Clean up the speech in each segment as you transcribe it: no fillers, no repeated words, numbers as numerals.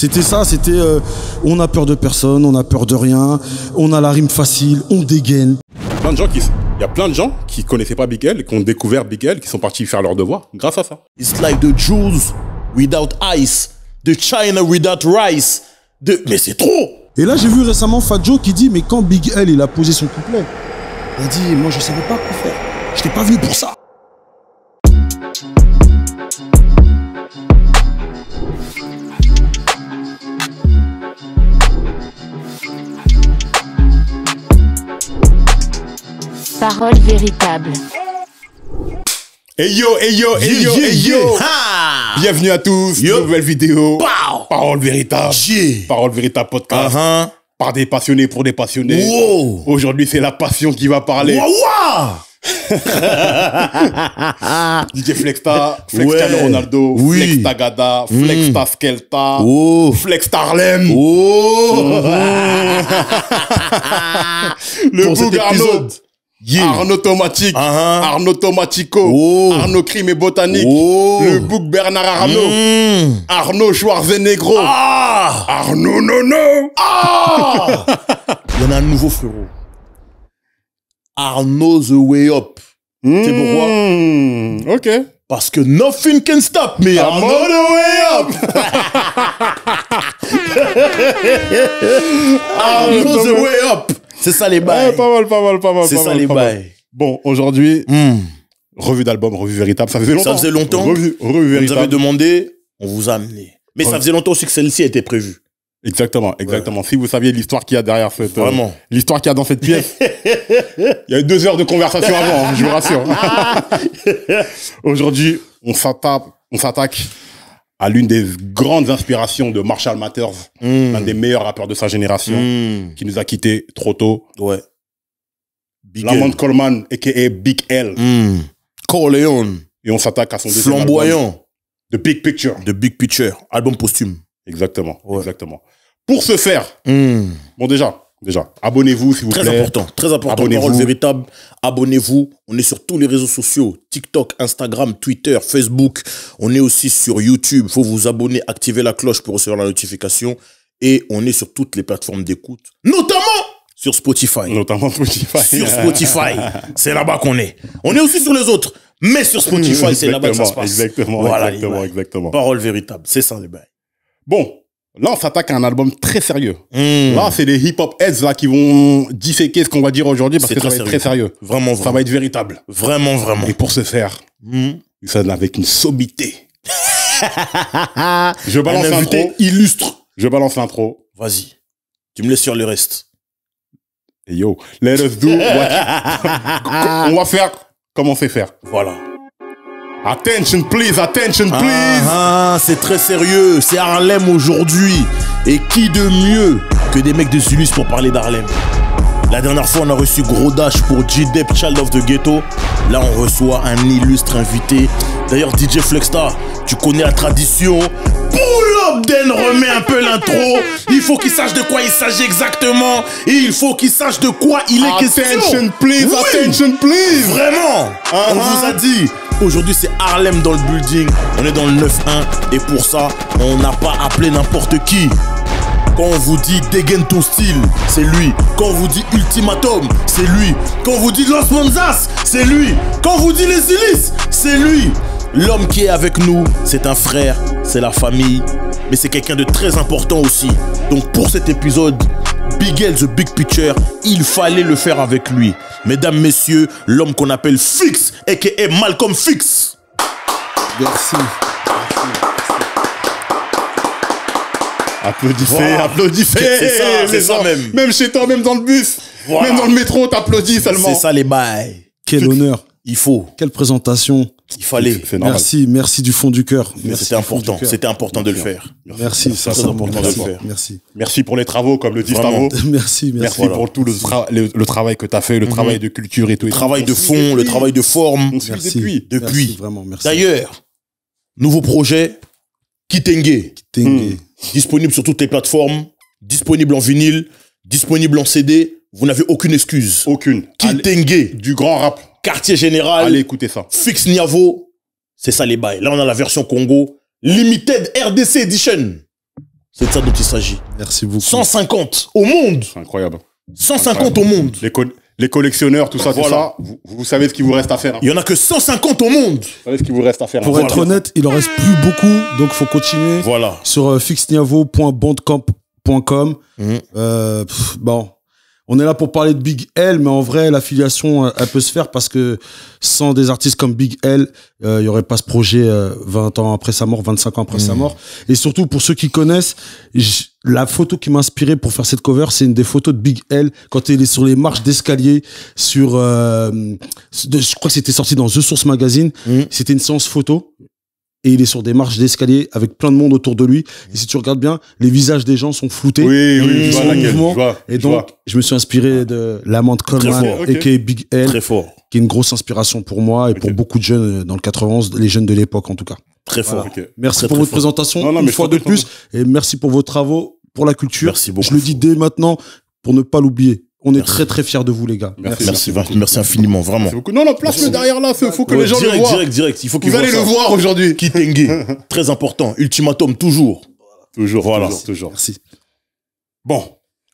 C'était ça, c'était on a peur de personne, on a peur de rien, on a la rime facile, on dégaine. Plein de gens il y a plein de gens qui connaissaient pas Big L, qui ont découvert Big L, qui sont partis faire leur devoir grâce à ça. It's like the Jews without ice, the China without rice, mais c'est trop. Et là j'ai vu récemment Fat Joe qui dit mais quand Big L il a posé son couplet, il a dit moi je savais pas quoi faire, j'étais pas venu pour ça. Parole véritable. Hey yo, hey yo, hey yo, hey yo. Bienvenue à tous, nouvelle vidéo. Pow. Parole véritable. Parole véritable podcast. Par des passionnés pour des passionnés. Wow. Aujourd'hui, c'est la passion qui va parler. DJ Flexta, Cristiano Ronaldo, Flex Tagada, Flex Taskelta, Flex Tarlem. Le Boug Arnaud. Arnaud Automatique, Arnaud Automatico, Arnaud Crime et Botanique, le Boug Bernard Arnaud, Arnaud Schwarzenegro, Arnaud Nono. Il y en a un nouveau frérot. Arnaud The Way Up. C'est pourquoi? Ok. Parce que nothing can stop me. Arnaud The Way Up. Arnaud The Way Up. C'est ça les bails. Pas mal. C'est ça les bails. Bon, aujourd'hui, revue d'album, revue véritable. Ça faisait longtemps. Ça faisait longtemps. Revue véritable. Vous avez demandé, on vous a amené. Mais ça faisait longtemps aussi que celle-ci était prévue. Exactement. Ouais. Si vous saviez l'histoire qu'il y a derrière cette... Vraiment. L'histoire qu'il y a dans cette pièce. Il y a eu 2 heures de conversation avant, je vous rassure. Aujourd'hui, on s'attaque à l'une des grandes inspirations de Marshall Mathers, l'un des meilleurs rappeurs de sa génération, qui nous a quittés trop tôt. Ouais. Lamont Coleman, a.k.a. Big L. Corleone. Et on s'attaque à son deuxième flamboyant. album, The Big Picture. The Big Picture. Album posthume. Exactement. Pour ce faire, bon déjà, abonnez-vous s'il vous plaît. Très important. Parole véritable. Abonnez-vous. On est sur tous les réseaux sociaux. TikTok, Instagram, Twitter, Facebook. On est aussi sur YouTube. Il faut vous abonner, activer la cloche pour recevoir la notification. Et on est sur toutes les plateformes d'écoute. Notamment sur Spotify. Sur Spotify. C'est là-bas qu'on est. On est aussi sur les autres. Mais sur Spotify, c'est là-bas que ça se passe. Exactement. Parole véritable. C'est ça les bails. Bon. Là, on s'attaque à un album très sérieux. Là, c'est les hip-hop heads là, qui vont disséquer ce qu'on va dire aujourd'hui parce que ça va être très sérieux. Vraiment. Ça va être véritable. Vraiment. Et pour ce faire, nous sommes avec une sommité. Je balance l'intro. Illustre. Je balance l'intro. Vas-y. Tu me laisses sur le reste. Et yo, let us do what... On va faire comme on sait faire. Voilà. Attention please. C'est très sérieux. C'est Harlem aujourd'hui. Et qui de mieux que des mecs de Zulus pour parler d'Harlem? La dernière fois, on a reçu Gros Dash pour G-Dep, Child of the Ghetto. Là, on reçoit un illustre invité. D'ailleurs, DJ Flexta, tu connais la tradition. Pull up, Den remet un peu l'intro. Il faut qu'il sache de quoi il s'agit exactement. Et il faut qu'il sache de quoi il est question. Attention please. Vraiment. On vous a dit. Aujourd'hui, c'est Harlem dans le building. On est dans le 9-1. Et pour ça, on n'a pas appelé n'importe qui. Quand on vous dit dégaine ton style, c'est lui. Quand on vous dit ultimatum, c'est lui. Quand on vous dit Los Monzas, c'est lui. Quand on vous dit les Illis, c'est lui. L'homme qui est avec nous, c'est un frère, c'est la famille. Mais c'est quelqu'un de très important aussi. Donc pour cet épisode, Big L, The Big Picture, il fallait le faire avec lui. Mesdames, messieurs, l'homme qu'on appelle Fix, a.k.a. Malcolm Fix. Merci. Applaudissez. C'est ça même. Même chez toi, même dans le bus, même dans le métro, t'applaudis seulement. C'est ça les bails. Quel honneur. Il faut. Quelle présentation. Il fallait. Merci du fond du cœur. C'était important de le faire. Merci, c'est important de le faire. Merci pour les travaux, comme le dit Stavo. Merci pour tout le travail que tu as fait, le travail de culture et tout. Le travail de fond, le travail de forme. Depuis. Merci, vraiment, merci. D'ailleurs, nouveau projet, Kitenge. Disponible sur toutes les plateformes, disponible en vinyle, disponible en CD. Vous n'avez aucune excuse. Aucune. Kitenge. Du grand rap. Quartier général. Allez écouter ça. Fix Niavo. C'est ça les bails. Là, on a la version Congo. Limited RDC Edition. C'est de ça dont il s'agit. Merci beaucoup. 150 au monde. C'est incroyable. 150 au monde. Les collectionneurs, tout ça, Voilà. vous savez ce qu'il vous reste à faire. Hein. Il y en a que 150 au monde. Vous savez ce qu'il vous reste à faire. Pour être honnête, il en reste plus beaucoup, donc faut continuer. Voilà. Sur fixniavo.bandcamp.com. Bon, on est là pour parler de Big L, mais en vrai, l'affiliation, elle peut se faire parce que sans des artistes comme Big L, il y aurait pas ce projet 20 ans après sa mort, 25 ans après sa mort. Et surtout, pour ceux qui connaissent, la photo qui m'a inspiré pour faire cette cover, c'est une des photos de Big L quand il est sur les marches d'escalier sur, je crois que c'était sorti dans The Source Magazine. C'était une séance photo. Et il est sur des marches d'escalier avec plein de monde autour de lui. Et si tu regardes bien, les visages des gens sont floutés. Oui, ils je sont vois en laquelle, mouvement. Et donc, je me suis inspiré de Lamont Coleman, aka Big L, Très fort. qui est une grosse inspiration pour moi et pour beaucoup de jeunes dans le 91, les jeunes de l'époque en tout cas. Très fort. Merci Très, pour très votre fort. présentation, Non, une mais fois de plus. Et merci pour vos travaux, pour la culture. Merci beaucoup. Je le dis dès maintenant pour ne pas l'oublier. On est très très fiers de vous les gars. Merci infiniment, vraiment. Merci beaucoup. Non, place-le derrière là, faut que les gens direct, le voient. Direct. Il faut qu'ils Vous allez le voir aujourd'hui. Kitenge. Très important. Ultimatum, toujours. Toujours, voilà. Toujours. Merci. Bon.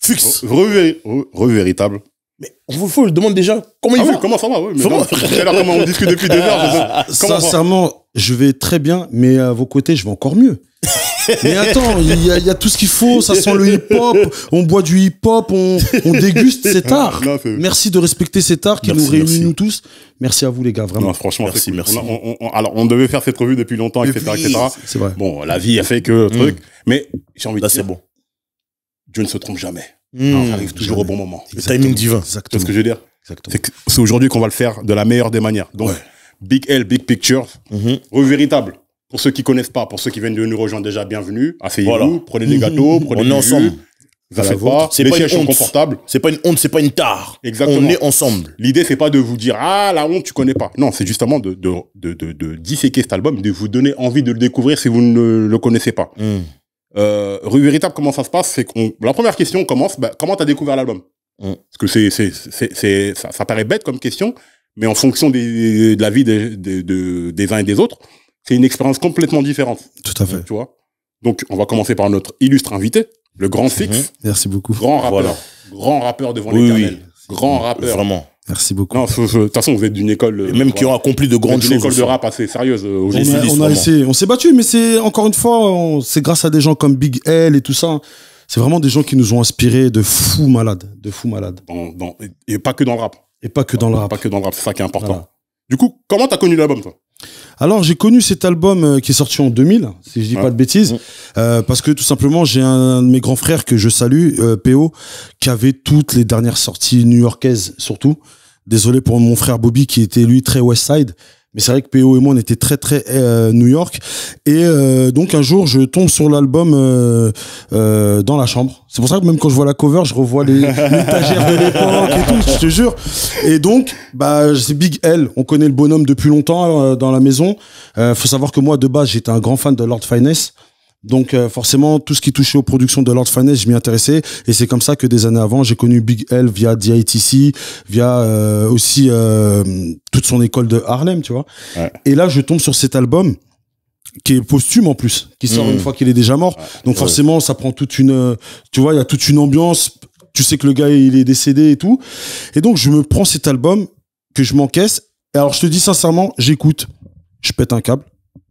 Fixe. Véritable. Mais on vous le demande déjà. Comment il va? Comment ça va? Oui, mais Comment comment on discute depuis 2 heures. Sincèrement, je vais très bien, mais à vos côtés, je vais encore mieux. Mais attends, il y a tout ce qu'il faut, ça sent le hip-hop, on boit du hip-hop, on déguste cet art. Merci de respecter cet art qui nous réunit nous tous. Merci à vous les gars, vraiment. Non, franchement, merci. Alors, on devait faire cette revue depuis longtemps, etc. C'est vrai. Bon, la vie a fait que truc, mais j'ai envie de dire, c'est bon. Dieu ne se trompe jamais. Ça arrive toujours au bon moment. Le timing divin. C'est ce que je veux dire. C'est aujourd'hui qu'on va le faire de la meilleure des manières. Donc, Big L, Big Picture, revue véritable. Pour ceux qui connaissent pas, pour ceux qui viennent de nous rejoindre déjà, bienvenue. Asseyez-vous, prenez des gâteaux, prenez des ensemble. Vous faites pas. C'est les pas sièges une sont honte. confortables. C'est pas une honte, c'est pas une tare. Exactement. On est ensemble. L'idée, c'est pas de vous dire, ah, la honte, tu connais pas. Non, c'est justement de disséquer cet album, de vous donner envie de le découvrir si vous ne le connaissez pas. Rue Véritable, comment ça se passe? C'est qu'on, la première question commence, comment t'as découvert l'album? Parce que ça paraît bête comme question, mais en fonction de la vie des uns et des autres, c'est une expérience complètement différente. Tout à fait. Tu vois? Donc, on va commencer par notre illustre invité, le grand Fix. Merci beaucoup. Grand rappeur. Grand rappeur devant l'éternel. Grand rappeur. Vraiment. Merci beaucoup. Non, de toute façon, vous êtes d'une école. Même qui ont accompli de grandes choses. Une école de rap assez sérieuse. On a essayé. On s'est battu, mais c'est, encore une fois, c'est grâce à des gens comme Big L et tout ça. C'est vraiment des gens qui nous ont inspirés de fous malades. Et pas que dans le rap. Et pas que dans le rap. Pas que dans le rap, c'est ça qui est important. Voilà. Du coup, comment t'as connu l'album, toi? Alors, j'ai connu cet album qui est sorti en 2000, si je dis pas de bêtises, parce que tout simplement, j'ai un de mes grands frères que je salue, PO, qui avait toutes les dernières sorties new-yorkaises, surtout. Désolé pour mon frère Bobby, qui était, lui, très West Side. Mais c'est vrai que PO et moi, on était très, très New York. Et donc, un jour, je tombe sur l'album dans la chambre. C'est pour ça que même quand je vois la cover, je revois l'étagère de l'époque et tout, je te jure. Et donc, c'est Big L. On connaît le bonhomme depuis longtemps dans la maison. Faut savoir que moi, de base, j'étais un grand fan de Lord Finesse. Donc forcément, tout ce qui touchait aux productions de Lord Finesse, je m'y intéressais. Et c'est comme ça que des années avant, j'ai connu Big L via DITC, via aussi toute son école de Harlem, tu vois. Ouais. Et là, je tombe sur cet album qui est posthume en plus, qui sort une fois qu'il est déjà mort. Donc forcément, ça prend toute une... tu vois, il y a toute une ambiance. Tu sais que le gars, il est décédé et tout. Et donc, je me prends cet album que je m'encaisse. Et alors, je te dis sincèrement, j'écoute. Je pète un câble.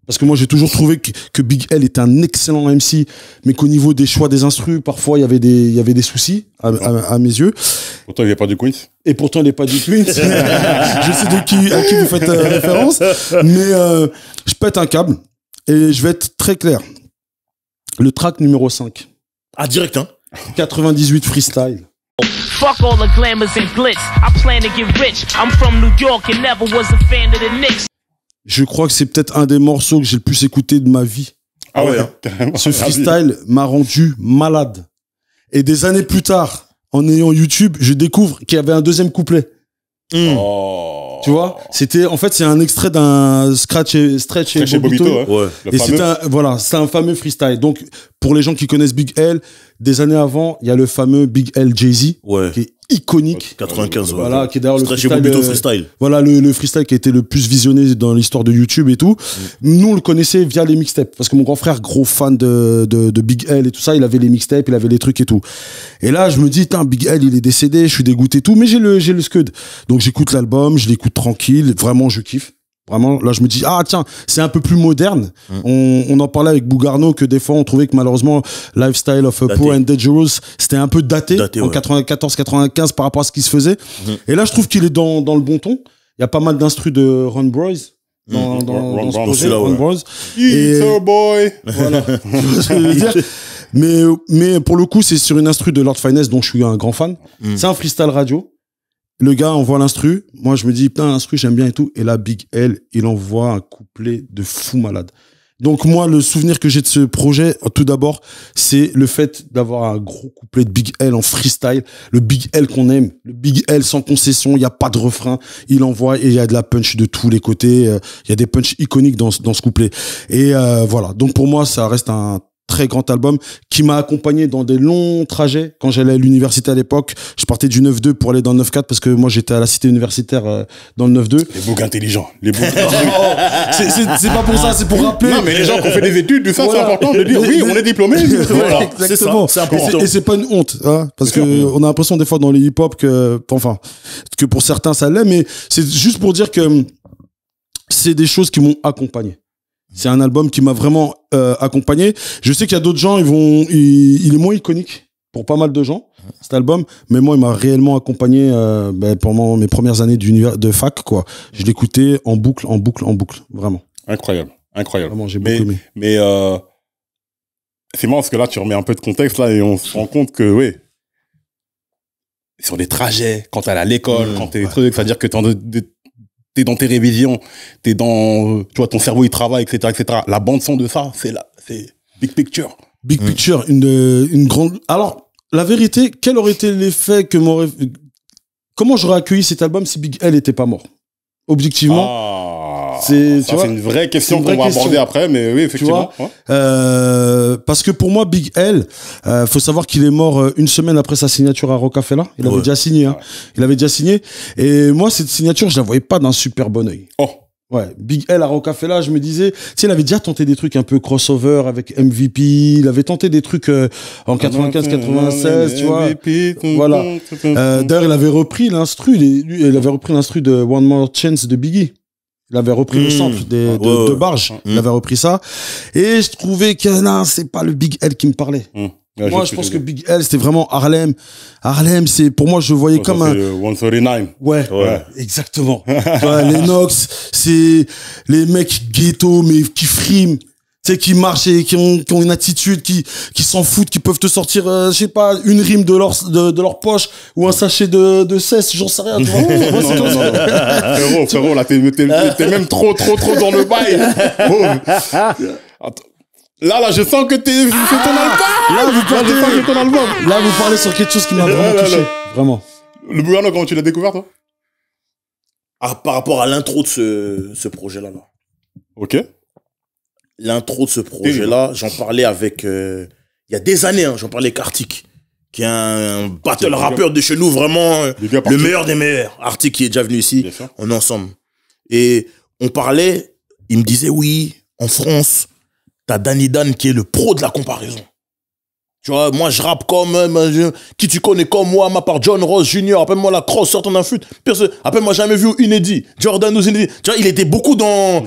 Parce que moi, j'ai toujours trouvé que Big L était un excellent MC, mais qu'au niveau des choix des instrus, parfois, il y avait des soucis, à mes yeux. Pourtant, il n'est pas du Queens. Et pourtant, il n'est pas du Queens. Je sais à qui vous faites référence. Mais je pète un câble. Et je vais être très clair. Le track numéro 5. Ah, direct, hein? 98 freestyle. Fuck all the glamours and glitz. I plan to get rich. I'm from New York and never was a fan of the Knicks. Je crois que c'est peut-être un des morceaux que j'ai le plus écouté de ma vie. Ah ouais, carrément. Ce freestyle m'a rendu malade. Et des années plus tard, en ayant YouTube, je découvre qu'il y avait un deuxième couplet. Tu Tu vois, en fait, c'est un extrait d'un Stretch et Bobito. Ouais. Et c'est un fameux freestyle. Donc, pour les gens qui connaissent Big L, des années avant, il y a le fameux Big L Jay-Z, qui est iconique. 95, voilà, qui est d'ailleurs le freestyle. Voilà, le freestyle qui a été le plus visionné dans l'histoire de YouTube et tout. Nous, on le connaissait via les mixtapes. Parce que mon grand frère, gros fan de Big L et tout ça, il avait les mixtapes, il avait les trucs et tout. Et là, je me dis, Big L, il est décédé, je suis dégoûté et tout, mais j'ai le scud. Donc, j'écoute l'album, je l'écoute tranquille, vraiment, je kiffe. Vraiment, là, je me dis, tiens, c'est un peu plus moderne. On en parlait avec Bougarno que des fois, on trouvait que malheureusement, Lifestyle of a Poor and Dangerous, c'était un peu daté en 94-95 par rapport à ce qui se faisait. Et là, je trouve qu'il est dans le bon ton. Il y a pas mal d'instrus de Ron Bros dans ce projet, Ron Bros. It's a boy. Voilà. Ce que je veux dire. Mais pour le coup, c'est sur une instru de Lord Finesse, dont je suis un grand fan. C'est un freestyle radio. Le gars envoie l'instru. Moi, je me dis, putain, l'instru, j'aime bien et tout. Et là, Big L, il envoie un couplet de fou malade. Donc, moi, le souvenir que j'ai de ce projet, tout d'abord, c'est le fait d'avoir un gros couplet de Big L en freestyle. Le Big L qu'on aime. Le Big L sans concession. Il n'y a pas de refrain. Il envoie et il y a de la punch de tous les côtés. Il y a des punchs iconiques dans ce couplet. Et voilà. Donc, pour moi, ça reste un très grand album qui m'a accompagné dans des longs trajets quand j'allais à l'université à l'époque. Je partais du 9-2 pour aller dans le 9-4 parce que moi j'étais à la cité universitaire dans le 9-2. Les boucs intelligents. Les boucs c'est pas pour ça, c'est pour rappeler. Non, mais les gens qui ont fait des études, c'est important de dire oui, on est diplômé. Voilà, exactement. C'est important. Et c'est pas une honte, hein, parce que on a l'impression des fois dans les hip-hop que pour certains ça l'est, mais c'est juste pour dire que c'est des choses qui m'ont accompagné. C'est un album qui m'a vraiment accompagné. Je sais qu'il y a d'autres gens, il est moins iconique pour pas mal de gens, cet album, mais moi, il m'a réellement accompagné pendant mes premières années de fac, quoi. Je l'écoutais en boucle, vraiment. Incroyable. Vraiment, j'ai beaucoup aimé. Mais c'est marrant parce que là, tu remets un peu de contexte là et on se rend compte que, oui, sur des trajets, quand t'es à l'école, quand t'es des trucs, c'est-à-dire que t'es dans tes révisions, t'es dans, tu vois, ton cerveau il travaille, etc., etc. La bande son de ça, c'est Big Picture. Big Picture, une grande. Alors, la vérité, quel aurait été l'effet comment j'aurais accueilli cet album si Big L était pas mort? Objectivement. C'est une vraie question qu'on va aborder après, mais oui, effectivement. Parce que pour moi, Big L, faut savoir qu'il est mort une semaine après sa signature à Rockefeller. Il avait déjà signé, hein. Il avait déjà signé. Et moi, cette signature, je la voyais pas d'un super bon œil. Ouais, Big L à Rockefeller, je me disais, tu sais, il avait déjà tenté des trucs un peu crossover avec MVP, il avait tenté des trucs en 95-96, tu vois. Voilà. D'ailleurs, il avait repris l'instru, il avait repris l'instru de One More Chance de Biggie. Il avait repris le sample de Barge. Il avait repris ça. Et je trouvais que non, c'est pas le Big L qui me parlait. Moi, je pense que Big L, c'était vraiment Harlem. Harlem, c'est, pour moi, je le voyais comme un... 139. Ouais, exactement. Les Nox, c'est les mecs ghetto, mais qui friment. Tu sais, qui marchent et qui ont une attitude, qui s'en foutent, qui peuvent te sortir, je sais pas, une rime de leur poche ou un sachet de cesse, j'en sais rien, tu vois. Frérot, là, t'es même trop dans le bail. Attends. Là, je sens que c'est ton album. Là, vous parlez sur quelque chose qui m'a vraiment touché. Vraiment. Le Bougarno, comment tu l'as découvert, toi? Par rapport à l'intro de ce projet-là. Ok. L'intro de ce projet-là, j'en parlais avec... il y a des années, j'en parlais avec Arctic, qui est un battle rappeur de chez nous, vraiment le meilleur des meilleurs. Arctic qui est déjà venu ici, on est ensemble. Et on parlait, il me disait, oui, en France... T'as Danny Dan qui est le pro de la comparaison. Tu vois, moi je rappe comme... qui tu connais comme moi, ma part John Ross Jr., appelle-moi la crosse, sort ton infute. Appelle-moi jamais vu Inédit. Jordan ou Inédit. Tu vois, il était beaucoup dans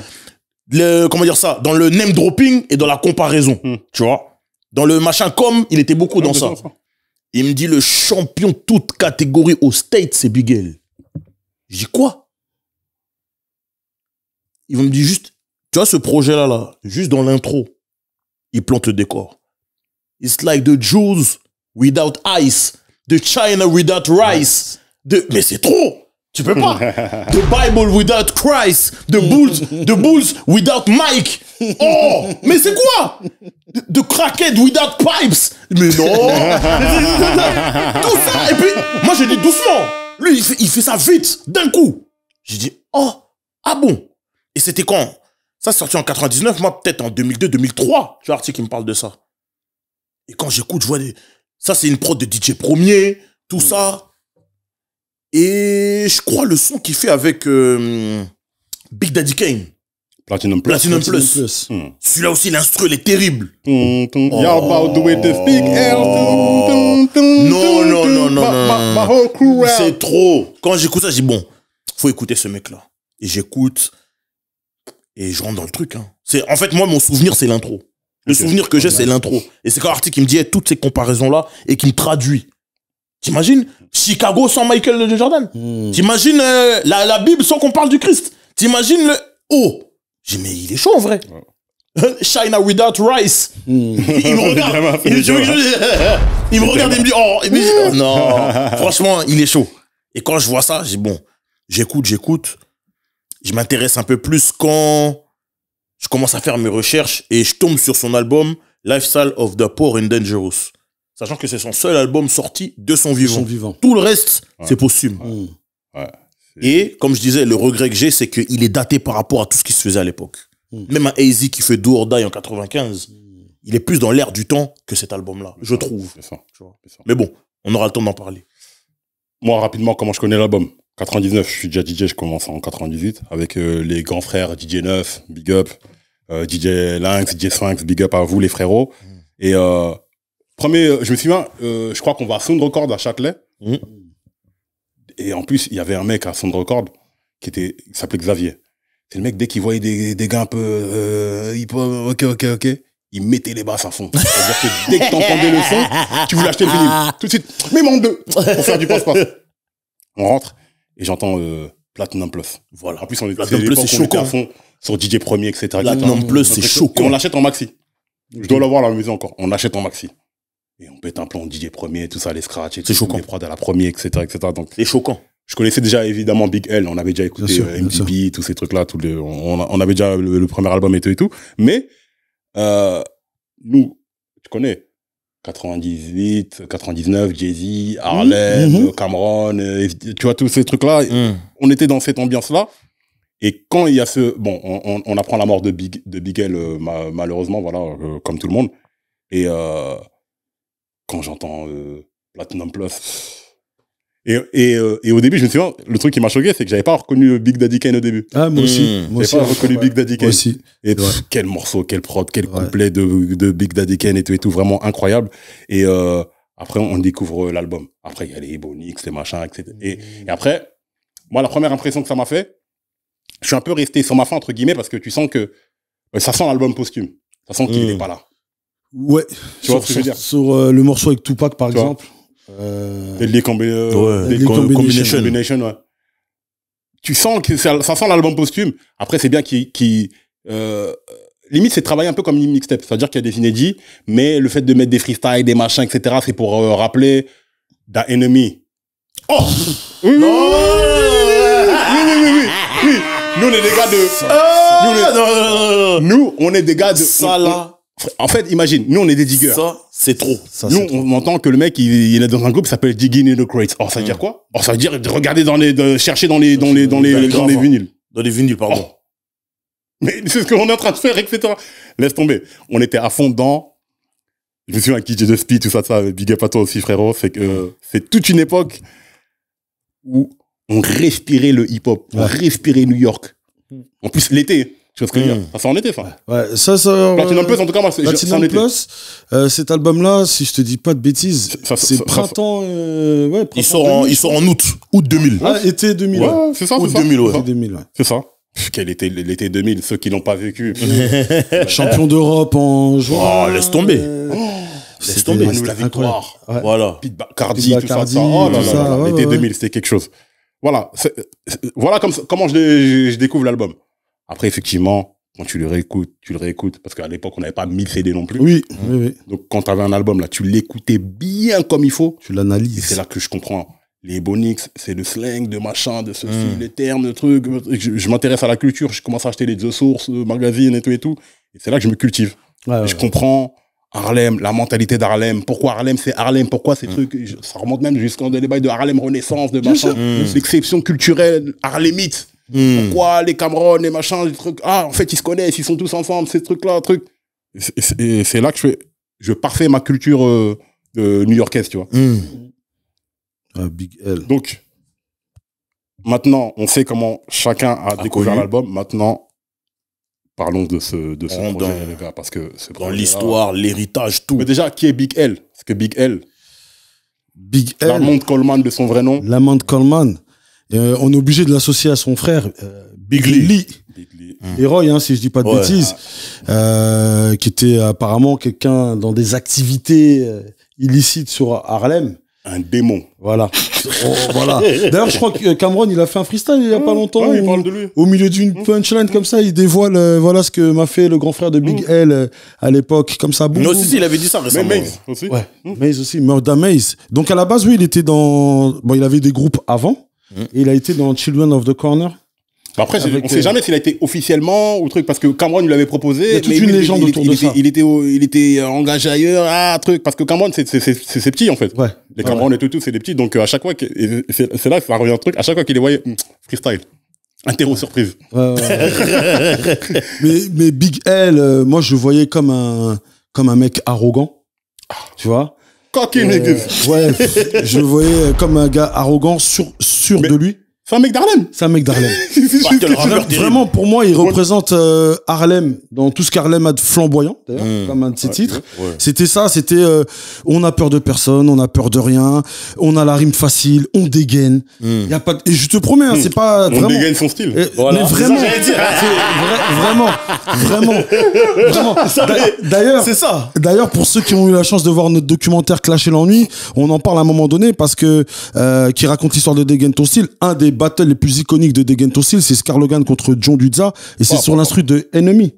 dans le name dropping et dans la comparaison. Tu vois. Dans le machin comme, il était beaucoup dans ça. Il me dit le champion toute catégorie au States, c'est Big L. Je dis quoi? Il me dit juste... Tu vois ce projet-là, juste dans l'intro, il plante le décor. It's like the Jews without ice, the China without rice. Mais c'est trop! Tu peux pas! The Bible without Christ, the bulls without Mike. Oh! Mais c'est quoi? The crackhead without pipes. Mais non! Tout ça! Et puis, moi je dis doucement. Lui, il fait ça vite, d'un coup. J'ai dit, oh, ah bon? Et c'était quand? Ça, c'est sorti en 99, moi, peut-être en 2002, 2003. Tu vois, l'article qui me parle de ça. Et quand j'écoute, je vois des... Ça, c'est une prod de DJ Premier, tout ça. Et je crois le son qu'il fait avec Big Daddy Kane. Platinum Plus. Celui-là aussi, l'instru, il est terrible. Y'all about to with this big L. Non. My whole crew rap. C'est trop. Quand j'écoute ça, je dis, bon, faut écouter ce mec-là. Et j'écoute. Et je rentre dans le truc. Hein. En fait, moi, mon souvenir, c'est l'intro. Le souvenir que j'ai, c'est l'intro. Et c'est quand l'article qui me dit toutes ces comparaisons-là et qui me traduit. T'imagines Chicago sans Michael Jordan? T'imagines la Bible sans qu'on parle du Christ? T'imagines le... Oh! J'ai dit, mais il est chaud en vrai. China without rice. Il me regarde. Il me regarde et il me dit, oh non. Franchement, il est chaud. Et quand je vois ça, j'ai dit, bon, j'écoute. Je m'intéresse un peu plus quand je commence à faire mes recherches et je tombe sur son album Lifestyle of the Poor and Dangerous. Sachant que c'est son seul album sorti de son vivant. Tout le reste, c'est posthume. Et, comme je disais, le regret que j'ai, c'est qu'il est daté par rapport à tout ce qui se faisait à l'époque. Même un AZ qui fait Do or Die en 95, il est plus dans l'air du temps que cet album-là, je trouve. C'est ça. Mais bon, on aura le temps d'en parler. Moi, rapidement, comment je connais l'album? 99, je suis déjà DJ, je commence en 98 avec les grands frères DJ 9, Big Up, DJ Lynx, DJ Sphinx, Big Up à vous les frérots. Et je me souviens, je crois qu'on va à Sound Record à Châtelet. Et en plus, il y avait un mec à Sound Record qui s'appelait Xavier. C'est le mec, dès qu'il voyait des gars un peu ok, il mettait les basses à fond. C'est-à-dire que dès que t'entendais le son, tu voulais acheter le vinyle. Tout de suite, même en deux, pour faire du passe-passe. On rentre et j'entends Platinum Plus. Voilà. En plus, Platinum Plus, c'est choquant. À fond sur DJ Premier, etc. Platinum Plus, c'est choquant. On l'achète en maxi. Je dois l'avoir à la maison encore. On l'achète en maxi. Et on pète un plan DJ Premier, tout ça, les scratchs et tout. C'est choquant. Les prods à la première, etc. Donc, c'est choquant. Je connaissais déjà évidemment Big L. On avait déjà écouté MTV, tous ces trucs-là. On avait déjà le premier album et tout. Mais, nous, tu connais 98, 99, Jay-Z, Harlem, Cameron, tu vois, tous ces trucs-là. On était dans cette ambiance-là. Et quand il y a on apprend la mort de Big L, malheureusement, voilà, comme tout le monde. Et quand j'entends Platinum Plus. Et au début, je me souviens, le truc qui m'a choqué, c'est que j'avais pas reconnu Big Daddy Kane au début. Ah, moi aussi. J'avais pas reconnu Big Daddy Kane. Moi aussi. Et quel morceau, quel prod, quel couplet de Big Daddy Kane et tout, vraiment incroyable. Et après, on découvre l'album. Après, il y a les Ebonix, les machins, etc. Et après, moi, la première impression que ça m'a fait, je suis un peu resté sur ma faim, entre guillemets, parce que tu sens que ça sent l'album posthume. Ça sent qu'il n'est pas là. Ouais. Tu vois ce que je veux dire? Sur le morceau avec Tupac, par exemple. Deadly Combination, ouais. Tu sens que ça sent l'album posthume. Après, c'est bien limite, c'est travailler un peu comme une mixtape. C'est-à-dire qu'il y a des inédits, mais le fait de mettre des freestyles, des machins, etc., c'est pour rappeler The Enemy. Oh! Oui. Nous, on est des gars de... Nous, on est des gars de... Ça, là... En fait, imagine, nous, on est des diggers. Ça, c'est trop. Nous, on entend que le mec, il est dans un groupe qui s'appelle Digging in the Crates. Oh, ça veut dire quoi? Oh, ça veut dire de regarder chercher dans les vinyles. Dans les vinyles, pardon. Oh. Mais c'est ce qu'on est en train de faire, etc. Laisse tomber. On était à fond dans... Je me souviens avec DJ de Speed, tout ça, big up à toi aussi, frérot. C'est toute une époque où on respirait le hip-hop. On respirait New York. En plus, l'été. Tu vois ce que je veux dire? Ça, c'est en été, ça. Ouais, ça... Platinum Plus, en tout cas, moi, c'est en été. Platinum Plus, cet album-là, si je te dis pas de bêtises, c'est printemps... ouais, il sort en août 2000. Ah, été 2000. Ouais, c'est ça, août 2000, ouais. 2000, ouais. C'est ça. Quel était l'été 2000, ceux qui l'ont pas vécu. Champion d'Europe en juin. Oh, laisse tomber. Laisse tomber. Nous, la victoire. Ouais. Voilà. Pete Bacardi, tout ça. Oh là là, l'été 2000, c'était quelque chose. Voilà. Voilà comment je découvre l'album. Après, effectivement, quand tu le réécoutes, parce qu'à l'époque, on n'avait pas 1000 CD non plus. Oui. Donc, quand tu avais un album, là, tu l'écoutais bien comme il faut. Tu l'analyses. Et c'est là que je comprends. Les Ebonix, c'est le slang, de machin, de ceci, les termes, de trucs. Je m'intéresse à la culture, je commence à acheter les The Source, magazines et tout. Et c'est là que je me cultive. Je comprends Harlem, la mentalité d'Harlem. Pourquoi Harlem, c'est Harlem? Pourquoi ces trucs? Ça remonte même jusqu'en des bails de Harlem Renaissance, de machin. L'exception culturelle harlemite. Pourquoi les Cameron, les machins, les trucs. Ah, en fait, ils se connaissent, ils sont tous ensemble, ces trucs-là, trucs. Et c'est là que je parfais ma culture new-yorkaise, tu vois. Big L. Donc, maintenant, on sait comment chacun a découvert l'album. Maintenant, parlons de ce projet, les gars, parce que dans l'histoire, l'héritage, tout. Mais déjà, qui est Big L? Parce que Big L, Lamont Coleman de son vrai nom. Lamont Coleman. On est obligé de l'associer à son frère, Big Lee. Leroy, hein, si je dis pas de bêtises, qui était apparemment quelqu'un dans des activités illicites sur Harlem. Un démon. Voilà. Voilà. D'ailleurs, je crois que Cameron, il a fait un freestyle il y a pas longtemps. Il parle de lui. Au milieu d'une punchline comme ça, il dévoile voilà ce que m'a fait le grand frère de Big L à l'époque. Comme ça, boum. Non, si, il avait dit ça récemment. Mais Maze aussi. Ouais. Maze aussi. Murda Maze. Donc, à la base, oui, il était dans. Bon, il avait des groupes avant. Et il a été dans Children of the Corner. Après, on sait jamais s'il a été officiellement ou truc, parce que Cameron lui l'avait proposé. Il y a toute une légende autour de ça. Il était engagé ailleurs, truc, parce que Cameron, c'est ses petits, en fait. Ouais. Les Cameron et tout, c'est des petits. Donc, à chaque fois, c'est là que ça revient un truc, à chaque fois qu'il les voyait, freestyle. Interro surprise. mais Big L, moi, je le voyais comme un mec arrogant. Tu vois? Coquille, niggas. Ouais, je le voyais comme un gars arrogant, sûr de lui. C'est un mec d'Harlem. C'est un mec d'Harlem. Vraiment, pour moi, il représente Harlem dans tout ce qu'Harlem a de flamboyant, d'ailleurs, comme un de ses titres. C'était ça, c'était on a peur de personne, on a peur de rien, on a la rime facile, on dégaine. Y a pas et je te promets, hein, c'est pas on vraiment. On dégaine son style. Voilà. Mais vraiment, vraiment. D'ailleurs, c'est ça. D'ailleurs, pour ceux qui ont eu la chance de voir notre documentaire Clasher l'ennui, on en parle à un moment donné parce que qui raconte l'histoire de Dégaine ton style. Un des battles les plus iconiques de Dégaine ton style, c'est Scarlogan contre John Dudza et c'est sur l'instru de Enemy.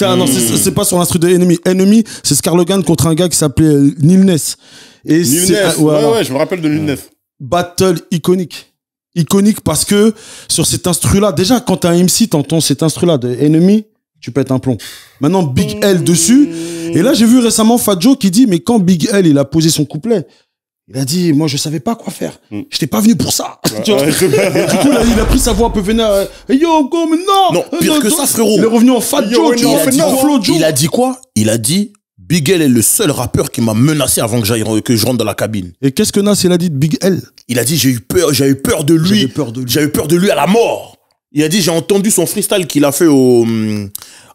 Non, c'est pas sur l'instru de Enemy. Enemy, c'est Scarlogan contre un gars qui s'appelait Nil Ness. Et Nil Ness, ouais, je me rappelle de Nil Ness. Battle iconique. Iconique parce que sur cet instru-là, déjà quand t'as un MC, t'entends cet instru-là de Enemy, tu pètes un plomb. Maintenant, Big L dessus. Et là, j'ai vu récemment Fat Joe qui dit, mais quand Big L, il a posé son couplet, il a dit, moi, je savais pas quoi faire. J'étais pas venu pour ça. Tu vois. Et du coup, là, il a pris sa voix un peu vénère. Yo, go, mais non! Non, pire que ça, frérot. Il est revenu en Fat Joe, tu vois. Il a dit quoi? Il a dit, Big L est le seul rappeur qui m'a menacé avant que je rentre dans la cabine. Et qu'est-ce que Nas, il a dit de Big L? Il a dit, j'ai eu peur de lui. J'avais peur de lui à la mort. Il a dit, j'ai entendu son freestyle qu'il a fait au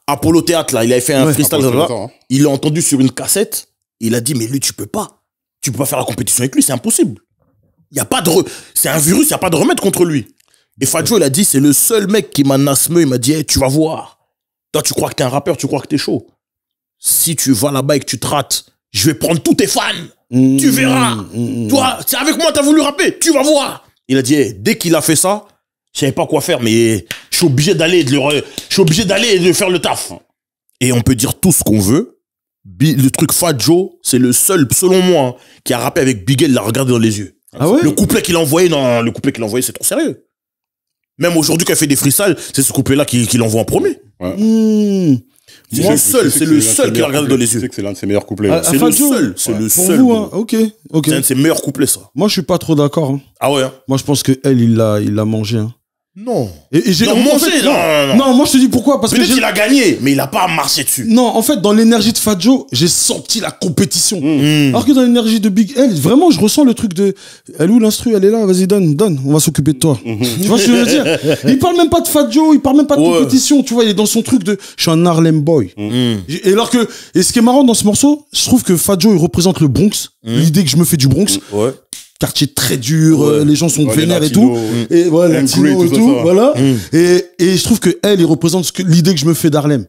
Apollo Théâtre, là. Il avait fait un freestyle là. Il l'a entendu sur une cassette. Il a dit, mais lui, tu peux pas faire la compétition avec lui, c'est impossible. Il y a pas de c'est un virus, il y a pas de remède contre lui. Et Fat Joe, il a dit, c'est le seul mec qui m'a nasmeux, il m'a dit, hey, tu vas voir. Toi, tu crois que t'es un rappeur, tu crois que t'es chaud. Si tu vas là-bas et que tu te rates, je vais prendre tous tes fans. Tu verras. Toi, c'est avec moi, t'as voulu rapper, tu vas voir. Il a dit, hey, dès qu'il a fait ça, je savais pas quoi faire, mais je suis obligé d'aller et de faire le taf. Et on peut dire tout ce qu'on veut. Le truc Fat Joe, c'est le seul, selon moi, qui a rappé avec Big L, l'a regardé dans les yeux. Ah ouais? Le couplet qu'il a envoyé, c'est trop sérieux. Même aujourd'hui, quand il fait des freestyles, c'est ce couplet-là qu'il envoie en premier. Ouais. C'est le seul qui l'a regardé dans les yeux. C'est l'un de ses meilleurs couplets. C'est le seul. C'est le seul. Vous, hein. Ok. C'est un de ses meilleurs couplets, ça. Moi, je suis pas trop d'accord. Hein. Ah ouais? Hein. Moi, je pense que elle, il l'a mangé. Hein. Non. Et j'ai non, non, moi je te dis pourquoi parce peut-être qu'il a gagné, mais il a pas marché dessus. Non, en fait, dans l'énergie de Fat Joe, j'ai senti la compétition. Alors que dans l'énergie de Big L, vraiment, je ressens le truc de elle où l'instru, elle est là, vas-y donne, on va s'occuper de toi. Tu vois ce que je veux dire? Il parle même pas de Fat Joe, il parle même pas de compétition, tu vois, il est dans son truc de je suis un Harlem boy. Et alors que ce qui est marrant dans ce morceau, je trouve que Fat Joe il représente le Bronx, l'idée que je me fais du Bronx. Quartier très dur, les gens sont vénères et tout. Et voilà, latino et tout, voilà. Et je trouve que elle, il représente l'idée que je me fais d'Harlem.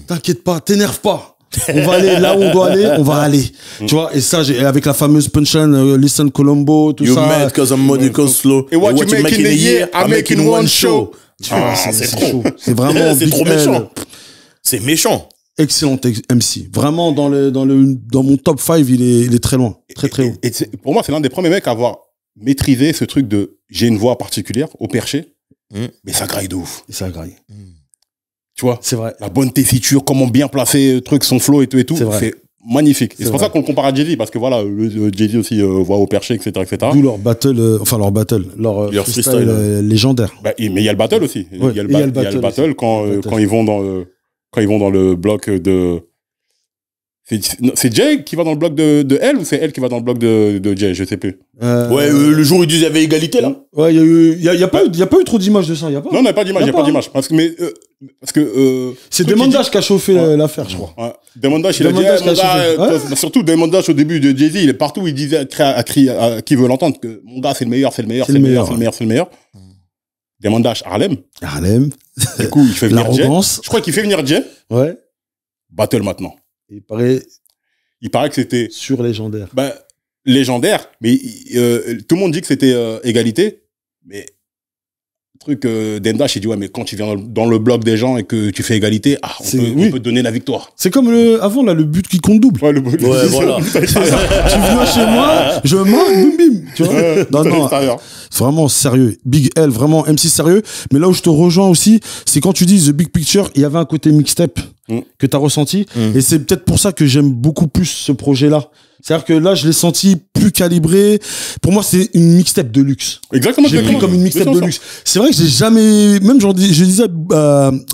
T'inquiète pas, t'énerve pas. On va aller là où on doit aller, on va aller. Tu vois, et ça, avec la fameuse punchline, Listen Colombo, tout ça. You mad cause I'm money cause slow. Et what you make in a year, I make in one show. C'est trop. C'est vraiment c'est trop méchant. C'est méchant. Excellent MC. Vraiment, dans mon top 5, il est très loin. Très, très haut. Et pour moi, c'est l'un des premiers mecs à avoir maîtrisé ce truc de j'ai une voix particulière au perché, mais ça graille de ouf. Et ça graille. Tu vois? C'est vrai. La bonne tessiture, comment bien placer le truc, son flow et tout. C'est vrai. magnifique. Et c'est pour ça qu'on le compare à Jay-Z, parce que voilà, Jay-Z aussi voit au perché, etc., etc. D'où leur battle, leur freestyle légendaire. Bah, mais il y a le battle aussi. Il y a le battle quand ils vont dans le bloc de... C'est Jay qui va dans le bloc de elle ou c'est elle qui va dans le bloc de Jay, je sais plus. Le jour où ils disent qu'il y avait égalité là. Ouais, il y a pas eu trop d'images de ça, il y a pas. Non, il n'y a pas d'image, parce que c'est Demon Dash qui a chauffé l'affaire, je crois. Ouais. Demon Dash, il a dit surtout Demon Dash au début de Jay-Z, il est partout, il disait à qui veut l'entendre que mon gars c'est le meilleur. Demon Dash, Harlem. Du coup, il fait venir Jay. Je crois qu'il fait venir Jay. Ouais. Battle maintenant. Il paraît que c'était... Sur légendaire. Ben, légendaire, mais tout le monde dit que c'était égalité. Mais le truc, Dendash, il dit, ouais, mais quand tu viens dans le bloc des gens et que tu fais égalité, on peut te donner la victoire. C'est comme avant, là, le but qui compte double. Ouais, voilà. Tu viens chez moi, je marque, bim, bim. Tu vois non, c'est vraiment sérieux. Big L, vraiment MC sérieux. Mais là où je te rejoins aussi, c'est quand tu dis The Big Picture, il y avait un côté mixtape que tu as ressenti. Et c'est peut-être pour ça que j'aime beaucoup plus ce projet-là. C'est-à-dire que là, je l'ai senti plus calibré. Pour moi, c'est une mixtape de luxe. Exactement. J'ai pris comme une mixtape de luxe. C'est vrai que j'ai jamais, même je disais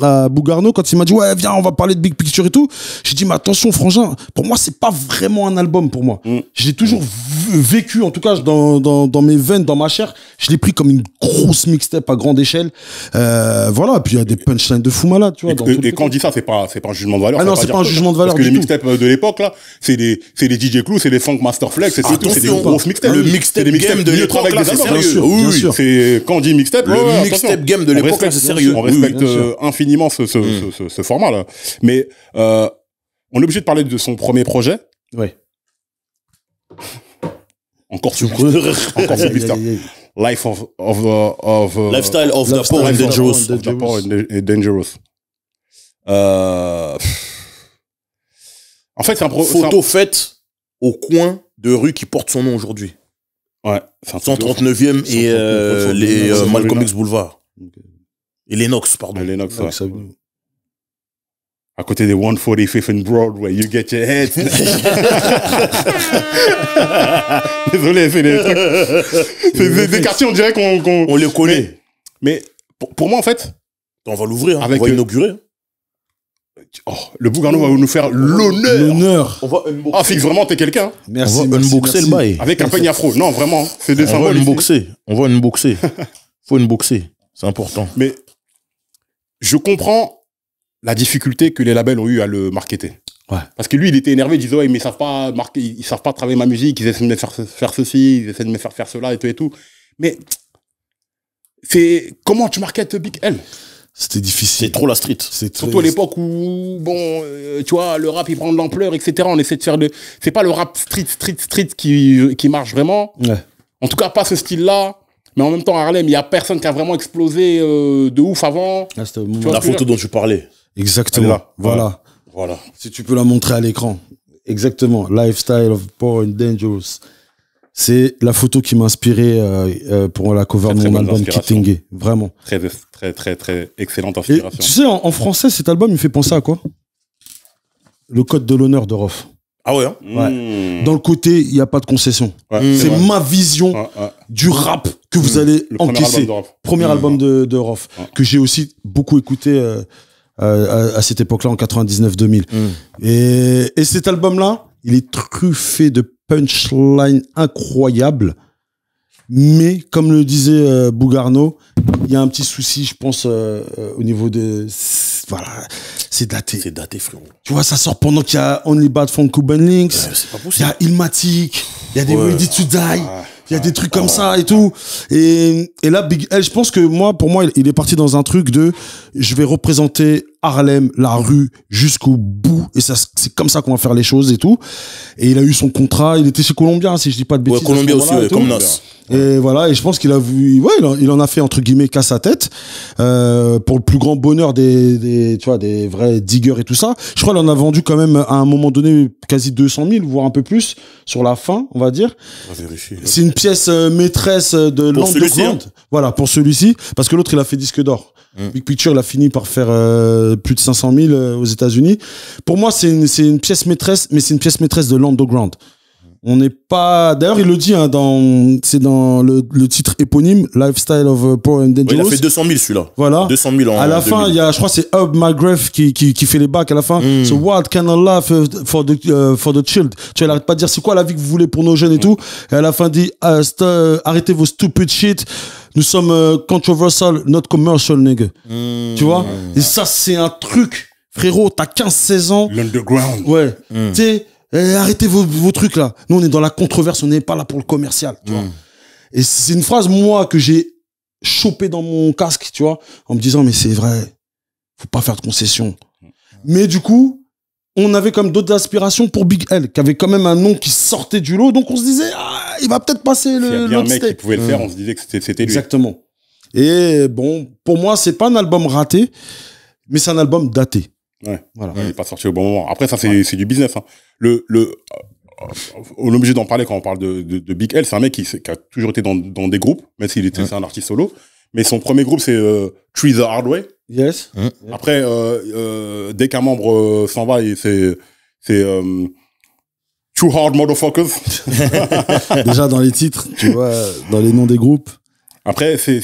à Bougarno, quand il m'a dit, ouais, viens, on va parler de Big Picture et tout. J'ai dit, mais attention, frangin, pour moi, c'est pas vraiment un album pour moi. J'ai toujours vécu, en tout cas, dans mes veines, dans ma chair, je l'ai pris comme une grosse mixtape à grande échelle. Voilà. Puis il y a des punchlines de fou malade, tu vois. Et quand on dit ça, c'est pas un jugement de valeur. Ah non, c'est pas un jugement de valeur. Parce que les mixtapes de l'époque, là, c'est des DJ Clou, c'est des Funk Master Flex, c'est tout, c'est des grosses mixtapes. Le mixtape game de l'époque, là, c'est sérieux. Oui, c'est quand on dit mixtape, le mixtape game de l'époque, là, c'est sérieux. On respecte infiniment ce format-là. Mais on est obligé de parler de son premier projet. Ouais. Encore sur Mr. Lifestyle of the Poor and Dangerous. En fait, c'est un photo faite au coin de rue qui porte son nom aujourd'hui. Ouais. 139e et les Malcolm X Boulevard. Et Lennox, pardon. Lennox, ouais. À côté des 145th and Broadway, you get your head. Désolé, c'est des trucs. C'est des quartiers, on dirait qu'on les connaît. Mais pour moi, en fait. On va l'ouvrir, on va inaugurer. Le Bougarno va nous faire l'honneur. On va unboxer. Ah, fixe, vraiment, t'es quelqu'un. Merci. On va unboxer le bail. Avec un peigne afro. Non, vraiment. C'est des symboles. On va unboxer. Faut unboxer. C'est important. Mais je comprends la difficulté que les labels ont eu à le marketer. Ouais. Parce que lui, il était énervé, il disait, ouais, mais ils savent pas marquer, ils savent pas travailler ma musique, ils essaient de me faire ceci, ils essaient de me faire cela et tout. Mais c'est comment tu marketes Big L? C'était difficile. C'est trop la street. Surtout à l'époque où, bon, tu vois, le rap, il prend de l'ampleur, etc. On essaie de faire c'est pas le rap street qui marche vraiment. Ouais. En tout cas, pas ce style-là. Mais en même temps, à Harlem, il y a personne qui a vraiment explosé de ouf avant. Ah, la photo dont tu parlais. Exactement. Là. Voilà. Si tu peux la montrer à l'écran. Exactement. Lifestyle of Poor and Dangerous. C'est la photo qui m'a inspiré pour la cover de mon album Kitenge. Vraiment. Très excellente inspiration. Et, tu sais, en français, cet album, il fait penser à quoi? Le code de l'honneur de Rof. Ah ouais, hein? Ouais. Dans le côté, il n'y a pas de concession. Ouais, c'est ma vision du rap que vous allez encaisser. Premier album de Rof, que j'ai aussi beaucoup écouté à cette époque-là, en 99-2000. Et cet album-là, il est truffé de punchlines incroyables. Mais, comme le disait Bougarno, il y a un petit souci, je pense, au niveau de... Voilà, c'est daté. C'est daté, frérot. Tu vois, ça sort pendant qu'il y a Only Bad from Cuban Links. C'est pas possible. Il y a Illmatic, il y a des Ready to Die, il y a des trucs comme ça et tout. Et là, Big L, je pense que pour moi, il est parti dans un truc de je vais représenter Harlem, la rue, jusqu'au bout. Et ça, c'est comme ça qu'on va faire les choses et tout. Et il a eu son contrat. Il était chez Columbia, si je dis pas de bêtises. Ouais, Columbia aussi, comme Nas. Et voilà, et je pense qu'il a vu, il en a fait entre guillemets qu'à sa tête, pour le plus grand bonheur tu vois, des vrais diggers et tout ça. Je crois qu'il en a vendu quand même à un moment donné quasi 200 000, voire un peu plus sur la fin, on va dire. On va vérifier. C'est une pièce maîtresse de l'underground. Voilà, pour celui-ci, parce que l'autre il a fait disque d'or. Big Picture, il a fini par faire plus de 500 000 aux États-Unis. Pour moi, c'est une pièce maîtresse, mais c'est une pièce maîtresse de l'underground. On n'est pas. D'ailleurs, il le dit, hein, c'est dans le titre éponyme, Lifestyle of Poor and Dangerous. Il a fait 200 000 celui-là. Voilà. 200 000 en. À la fin, il y a, je crois, c'est Herb McGriff qui fait les bacs à la fin. So what kind of life for the child? Tu vois, il arrête pas de dire c'est quoi la vie que vous voulez pour nos jeunes et tout. Et à la fin, il dit arrêtez vos stupid shit. Nous sommes controversial, not commercial, nigga. Tu vois? Et ça, c'est un truc, frérot. T'as 15-16 ans. L'underground. Ouais. Tu sais. Arrêtez vos trucs là. Nous on est dans la controverse, on n'est pas là pour le commercial. Tu vois. Et c'est une phrase moi que j'ai chopée dans mon casque, tu vois, en me disant mais c'est vrai, faut pas faire de concessions. Mais du coup, on avait comme d'autres aspirations pour Big L, qui avait quand même un nom qui sortait du lot, donc on se disait il va peut-être passer le. S'il y a bien un mec qui pouvait le faire, on se disait que c'était lui. Exactement. Et bon, pour moi c'est pas un album raté, mais c'est un album daté. Ouais. Voilà. Il n'est pas sorti au bon moment. Après, ça, c'est du business, hein. On est obligé d'en parler quand on parle de Big L. C'est un mec qui a toujours été dans des groupes, même s'il était c'est un artiste solo. Mais son premier groupe, c'est Tree the Hard Way. Yes. Après, dès qu'un membre s'en va, c'est Too Hard Motherfuckers. Déjà dans les titres, tu vois, dans les noms des groupes. Après, après,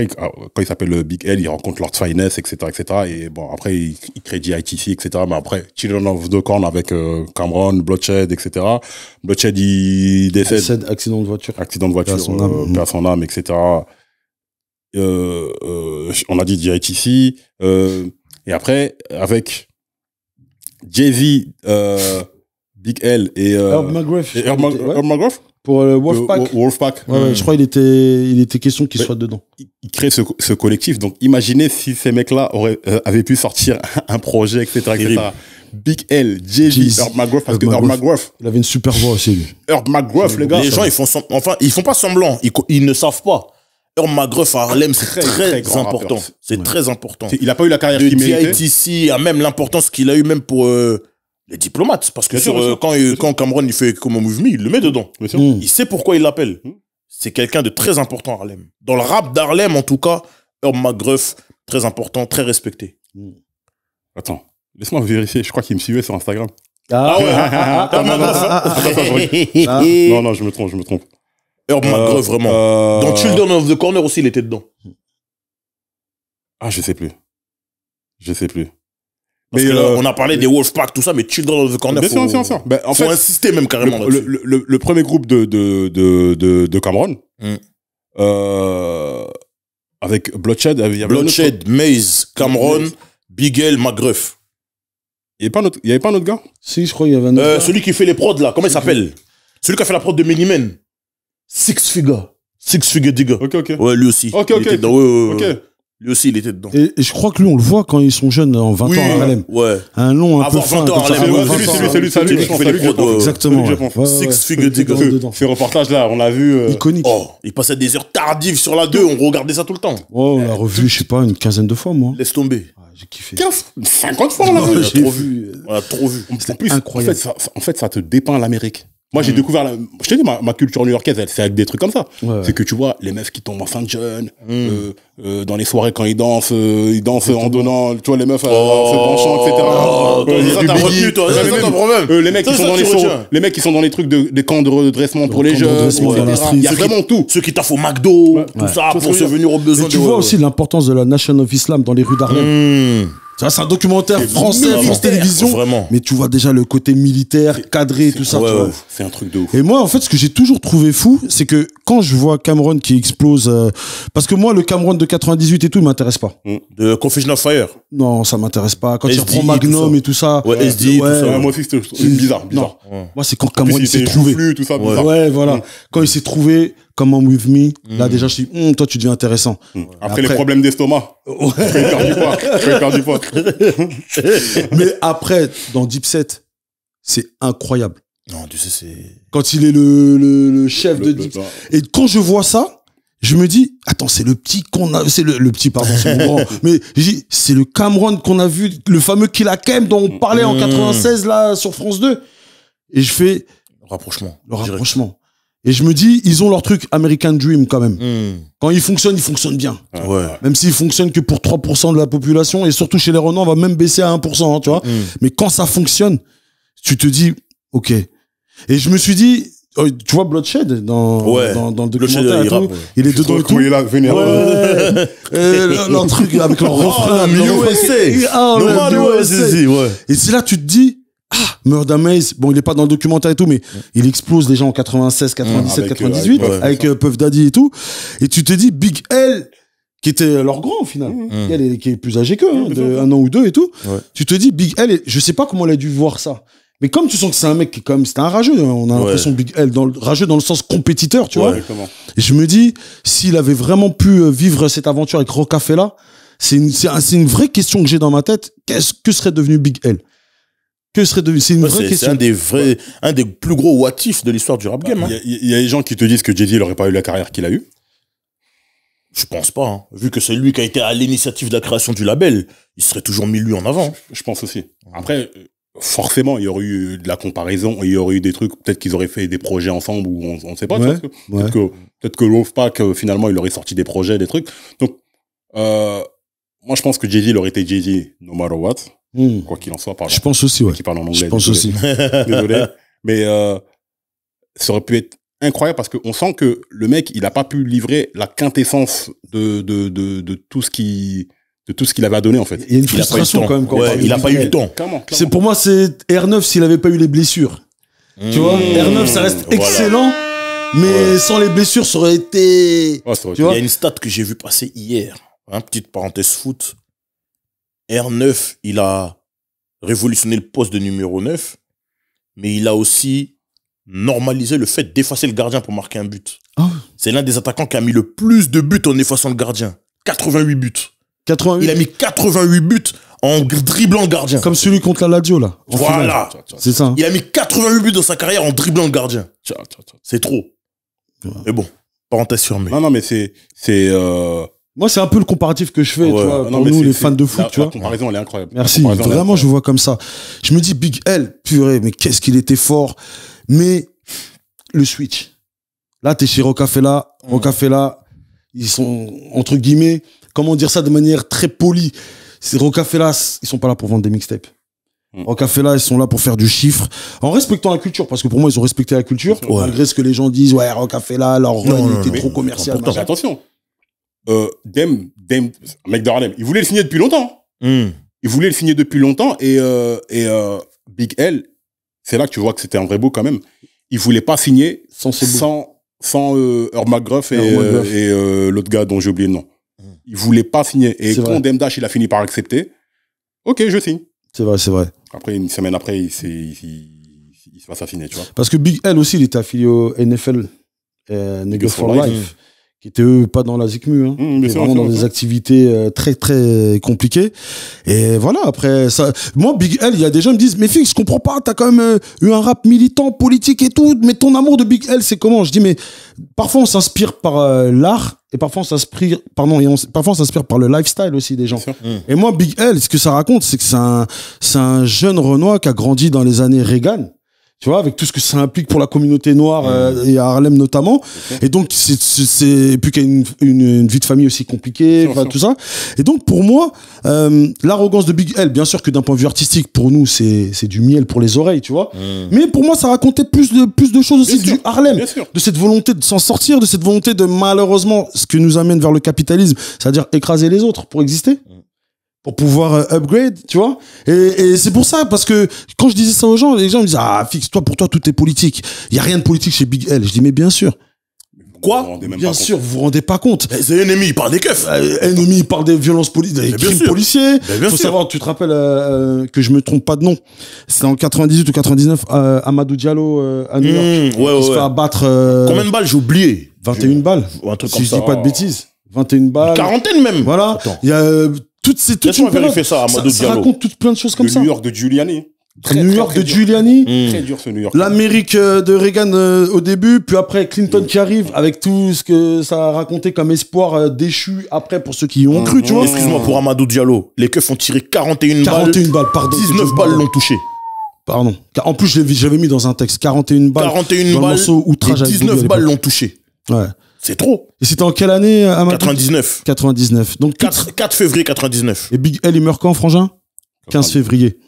quand il s'appelle Big L, il rencontre Lord Finesse, etc., etc. Et bon, après, il crée DITC, etc. Mais après, Children of the Corn avec Cameron, Bloodshed, etc. Bloodshed, il décède. Accident de voiture. Accident de voiture, perd son âme, etc. On a dit DITC. Et après, avec Jay-Z, Big L et Herb McGriff. Herb McGriff. Pour Wolfpack. Wolfpack. Ouais, je crois qu'il était question qu'il soit dedans. Il crée ce collectif. Donc, imaginez si ces mecs-là avaient pu sortir un projet, etc., etc. Big L, Jay-Z, Herb McGriff, parce que Herb McGriff. Il avait une super voix aussi, lui. Herb McGriff, les gars. Les gens, ils font pas semblant. Ils ne savent pas. Herb McGriff à Harlem, c'est très important. C'est très important. Il n'a pas eu la carrière qu'il méritait. DITC a même l'importance qu'il a eu même pour les diplomates. Parce que quand Cameron il fait comme un mouvement, il le met dedans. Il sait pourquoi il l'appelle. C'est quelqu'un de très important à Harlem. Dans le rap d'Harlem, en tout cas, Herb McGriff, très important, très respecté. Attends, laisse-moi vérifier. Je crois qu'il me suivait sur Instagram. Ah ouais. Non, je me trompe. Herb McGriff, vraiment. Dans Children of the Corner aussi, il était dedans. Ah, je sais plus. Parce que là, on a parlé des Wolfpack, tout ça, mais Children of the Corner, faut insister même carrément là-dessus. Le premier groupe de Cameron, avec Bloodshed, il y avait Bloodshed, Maze, Cameron, Big L, McGriff. Il n'y avait pas un autre gars? Si, je crois qu'il y avait un autre gars. Celui qui fait les prods là, comment il s'appelle? Celui qui a fait la prod de Many Men. Six Figure Digger. Ok. Ouais, lui aussi. Ok. Lui aussi, il était dedans. Et je crois que lui, on le voit quand ils sont jeunes, en 20 ans à Harlem. Ouais. Un long, un peu fin. 20 ans à Harlem. C'est lui qui fait les prods. Exactement. Six Figure Digger. Ces reportages-là, on l'a vu. Iconique. Oh, il passait des heures tardives sur la 2, on regardait ça tout le temps. Oh, on l'a revu, je sais pas, une quinzaine de fois, moi. Laisse tomber. J'ai kiffé. 50 fois, on l'a vu. On a trop vu. En plus, incroyable. En fait, ça te dépeint l'Amérique. Moi, j'ai découvert, je te dis, ma culture new-yorkaise, c'est avec des trucs comme ça. Ouais. C'est que tu vois, les meufs qui tombent enceintes jeunes, dans les soirées quand ils dansent en donnant, tu vois, les meufs se penchant, etc. Ça t'a retenu, toi. Ça, t'as problème. Les mecs qui sont dans les trucs des camps de redressement pour les jeunes. Il y a vraiment tout. Ceux qui taffent au McDo, tout ça, pour se venir aux besoins. Tu vois aussi l'importance de la Nation of Islam dans les rues d'Harlem. C'est un documentaire français, France Télévisions. Vraiment. Mais tu vois déjà le côté militaire, cadré, tout ça. C'est un truc de ouf. Et moi, en fait, ce que j'ai toujours trouvé fou, c'est que quand je vois Cameron qui explose, parce que moi, le Cameron de 98 et tout, il m'intéresse pas. De Confession of Fire. Non, ça m'intéresse pas. Quand il SD, reprend Magnum et tout ça. Ouais, SD, tout ça. Moi aussi, c'était bizarre. Non. Moi, c'est quand Cameron il s'est trouvé. Tout ça, bizarre. Ouais, voilà. Quand il s'est trouvé, Come On With Me, là, déjà, je dis, toi, tu deviens intéressant. Après, les problèmes d'estomac. Quand il perd du poids. Mais après, dans Dipset, c'est incroyable. Non, tu sais, c'est... Quand il est le chef de Dipset. Et quand je vois ça, je me dis, attends, c'est le petit qu'on a, c'est le petit, pardon, c'est mon grand. Mais je dis, c'est le Cameron qu'on a vu, le fameux Killa Kem dont on parlait en 96, là, sur France 2. Et je fais... Rapprochement. Le rapprochement. Et je me dis, ils ont leur truc American Dream quand même. Quand ils fonctionnent bien. Ouais. Même s'ils fonctionnent que pour 3% de la population, et surtout chez les Renois, on va même baisser à 1%, hein, tu vois. Mais quand ça fonctionne, tu te dis, ok. Et je me suis dit, tu vois Bloodshed dans le documentaire et tout, il est dedans et tout. Il est là, venez. Leur truc avec leur refrain. Et c'est là, tu te dis, Murda Mase, bon, il est pas dans le documentaire et tout, mais il explose les gens en 96, 97, 98, avec Puff Daddy et tout. Et tu te dis, Big L, qui était leur grand au final, qui est plus âgé qu'eux, de 1 an ou 2 et tout. Tu te dis, Big L, je sais pas comment il a dû voir ça. Mais comme tu sens que c'est un mec qui est comme, c'était un rageux, hein, on a l'impression Big L, rageux dans le sens compétiteur, tu vois. Et je me dis, s'il avait vraiment pu vivre cette aventure avec Rocafella, c'est une vraie question que j'ai dans ma tête. Que serait devenu Big L? Que serait devenu? C'est une vraie question. C'est un des plus gros what if de l'histoire du rap game. Il y a des gens qui te disent que Jay-Z n'aurait pas eu la carrière qu'il a eue. Je pense pas, hein. Vu que c'est lui qui a été à l'initiative de la création du label, il serait toujours mis lui en avant. Je pense aussi. Après, forcément, il y aurait eu de la comparaison, il y aurait eu des trucs, peut-être qu'ils auraient fait des projets ensemble, ou on ne sait pas. Peut-être que Wolfpack, finalement, il aurait sorti des projets, des trucs. Donc, moi, je pense que Jay-Z, il aurait été Jay-Z no matter what. Quoi qu'il en soit. Je pense aussi, ouais. Qui parle en anglais. Je pense aussi. Désolé. Mais ça aurait pu être incroyable parce qu'on sent que le mec, il n'a pas pu livrer la quintessence de tout ce qu'il avait à donner, en fait. Il y a une frustration quand même. Il n'a pas eu le temps. Clairement. Pour moi, c'est R9 s'il n'avait pas eu les blessures. Tu vois, R9, ça reste excellent, mais sans les blessures, ça aurait été... Il y a une stat que j'ai vu passer hier. Petite parenthèse foot. R9, il a révolutionné le poste de numéro 9, mais il a aussi normalisé le fait d'effacer le gardien pour marquer un but. C'est l'un des attaquants qui a mis le plus de buts en effaçant le gardien. 88 buts. 88. Il a mis 88 buts en dribblant le gardien. Comme celui contre la Lazio, là. Voilà. C'est ça. Il a mis 88 buts dans sa carrière en dribblant le gardien. C'est trop. Mais bon, parenthèse fermée. Non, mais c'est moi, c'est un peu le comparatif que je fais, tu vois, pour nous, les fans de foot, tu vois. La comparaison, elle est incroyable. Merci. Vraiment, je vois comme ça. Je me dis, Big L, purée, mais qu'est-ce qu'il était fort. Mais le switch. Là, t'es chez Rocafella. Rocafella, ils sont, entre guillemets, comment dire ça de manière très polie. Rocafella, ils sont pas là pour vendre des mixtapes. Rocafella, ils sont là pour faire du chiffre, en respectant la culture, parce que pour moi, ils ont respecté la culture, malgré ce que les gens disent, ouais, Rocafella, leur run était trop commercial. Pourtant, attention. Dem, mec de Harlem, il voulait le signer depuis longtemps. Il voulait le signer depuis longtemps et Big L, c'est là que tu vois que c'était un vrai beau quand même. Il voulait pas signer sans Earl McGruff et l'autre gars dont j'ai oublié le nom. Il voulait pas signer. Et quand Dem Dash, il a fini par accepter, ok, je signe. C'est vrai. Après, une semaine après, il se passe à signer, tu vois. Parce que Big L aussi, il était affilié au NFL, Niggas for Life. Qui étaient eux pas dans la ZICMU, hein. Vraiment dans des activités très très compliquées. Et voilà, après ça, moi Big L, il y a des gens qui me disent, mais fils, je comprends pas, t'as quand même eu un rap militant, politique et tout, mais ton amour de Big L, c'est comment? Je dis, mais parfois on s'inspire par l'art, et parfois on s'inspire, parfois on s'inspire par le lifestyle aussi des gens. Et moi Big L, ce que ça raconte, c'est que c'est un jeune Renois qui a grandi dans les années Reagan. Tu vois, avec tout ce que ça implique pour la communauté noire et à Harlem notamment. Et donc, et puis qu'il y a une vie de famille aussi compliquée, tout ça. Et donc, pour moi, l'arrogance de Big L, bien sûr que d'un point de vue artistique, pour nous, c'est du miel pour les oreilles, tu vois. Mais pour moi, ça racontait plus de choses aussi du Harlem. De cette volonté de s'en sortir, de cette volonté de, malheureusement, ce que nous amène vers le capitalisme, c'est-à-dire écraser les autres pour exister. Pour pouvoir upgrade, tu vois. Et c'est pour ça, parce que quand je disais ça aux gens, les gens me disaient, ah, fixe-toi, pour toi, tout est politique. Il n'y a rien de politique chez Big L. Je dis, mais bien sûr. Quoi? Bien sûr, vous vous rendez pas compte. C'est Ennemi, il parle des keufs. Ennemi, il parle des violences politiques, des crimes policiers. Faut savoir, tu te rappelles que je me trompe pas de nom. C'était en 98 ou 99, Amadou Diallo à New York. Il se fait abattre. Combien de balles? J'ai oublié. 21 balles. Un truc si comme je ça. dis pas de bêtises. 21 balles. Une quarantaine même. Voilà. Il y a toute une période. Ça raconte toutes plein de choses comme ça. Le New York de Giuliani. New York de Giuliani. Très dur ce New York. L'Amérique de Reagan au début, puis après Clinton qui arrive avec tout ce que ça a raconté comme espoir déchu après pour ceux qui y ont cru, tu vois. Excuse-moi pour Amadou Diallo. Les keufs ont tiré 41 balles. 41 balles, pardon. 19 balles l'ont touché. Pardon. En plus, j'avais mis dans un texte 41 balles. 41 dans balles. Le morceau Outrage Et 19 balles l'ont touché. Ouais. C'est trop. Et c'était en quelle année, Amadou? 99. 99. Donc 4 février 99. Et Big L, il meurt quand, Frangin? 15 février.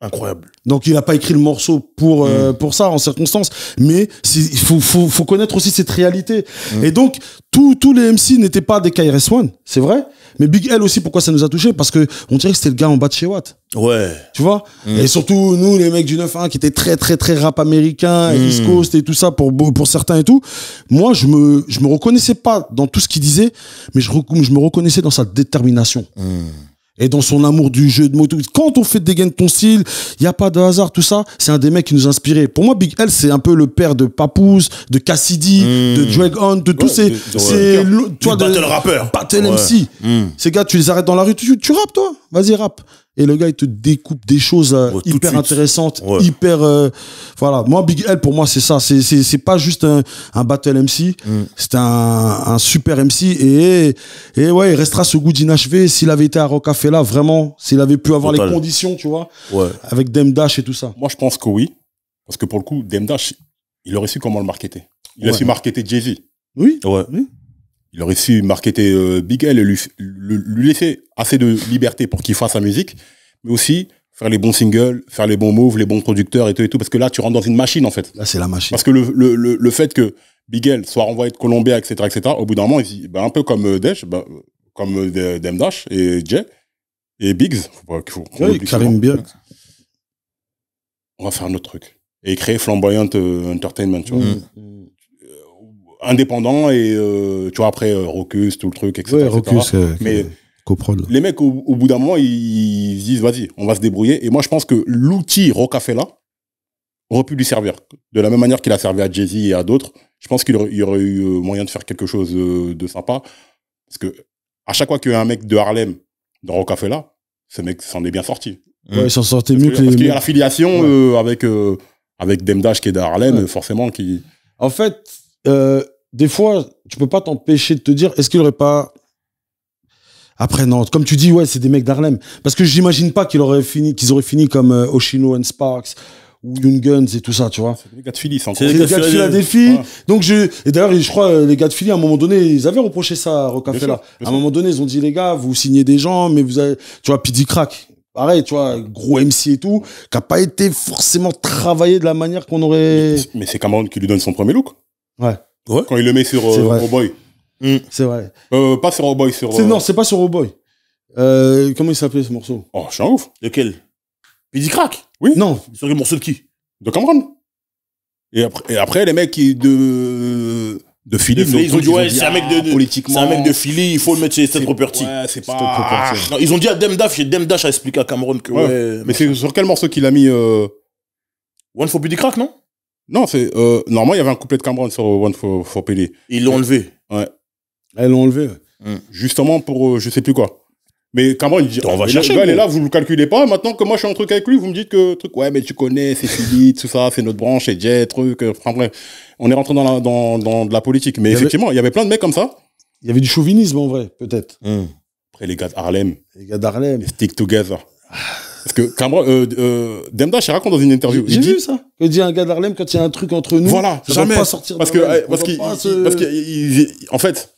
Incroyable. Donc il a pas écrit le morceau pour ça en circonstance, mais il faut connaître aussi cette réalité. Et donc tous les MC n'étaient pas des KRS-One, c'est vrai, mais Big L aussi, pourquoi ça nous a touché? Parce que on dirait que c'était le gars en bas de chez Watt. Ouais. Tu vois? Et surtout nous les mecs du 9-1 qui étaient très très très rap américain, East Coast et tout ça pour certains et tout. Moi je me reconnaissais pas dans tout ce qu'il disait, mais je me reconnaissais dans sa détermination. Et dans son amour du jeu de mots. Quand on fait Dégaine ton style, il y a pas de hasard, tout ça. C'est un des mecs qui nous inspirait. Pour moi, Big L, c'est un peu le père de Papoose, de Cassidy, de Drag On, de tous ces, toi, de battle rappeur. Battle MC. Ces gars, tu les arrêtes dans la rue, tu rappes, toi. Vas-y, rappe. Et le gars, il te découpe des choses hyper intéressantes, hyper, voilà. Moi, Big L, pour moi, c'est ça. C'est pas juste un battle MC. C'est un super MC. Et ouais, il restera ce goût d'inachevé. S'il avait été à Rocafella, vraiment, s'il avait pu avoir les conditions, tu vois, avec Dame Dash et tout ça. Moi, je pense que oui. Parce que pour le coup, Dame Dash, il aurait su comment le marketer. Il a su marketer Jay-Z. Oui. Ouais. Oui. Il aurait su marketer Big L et lui laisser assez de liberté pour qu'il fasse sa musique, mais aussi faire les bons singles, faire les bons moves, les bons producteurs et tout, parce que là, tu rentres dans une machine, en fait. Là, c'est la machine. Parce que le fait que Big L soit renvoyé de Columbia, etc., au bout d'un moment, un peu comme Dash, comme Dame Dash et Jay, et Biggs, Karim bien. On va faire notre truc. Et créer Flamboyant Entertainment, tu vois. Indépendant et tu vois après Rocus, tout le truc, etc. Ouais, Rocus, mais coprod. Les mecs au bout d'un moment ils disent vas-y, on va se débrouiller. Et moi je pense que l'outil Rocafella aurait pu lui servir de la même manière qu'il a servi à Jay-Z et à d'autres. Je pense qu'il y aurait eu moyen de faire quelque chose de sympa, parce que à chaque fois qu'il y a un mec de Harlem dans Rocafella, ce mec s'en est bien sorti. Ouais, il s'en sortait mieux que parce qu'il y a l'affiliation avec Dame Dash qui est de Harlem, forcément qui. En fait. Des fois, tu peux pas t'empêcher de te dire, est-ce qu'il aurait pas... Après, non, comme tu dis, ouais, c'est des mecs d'Harlem. Parce que j'imagine pas qu'ils auraient fini comme Oshino and Sparks ou Young Guns et tout ça, tu vois. C'est des gars de Philly, c'est des gars de Philadelphie. Voilà. Donc et d'ailleurs, je crois, les gars de Philly, à un moment donné, ils avaient reproché ça à Rocafella. À un moment donné, ils ont dit, les gars, vous signez des gens, mais vous avez, tu vois, P.D. Crack. Pareil, tu vois, gros MC et tout, qui a pas été forcément travaillé de la manière qu'on aurait... Mais c'est Cameron qui lui donne son premier look. Ouais. Quand il le met sur Oh Boy. C'est vrai. Pas sur Oh Boy, sur... Non, c'est pas sur Oh Boy. Comment il s'appelait ce morceau? Oh, je suis un ouf. Lequel? P.D. Crack? Oui. Non. Sur le morceau de qui? De Cameron. Et après les mecs de Philly, ils ont dit ouais, c'est un mec politiquement. C'est un mec de Philly, il faut le mettre chez State Property. Ouais, c'est pas... Non, ils ont dit à Dame Dash a expliqué à Cameron que ouais. Mais c'est sur quel morceau qu'il a mis One for P.D. Crack, non? Non, c'est normalement il y avait un couplet de Cameron sur One for P.D. Ils l'ont enlevé. Ouais. Ils l'ont enlevé. Justement pour je sais plus quoi. Mais Cameron il dit on va chercher. Le gars, il est là, vous le calculez pas. Maintenant que moi je suis en truc avec lui, vous me dites que truc ouais mais tu connais, c'est Philly, tout ça, c'est notre branche, c'est Jet, truc. Enfin bref, on est rentré dans de la politique. Mais effectivement, il y avait plein de mecs comme ça. Il y avait du chauvinisme en vrai, peut-être. Après les gars d'Harlem. Les gars d'Harlem. Les Stick Together. Parce que Cameron, Dame Dash il raconte dans une interview. J'ai vu ça. Il dit un gars d'Harlem quand il y a un truc entre nous. Voilà, ça jamais. Pas sortir parce que en fait,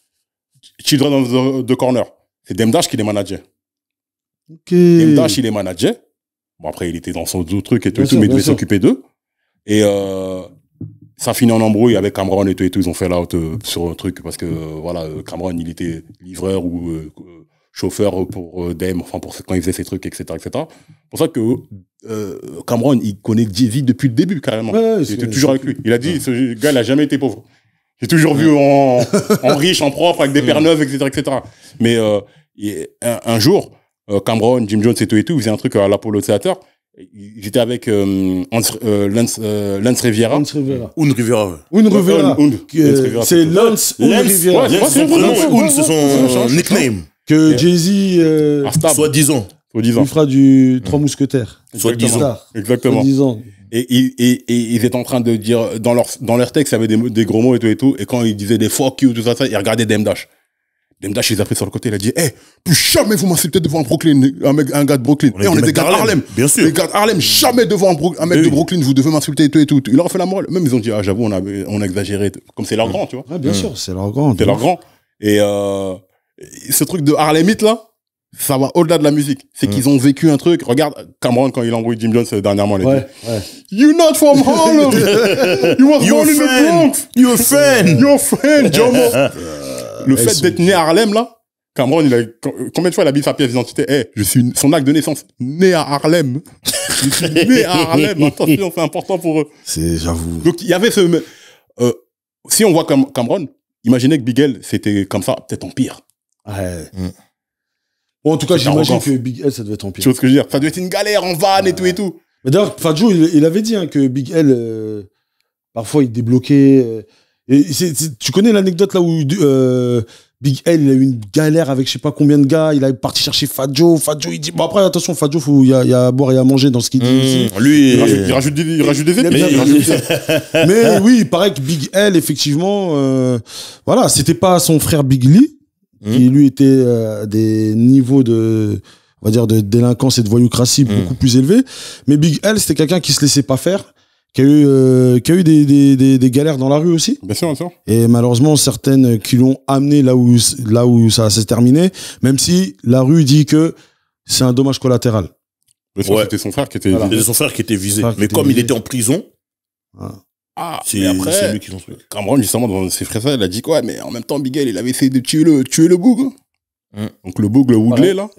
Children of the Corner, c'est Dame Dash qui les manageait. Dame Dash il les manageait. Bon après il était dans son autre truc et tout, mais il devait s'occuper d'eux. Et ça finit en embrouille avec Cameron et tout. Ils ont fait l'out sur un truc parce que voilà, Cameron il était livreur ou chauffeur pour Dame, enfin pour quand il faisait ses trucs, etc., etc. C'est pour ça que Cameron il connaît Jay-Z depuis le début carrément. Il était toujours avec lui. Il a dit ce gars il a jamais été pauvre. J'ai toujours vu en riche, en propre, avec des paires neuves, etc., etc. Mais un jour, Cameron, Jim Jones et tout, ils faisaient un truc à l'Apollo Theater. Ils étaient avec Lance Riviera. Un Rivera. C'est Lance Riviera. C'est son nickname. Que Jay-Z, soi-disant. il fera du Trois Mousquetaires. Soi-disant. Exactement. Et ils étaient en train de dire, dans leur texte, il y avait des gros mots et tout. Et quand ils disaient des fuck you, tout ça, ils regardaient Dame Dash. Dame Dash, il les a pris sur le côté, il a dit, plus jamais vous m'insultez devant un gars de Brooklyn. On est des gars d'Harlem. Bien sûr. Les gars d'Harlem, jamais devant un mec de Brooklyn, vous devez m'insulter et tout et tout. Il leur a fait la morale. Même ils ont dit, j'avoue, on a exagéré. Comme c'est leur grand, tu vois. Ouais, bien sûr, c'est leur grand. C'est leur grand. Et ce truc de Harlemite, là, ça va au-delà de la musique. C'est qu'ils ont vécu un truc. Regarde Cameron quand il embrouille Jim Jones dernièrement. You're not from Harlem. You was born in the Bronx. You're a fan. You're a fan, Jomo. Le fait d'être né à Harlem, là, Cameron, combien de fois il a mis sa pièce d'identité? Je suis son acte de naissance, né à Harlem. Je suis né à Harlem. Attention, c'est important pour eux. J'avoue. Donc, il y avait si on voit comme Cameron, imaginez que Big L, c'était comme ça, peut-être en pire. Ouais. Bon, en tout cas, j'imagine que Big L, ça devait être en pire. Tu vois ce que je veux dire? Ça devait être une galère en van et tout et tout. Mais d'ailleurs, Fadjo, il avait dit que Big L, parfois, il débloquait. Tu connais l'anecdote là où Big L, il a eu une galère avec je sais pas combien de gars, il est parti chercher Fadjo, il dit, bon après attention, Fadjo, il y a à boire et à manger dans ce qu'il dit aussi. Lui, il rajoute des épices. Mais oui, il paraît que Big L, effectivement, voilà, c'était pas son frère Big Lee, qui lui était à des niveaux de, on va dire, de délinquance et de voyoucratie beaucoup plus élevés. Mais Big L, c'était quelqu'un qui se laissait pas faire, qui a eu des galères dans la rue aussi. Bien sûr, bien sûr. Et malheureusement, certaines qui l'ont amené là où ça s'est terminé, même si la rue dit que c'est un dommage collatéral. C'était son frère qui était visé. C'était son frère qui était visé. Mais comme il était en prison, c'est lui qui l'ont tué. Cameron, justement, dans ses frères, il a dit quoi? Mais en même temps, Big L, il avait essayé de tuer le Boog. Donc le Boog, le Woodley, là.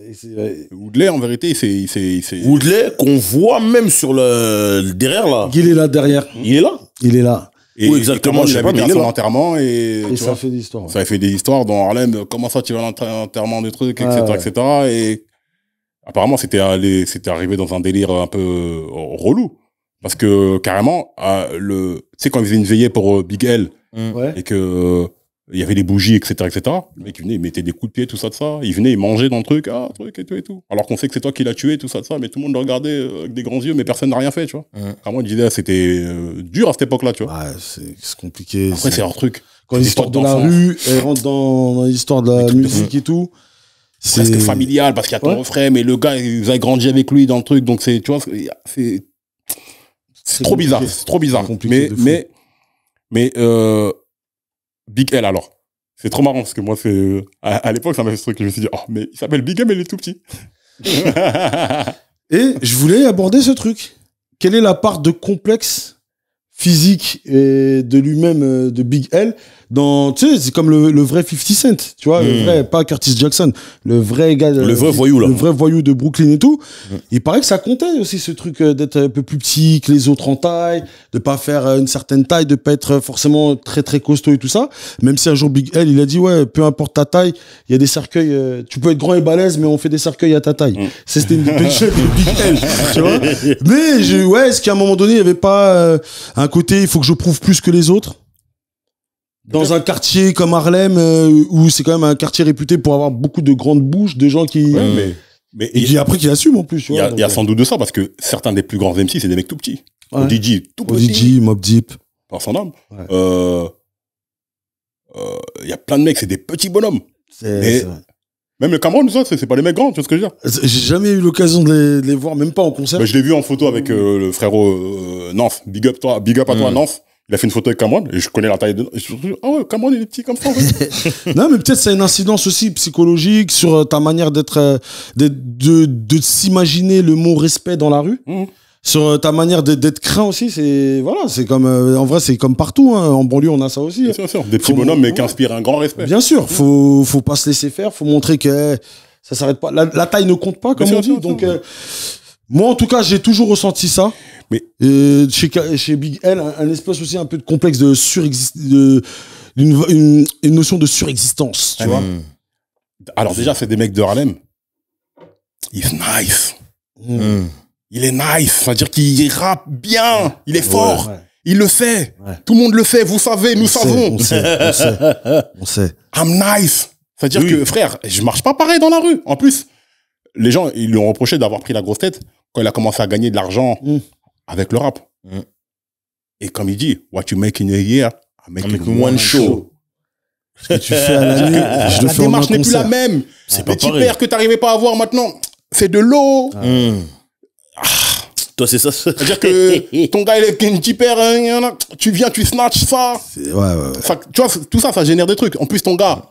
Woodley, en vérité, il s'est... Woodley, qu'on voit même sur le derrière, là. Il est là derrière. Il est là. Il est là. Et où exactement, je sais pas, mais il est son enterrement et ça a fait des histoires. Ça a fait des histoires dans Harlem. Comment ça, tu vas à l'enterrement de trucs, etc., etc. Et apparemment, c'était arrivé dans un délire un peu relou. Parce que, carrément, tu sais, quand ils faisaient une veillée pour Big L, et que, il y avait des bougies, etc., etc. Le mec, il venait, il mettait des coups de pied, tout ça, de ça. Il venait, il mangeait dans le truc, truc et tout et tout. Alors qu'on sait que c'est toi qui l'as tué, tout ça, de ça. Mais tout le monde le regardait avec des grands yeux, mais personne n'a rien fait, tu vois. Vraiment, il disait, c'était dur à cette époque-là, tu vois. Ouais, c'est compliqué. Après, c'est leur truc. Quand l'histoire de la rue, elle rentre dans l'histoire de la musique et tout. C'est presque familial, parce qu'il y a ton refrain, mais le gars, il a grandi avec lui dans le truc, donc c'est, tu vois, c'est trop bizarre. C'est trop bizarre. Mais Big L, alors. C'est trop marrant parce que moi, à l'époque, ça m'a fait ce truc que je me suis dit, mais il s'appelle Big M, mais il est tout petit. Et je voulais aborder ce truc. Quelle est la part de complexe physique et de lui-même de Big L dans, tu sais, c'est comme le vrai 50 Cent, tu vois, le vrai, pas Curtis Jackson, le vrai gars, le vrai voyou là, le vrai voyou de Brooklyn et tout. Il paraît que ça comptait aussi ce truc d'être un peu plus petit que les autres en taille, de pas faire une certaine taille, de pas être forcément très très costaud et tout ça. Même si un jour Big L, il a dit ouais, peu importe ta taille, il y a des cercueils, tu peux être grand et balèze, mais on fait des cercueils à ta taille. C'était une punchline de Big L, tu vois. Mais est-ce qu'à un moment donné, il y avait pas un côté, il faut que je prouve plus que les autres? Dans un quartier comme Harlem, où c'est quand même un quartier réputé pour avoir beaucoup de grandes bouches, de gens qui... mais et après qu'il assume en plus. Il y a sans doute de ça, parce que certains des plus grands MC, c'est des mecs tout petits. ODG, tout petit. ODG, Mobb Deep. Par son âme. Il y a plein de mecs, c'est des petits bonhommes. C'est même le Cameroun, c'est pas des mecs grands, tu vois ce que je veux dire? J'ai jamais eu l'occasion de les voir, même pas en concert. Je l'ai vu en photo avec le frérot Nance. Big up à toi, Nance. Il a fait une photo avec Cameron et je connais la taille de... Et je me suis dit, Cameron, il est petit comme ça, en fait. Non, mais peut-être ça a une incidence aussi psychologique sur ta manière d'être, de s'imaginer le mot respect dans la rue. Sur ta manière d'être craint aussi, c'est comme, en vrai, c'est comme partout, hein. En banlieue, on a ça aussi. Bien sûr, des petits bonhommes, mais qui inspirent un grand respect. Bien sûr, faut pas se laisser faire, faut montrer que ça s'arrête pas. La taille ne compte pas, comme on dit. Donc, moi, en tout cas, j'ai toujours ressenti ça. Mais chez Big L, un espèce aussi un peu de complexe de une notion de surexistence, tu vois. Alors déjà, c'est des mecs de Harlem. He's nice. Il est nice. C'est-à-dire qu'il rappe bien. Il est fort. Il le sait. Tout le monde le sait. Vous savez, nous savons. On sait. I'm nice. C'est-à-dire que, frère, je marche pas pareil dans la rue. En plus, les gens, ils lui ont reproché d'avoir pris la grosse tête quand il a commencé à gagner de l'argent avec le rap. Et comme il dit, what you make in a year, I make in one show. Ce que tu fais à la nuit, je le La fais en un démarche n'est plus la concert. même. C'est pas Les pareil. tipers que t'arrivais pas à avoir maintenant, c'est de l'eau. Toi, c'est ça. C'est-à-dire que ton gars, il est une tipère, hein, tu viens, tu snatches ça. Ouais. Ça, tu vois, tout ça, ça génère des trucs. En plus, ton gars,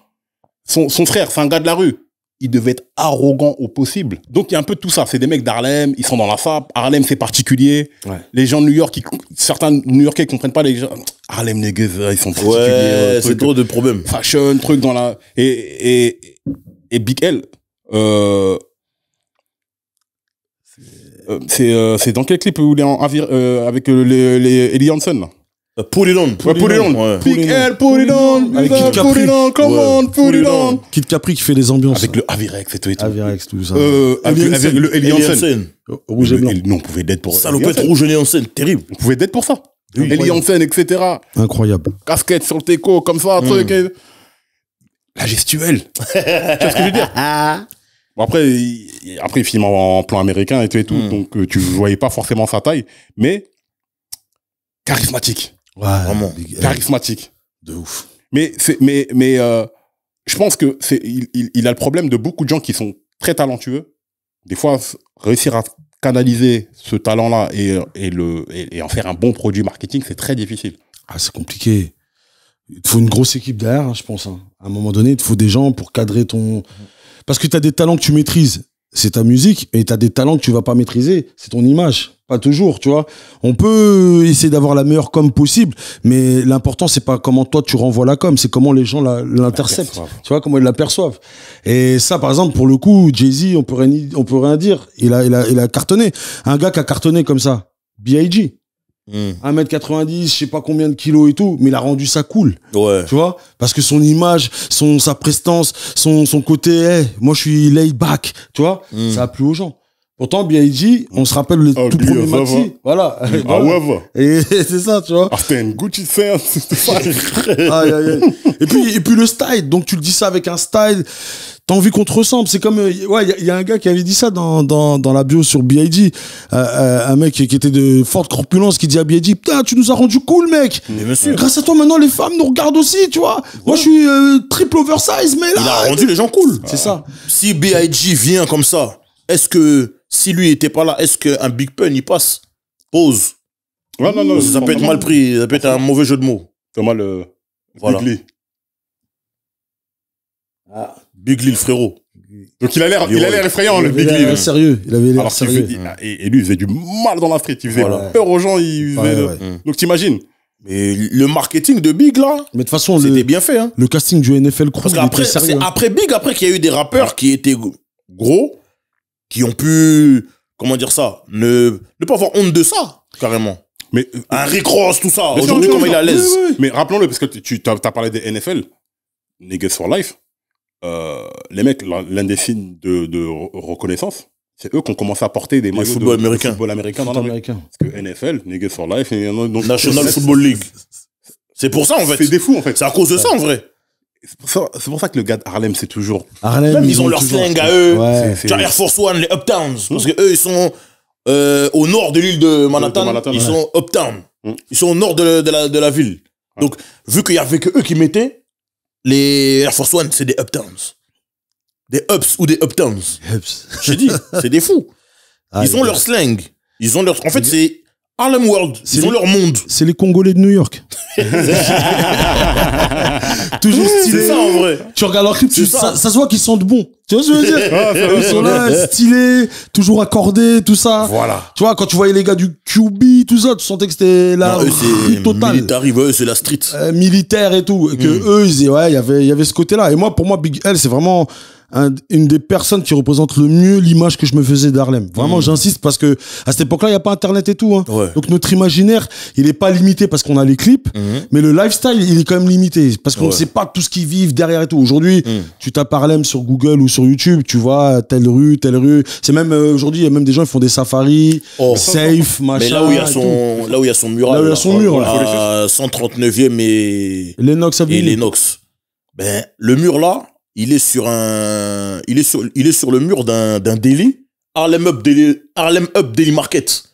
son frère, c'est un gars de la rue. Il devait être arrogant au possible. Donc, il y a un peu de tout ça. C'est des mecs d'Harlem, ils sont dans la FAP. Harlem, c'est particulier. Ouais. Les gens de New York, certains New-Yorkais comprennent pas les gens. Harlem, les gars, ils sont particuliers. Ouais, c'est truc, trop de problèmes. fashion, truc dans la... Et Big L, c'est dans quel clip où il est avec les Ellie Hansen, là? Put it on. Put it on. Ouais. Big L, put it on. Avec Big Kid L, Capri. put it on. Come on, put it on. Kid Capri qui fait les ambiances. Avec le Avirex et tout et tout. Avirex, tout ça. Avec le Ellie Hansen. Hansen. Rouge et blanc. Non, on pouvait d'être pour Salopette Ellie Hansen. rouge et Hansen. Terrible. On pouvait d'être pour ça. Oui. Ellie Hansen, etc. Incroyable. Casquette sur le teco, comme ça, truc. La gestuelle. Tu vois ce que je veux dire? Bon, après, il filme en plan américain et tout, donc tu voyais pas forcément sa taille, mais charismatique. Ouais, Vraiment. Charismatique. De ouf. Mais je pense que il a le problème de beaucoup de gens qui sont très talentueux. Des fois, réussir à canaliser ce talent-là et en faire un bon produit marketing, c'est très difficile. Ah, c'est compliqué. Il te faut une grosse équipe derrière, hein, je pense. Hein. À un moment donné, il te faut des gens pour cadrer ton... Parce que tu as des talents que tu maîtrises, c'est ta musique, et tu as des talents que tu vas pas maîtriser, c'est ton image. Pas toujours, tu vois. On peut essayer d'avoir la meilleure com possible, mais l'important, c'est pas comment toi tu renvoies la com, c'est comment les gens l'interceptent. Tu vois, comment ils l'aperçoivent. Et ça, par exemple, pour le coup, Jay-Z, on peut rien dire. Il a cartonné. Un gars qui a cartonné comme ça, B.I.G. 1m90, je sais pas combien de kilos et tout, mais il a rendu ça cool. Ouais. Tu vois, parce que son image, sa prestance, son côté, moi je suis laid back, tu vois, ça a plu aux gens. Pourtant, B.I.G., on se rappelle le tout premier maxi. Voilà. Ah ouais, et c'est ça, tu vois. Ah, c'était une Gucci Fair. Aïe, aïe, aïe. Et puis le style. Donc tu le dis ça avec un style. T'as envie qu'on te ressemble. C'est comme, ouais, il y a un gars qui avait dit ça dans la bio sur B.I.G. Un mec qui était de forte corpulence qui dit à B.I.G. Putain, tu nous as rendu cool, mec. Mais bien sûr. Grâce à toi, maintenant, les femmes nous regardent aussi, tu vois. Moi, je suis triple oversize, mais là. Il a rendu les gens cool. C'est ça. Si B.I.G. vient comme ça, est-ce que, si lui était pas là, est-ce qu'un Big Pun y passe? Pause. Ouais, non, Ça peut être mal pris, ça peut être un mauvais jeu de mots. C'est mal, Voilà. Big Lee. Big Lee, le frérot. Donc il a l'air effrayant, le Big Il avait Lee. l'air sérieux. Il avait l'air Alors qu'il sérieux. et lui, il faisait du mal dans la street. Il faisait Voilà. peur aux gens. Ouais. Donc t'imagines. Mais le marketing de Big, là, Mais de toute façon, c'était bien fait, hein. le casting du NFL Crew, Parce il est qu'après, très sérieux. c'est après Big, après qu'il y a eu des rappeurs qui étaient gros, qui ont pu, comment dire ça, ne pas avoir honte de ça, carrément. Mais Un Rick Ross, tout ça. Bien sûr, Aujourd'hui, bien comment il sûr. est à l'aise. Oui. Mais rappelons-le, parce que tu as parlé des NFL, Niggas for Life. Les mecs, l'un des signes de reconnaissance, c'est eux qui ont commencé à porter des maillots football de américain. football américain dans la rue. américain. Parce que NFL, Niggas for Life, et donc National Football League. C'est pour ça, en fait. c'est des fous en fait. C'est à cause de ça, en vrai. C'est pour ça que le gars de Harlem, c'est toujours. Harlem, Même ils ont leur toujours- slang à eux. Ouais. C'est- Genre Air Force One, les Uptowns. Parce que eux, ils sont au nord de l'île de Manhattan. Ils ouais. sont Uptown. Mm. Ils sont au nord de la ville. Donc, vu qu'il y avait que eux qui mettaient, les Air Force One, c'est des Uptowns. Des Ups ou des Uptowns. J'ai dit, c'est des fous. Ah, Ils ont leur slang. Ils ont leur. En fait, c'est Harlem World. Ils ont leur monde. C'est les Congolais de New York. Toujours stylés. C'est ça, en vrai. Tu regardes leur clip, C'est ça ça. se voit qu'ils sentent bon. Tu vois ce que je veux dire? Ils sont là, stylés, toujours accordés, tout ça. Voilà. Tu vois, quand tu voyais les gars du QB, tout ça, tu sentais que c'était la Non, eux, c'est totale. military, eux, c'est la street. Militaire et tout. Et que eux, ils disaient, ouais, il y avait ce côté-là. Et moi, pour moi, Big L, c'est vraiment une des personnes qui représente le mieux l'image que je me faisais d'Harlem. Vraiment, j'insiste parce que à cette époque-là, il n'y a pas Internet et tout. Hein. Ouais. Donc notre imaginaire, il n'est pas limité parce qu'on a les clips, mais le lifestyle, il est quand même limité parce qu'on ne sait pas tout ce qu'ils vivent derrière et tout. Aujourd'hui, tu tapes Harlem sur Google ou sur YouTube, tu vois telle rue, telle rue. C'est même aujourd'hui, il y a même des gens qui font des safaris, safe, machin. Mais là où il y a et son, là où il y a son mural. Là où il y a son mur, à 139e et Lennox Avenue. Lennox. Ben, le mur là, il est sur le mur d'un délit. Harlem Up Daily Market.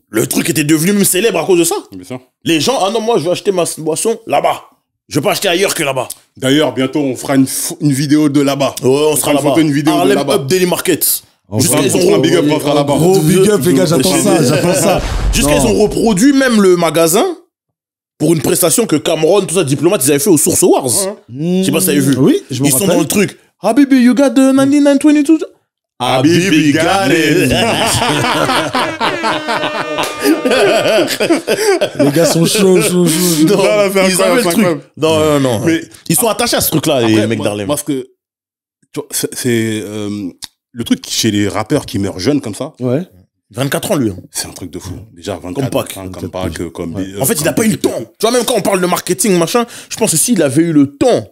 Le truc était devenu même célèbre à cause de ça. Bien sûr. Les gens, ah non, moi je vais acheter ma boisson là-bas. Je vais pas acheter ailleurs que là-bas. D'ailleurs, bientôt, on fera une vidéo de là-bas. Ouais, on sera là-bas. Une vidéo Harlem de là-bas. Up Daily Market. Jusqu'à ils ont un big up quand on sera là-bas. Gros big up, les gars, j'attends ça. Jusqu'à ils ont reproduit même le magasin pour une prestation que Cameron, tout ça, diplomate, ils avaient fait aux Source Wars. Je sais pas si t'avais vu. Oui, je me Ils rappelle. sont dans le truc. Habibi, you got the 9922? Habibi got it. Les gars sont chauds. Non, c'est ils avaient le truc. incroyable. Non. Mais Ils sont attachés à ce truc-là, les après, mecs d'Harlem. Parce que tu vois, c'est le truc chez les rappeurs qui meurent jeunes comme ça. Ouais. 24 ans, lui. C'est un truc de fou. Déjà, 24 Comme Pac. Comme Pac, comme... En fait, il n'a pas eu le temps. Tu vois, même quand on parle de marketing, machin, je pense que s'il avait eu le temps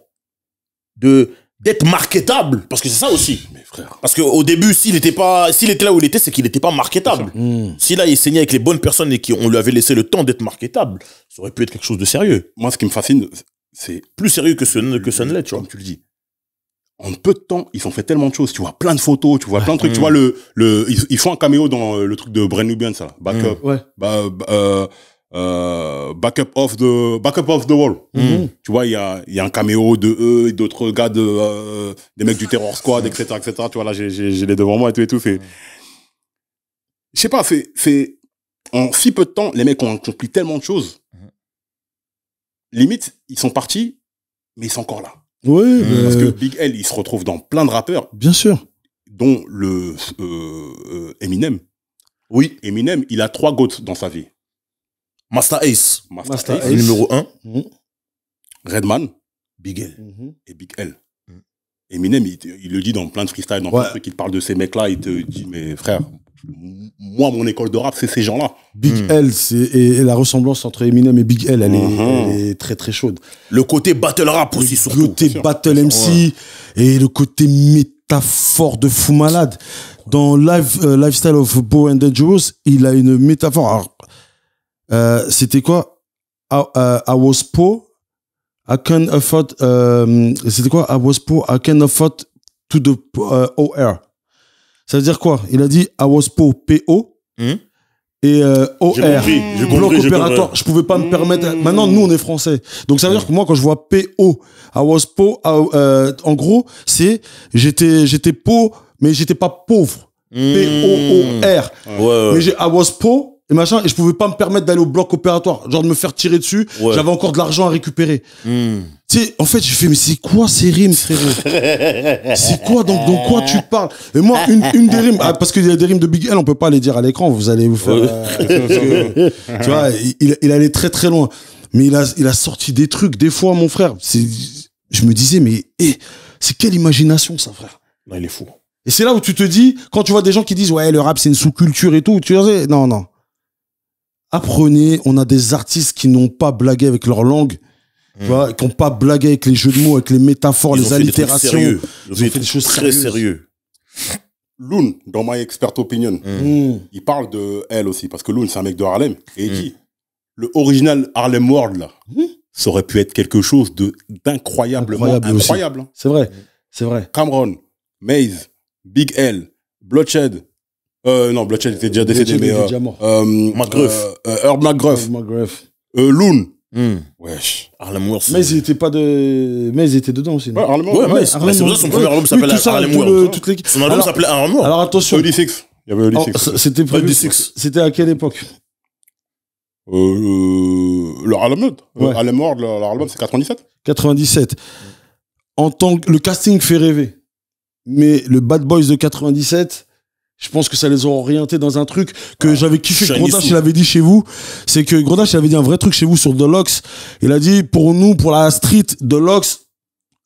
d'être marketable, parce que c'est ça aussi. Mais frère... Parce qu'au début, s'il était là où il était, c'est qu'il n'était pas marketable. Si là, il saignait avec les bonnes personnes et qu'on lui avait laissé le temps d'être marketable, ça aurait pu être quelque chose de sérieux. Moi, ce qui me fascine, c'est... Plus sérieux que Sunlet, tu vois. Comme tu le dis. En peu de temps, ils ont fait tellement de choses. Tu vois plein de photos, tu vois plein de trucs. Tu vois ils font un caméo dans le truc de Brand Nubian, ça. Backup. Ouais. Backup of the Wall. Tu vois, il y a un caméo de eux et d'autres gars des mecs du Terror Squad, etc., etc. Tu vois, là, j'ai les devant moi et tout. Je sais pas, c'est, en si peu de temps, les mecs ont accompli tellement de choses. Limite, ils sont partis, mais ils sont encore là. Oui, Parce que Big L, il se retrouve dans plein de rappeurs, bien sûr. dont Eminem. Oui. Eminem, il a 3 GOATs dans sa vie. Master Ace. Master Ace. Ace, Numéro 1. Redman Big L. et Big L. Eminem, il le dit dans plein de freestyles, dans plein de trucs, il te parle de ces mecs-là, il te dit, mais frère, moi, mon école de rap, c'est ces gens-là. Big L, et la ressemblance entre Eminem et Big L, elle est très très chaude. Le côté battle rap aussi, Le surtout. côté battle MC et le côté métaphore de fou malade. Dans Lifestyle of Bo and Dangerous, il a une métaphore. Alors, c'était quoi? I was poor, I can afford. C'était quoi? I was poor, I can afford to the OR. Ça veut dire quoi? Il a dit I was poor, PO. Et OR, bloc opératoire. Je pouvais pas me permettre. Maintenant, nous, on est français. Donc, ça veut dire que moi, quand je vois PO, I was poor, en gros, c'est j'étais pauvre, mais j'étais pas pauvre. P-O-O-R. Mais I was poor, et machin, et je pouvais pas me permettre d'aller au bloc opératoire, genre de me faire tirer dessus. J'avais encore de l'argent à récupérer. Tu sais, en fait, je fais, mais c'est quoi ces rimes, frérot? C'est quoi, dans quoi tu parles? Et moi, une des rimes, parce qu'il y a des rimes de Big L, on peut pas les dire à l'écran, vous allez vous faire, tu vois, il allait très très loin. Mais il a sorti des trucs, des fois, mon frère, je me disais, mais, c'est quelle imagination, ça, frère? Non, il est fou. Et c'est là où tu te dis, quand tu vois des gens qui disent, ouais, le rap, c'est une sous-culture et tout, tu dis, non. Apprenez, on a des artistes qui n'ont pas blagué avec leur langue, tu vois, qui n'ont pas blagué avec les jeux de mots, avec les métaphores, les allitérations. Ils ont fait des choses très sérieuses. Loon, dans My Expert Opinion, il parle de elle aussi, parce que Loon, c'est un mec de Harlem, et il dit, le original Harlem World, là, ça aurait pu être quelque chose d'incroyablement incroyable. C'est vrai, c'est vrai. Cameron, Maze, Big L, Bloodshed, non, Bloodshed était déjà décédé, mais McGruff. Herb McGruff. Loon. Wesh. Harlem World. Mais ils étaient pas de. Mais ils étaient dedans aussi. Ouais, Harlem World. Ouais, c'est pour ça que son premier album s'appelle Harlem World. Son album s'appelait Harlem World. Alors attention. ED6. Il y avait ED6. C'était prévu. C'était à quelle époque? Le Harlem World. Harlem World, l'album, c'est 97. 97. Le casting fait rêver. Mais le Bad Boys de 97, je pense que ça les a orientés dans un truc que j'avais kiffé. Grondache, il avait dit chez vous. C'est que Grondache, il avait dit un vrai truc chez vous sur Deluxe. Il a dit, pour nous, pour la street, Deluxe,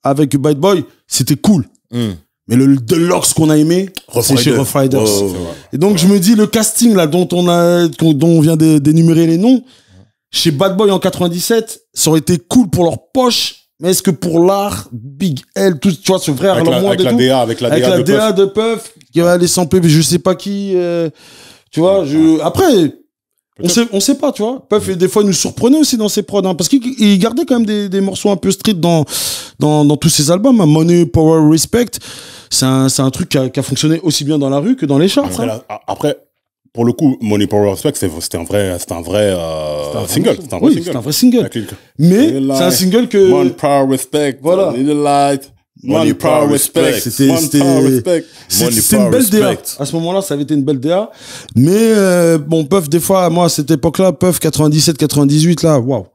avec Bad Boy, c'était cool. Mais le Deluxe qu'on a aimé, c'est chez Rough Riders. Et donc, je me dis, le casting, là, dont on vient d'énumérer les noms, chez Bad Boy en 97, ça aurait été cool pour leur poche. Mais est-ce que pour l'art, Big L, tout, tu vois, ce vrai Harlem World et tout, avec la DA de Puff, qui va aller sampler, je sais pas qui, tu vois, après, on sait pas, tu vois. Puff, des fois, il nous surprenait aussi dans ses prods, hein, parce qu'il gardait quand même des morceaux un peu street dans tous ses albums, hein. Money, Power, Respect, c'est un truc qui a fonctionné aussi bien dans la rue que dans les charts. Après, pour le coup, Money Power Respect, c'était un vrai single. Oui, c'était un vrai single. Mais c'est un single que... Money Power Respect. Voilà. Need a light. Money Power Respect. C'était une belle DA. À ce moment-là, ça avait été une belle DA. Mais bon, Puff, des fois, moi, à cette époque-là, Puff 97, 98, là, waouh.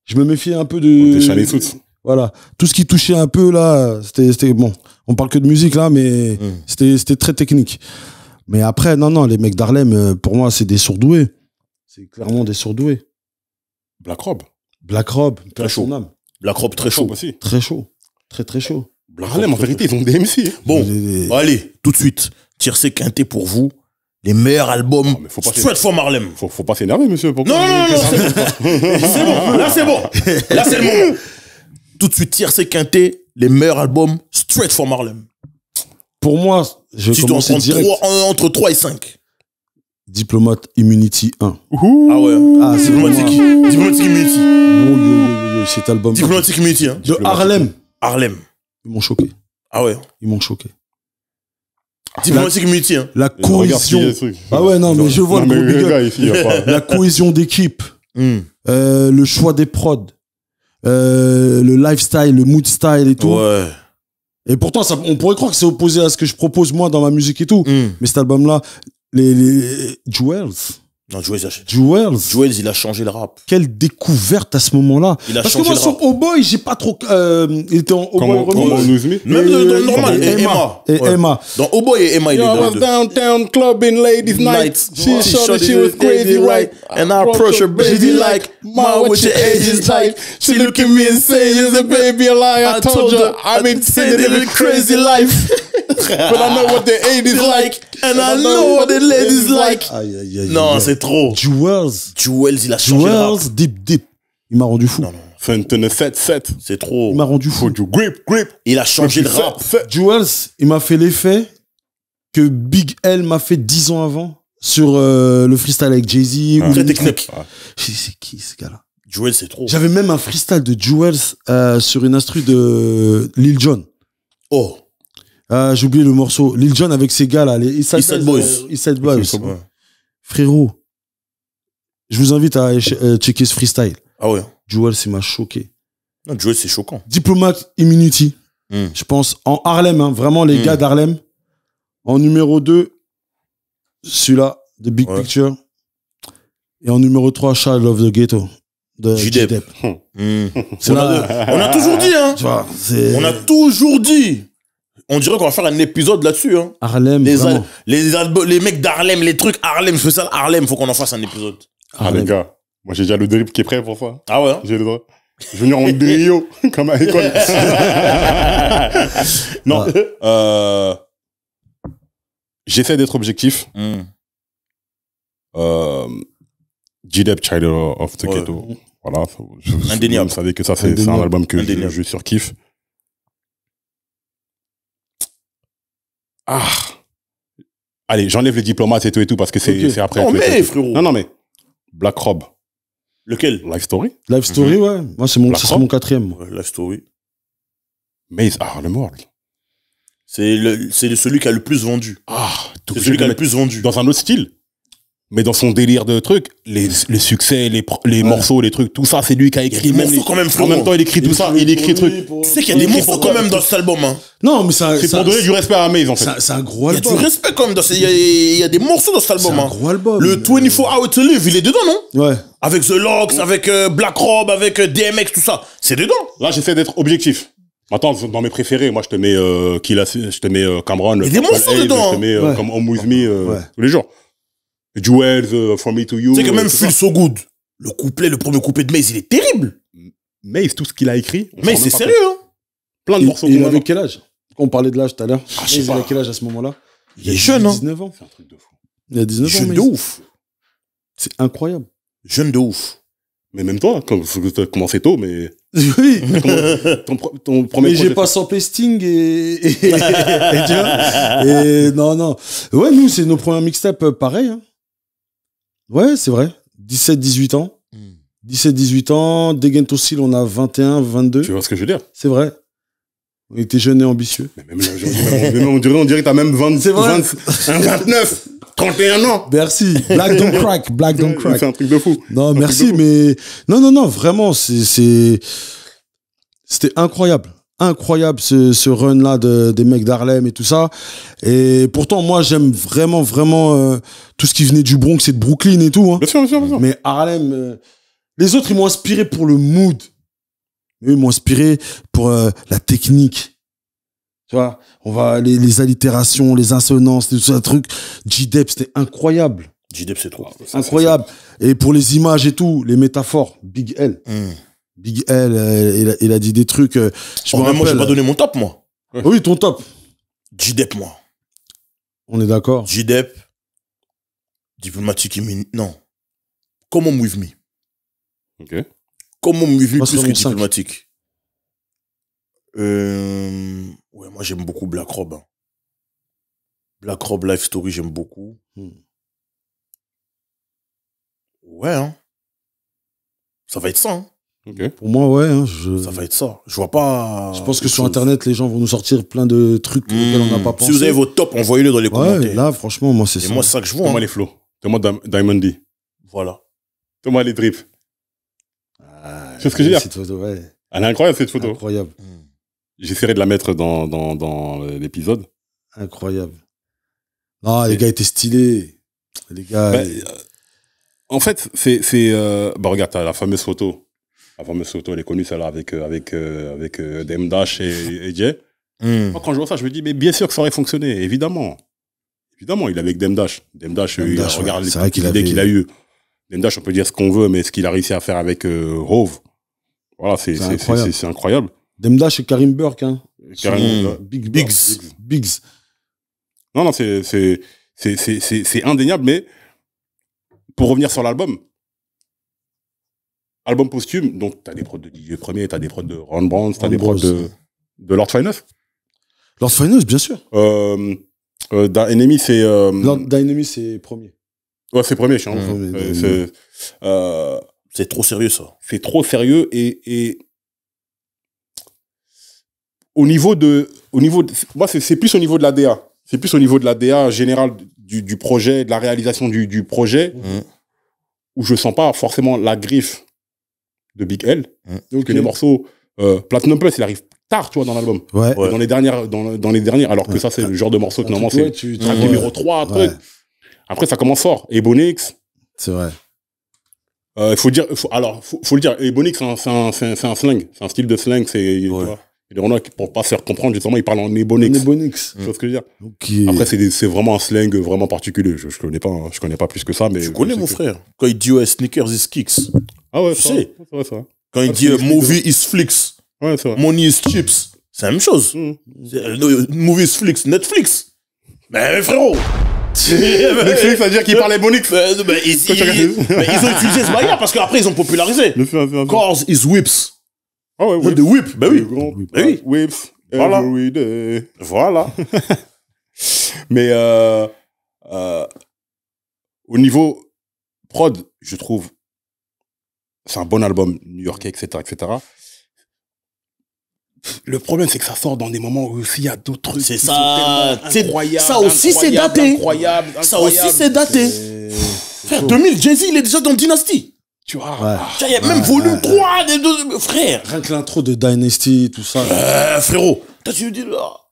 Je me méfiais un peu de... Voilà. Tout ce qui touchait un peu, là, c'était bon. On parle que de musique, là, mais c'était très technique. Mais après, non, les mecs d'Harlem, pour moi, c'est des sourdoués. C'est clairement des sourdoués. Black Rob. Très chaud. Black Rob, très chaud. Aussi. Très chaud. Très chaud. Harlem, en vérité, ils ont des MC. Bon, allez, tout de suite. Tiercé Quintet pour vous. Les meilleurs albums straight from Harlem. Faut pas s'énerver, monsieur. Non, c'est bon. Là, c'est bon. Là, c'est le moment. Tout de suite, Tiercé Quintet, les meilleurs albums straight from Harlem. Pour moi, je vais commencer direct. Entre 3 et 5. Diplomate Immunity 1. Ah ouais. Ah, c'est Diplomatic Immunity. Cet album. Diplomatic Immunity. Hein. De Harlem. Ils m'ont choqué. Ah ouais. Ils m'ont choqué. Diplomatic Immunity. Hein. La cohésion. Ah ouais, non, mais je vois le gars. La cohésion d'équipe. Le choix des prods. Le lifestyle, le mood style et tout. Ouais. Et pourtant, on pourrait croire que c'est opposé à ce que je propose moi dans ma musique et tout. Mais cet album-là, les Jewels. Non, Jewels, il a changé le rap. Quelle découverte à ce moment-là. Parce que moi, sur Oh Boy, j'ai pas trop... il était en Oh Boy remix. Même normal. Et Emma. Dans Oh Boy et Emma, il est I was downtown clubbing ladies night. She showed she was crazy right. And I approach her baby like, Ma, what your age is like. She look at me and say, you're the baby a lie. I told her, I've been saying it crazy life. But I know what the age is like. And I know what the ladies like. Non, c'est trop. Jewels, il a changé le rap. Deep. Il m'a rendu fou. Non. Fentanyl 7. C'est trop. Il m'a rendu fou. Grip. Il a changé le rap. Jewels, il m'a fait l'effet que Big L m'a fait 10 ans avant sur le freestyle avec Jay-Z. Très technique. C'est qui ce gars-là? Jewels, c'est trop. J'avais même un freestyle de Jewels sur une instru de Lil Jon. Oh. J'ai oublié le morceau. Lil Jon avec ses gars là, les East Side Boys. Ouais. Frérot, je vous invite à checker ce freestyle. Ah ouais. Jewels, il m'a choqué. Non, Jewels, c'est choquant. Diplomate Immunity. Je pense en Harlem, hein, vraiment les gars d'Harlem. En numéro 2, celui-là, The Big Picture. Et en numéro 3, Child of the Ghetto. De J-Dep. On a toujours dit, hein. Tu vois, on a toujours dit. On dirait qu'on va faire un épisode là-dessus, hein. Harlem, les mecs d'Harlem, les trucs Harlem, spécial Harlem, faut qu'on en fasse un épisode. Ah, les gars, moi j'ai déjà le drip qui est prêt pour ça. Ah ouais? J'ai le droit. Je vais venir en griot, comme à l'école. Non, j'essaie d'être objectif. J-Dep, Child of the Ghetto. Voilà. Indéniable. Vous savez que ça, c'est un album que je surkiffe. Ah. Allez, j'enlève les diplomates et tout parce que c'est après. Non, mais frérot. Non, mais. Black Rob. Lequel? Life Story. Life Story, ouais. Moi, c'est mon 4e. Ouais, Life Story. Maze Harlem World. C'est celui qui a le plus vendu. C'est celui qui a le plus vendu. Dans un autre style. Mais dans son délire de trucs, les succès, les morceaux, les trucs, tout ça, c'est lui qui a écrit. Même morceaux quand même, en même temps, il écrit tout ça, il écrit trucs. Tu sais qu'il y a des morceaux quand même dans cet album, hein. Non, mais c'est pour donner du respect à Maze, en fait. C'est un gros album. Il y a du respect quand même il y a des morceaux dans cet album, C'est un gros album. Le 24 Hours to Live, il est dedans, non? Ouais. Avec The Locks, avec Black Rob, avec DMX, tout ça. C'est dedans. Là, j'essaie d'être objectif. Maintenant, dans mes préférés, moi, je te mets je te mets Cameron. Il y a des morceaux dedans. Je te mets comme Home With Me tous les jours. Jewels, From Me to You. Tu sais que même Feel So Good, le premier couplet de Maze, il est terrible. Maze, tout ce qu'il a écrit. Maze, c'est sérieux, hein. Plein de morceaux. Il avait quel âge? On parlait de l'âge tout à l'heure. Je sais Il pas. avait quel âge à ce moment-là? Il est jeune, hein. 19 ans. C'est un truc de fou. Il a 19 ans. Jeune de ouf. C'est incroyable. Jeune de ouf. Mais même toi, tu as commencé tôt, mais. Oui. Ton premier mais j'ai pas samplé Sting et tu vois. Et non. Ouais, nous, c'est nos premiers mixtapes pareil, hein. Ouais, c'est vrai. 17-18 ans. 17-18 ans. Degento Style, on a 21, 22. Tu vois ce que je veux dire? C'est vrai. On était jeunes et ambitieux. Mais même on dirait que t'as même 20, c'est vrai. 29. 31 ans. Merci. Black don't crack. Black don't crack. C'est un truc de fou. Non, merci, mais non, vraiment, c'était incroyable. Incroyable ce run-là des mecs d'Harlem et tout ça. Et pourtant, moi, j'aime vraiment tout ce qui venait du Bronx et de Brooklyn et tout. Hein. Bien sûr. Mais Harlem, les autres, ils m'ont inspiré pour le mood. Eux, ils m'ont inspiré pour la technique. Tu vois, les allitérations, les assonances, tout ça, truc. J-Dep, c'était incroyable. J-Dep, c'est trop. Incroyable. Et pour les images et tout, les métaphores, Big L. Big L, il a dit des trucs. Moi, j'ai pas donné mon top, moi. Ouais. Oui, ton top. J-Dep, moi. On est d'accord. J-Dep, diplomatique, non. Come on with me. Ok. Come on with me plus que 5. diplomatique. Ouais, moi, j'aime beaucoup Black Rob. Hein. Black Rob Life Story, j'aime beaucoup. Ouais, hein. Ça va être ça, hein. Okay. Pour moi, ouais. Hein, ça va être ça. Je vois pas. Je pense que sur Internet, les gens vont nous sortir plein de trucs auxquels on n'a pas pensé. Si vous avez vos tops, envoyez-le dans les commentaires. Là, franchement, moi, c'est ça. Et moi, c'est ça que je vois. Donne-moi les flows. Donne-moi Diamond D. Voilà. Donne-moi les drips. C'est ce que je veux dire. Cette photo, ouais. Elle est incroyable, cette photo. Incroyable. J'essaierai de la mettre dans l'épisode. Incroyable. Ah, les gars étaient stylés. Les gars. En fait, bah, regarde, t'as la fameuse photo. La fameuse photo, elle est connue, celle-là, avec Dame Dash et Jay. Moi, quand je vois ça, je me dis, mais bien sûr que ça aurait fonctionné, évidemment. Évidemment, il est avec Dame Dash. Dame Dash, regarde les idées qu'il a eues. Dame Dash, on peut dire ce qu'on veut, mais ce qu'il a réussi à faire avec Hove, voilà, c'est incroyable. Dame Dash et Karim Burke, hein. Biggs. Non, c'est indéniable, mais pour revenir sur l'album, album posthume, donc t'as des prods de DJ Premier, t'as des prods de Ron Browns, t'as des prods de Lord Finesse. Lord Finesse, bien sûr. Enemy, c'est... Enemy, c'est premier. Ouais, c'est premier, je c'est trop sérieux, ça. C'est trop sérieux et au niveau de moi, c'est plus au niveau de la DA. C'est plus au niveau de la DA générale du projet, de la réalisation du projet, où je sens pas forcément la griffe de Big L. Parce que les morceaux, Platinum Plus, il arrive tard, tu vois, dans l'album. Ouais. Dans les dernières, alors que ça, c'est le genre de morceau que normalement, c'est track numéro 3, truc. Après, ça commence fort. Ebonix. C'est vrai. Faut le dire, Ebonix, c'est un slang. C'est un style de slang. C'est, il y en a qui, pour pas se faire comprendre, justement, ils parlent en Ebonix. Tu vois ce que je veux dire? Okay. Après, c'est vraiment un slang vraiment particulier. Je connais pas plus que ça, mais. Tu connais, mon frère. Quand il dit, sneakers is kicks. Ah ouais, tu sais. C'est vrai. Quand il dit, movie is flicks. Ouais, c'est vrai. Money is chips. C'est la même chose. Movie is flicks. Netflix. Mais frérot. Netflix, ça veut dire qu'ils parlaient Ebonix. Ils ont utilisé ce bail-là parce qu'après, ils ont popularisé. Cars is whips. Ah ouais, whips. The whip. Ben oui. Oui. Whips. Voilà. Every day. Voilà. Mais au niveau prod, je trouve c'est un bon album new-yorkais, etc. Le problème, c'est que ça sort dans des moments où aussi il y a d'autres trucs. C'est ça. Ça aussi, c'est daté. Ça aussi, c'est daté. Frère, 2000, Jay-Z, il est déjà dans Dynasty. Tu vois. Il y a même volume 3 des deux frères. Rien que l'intro de Dynasty, tout ça. Frérot. Tu me dis,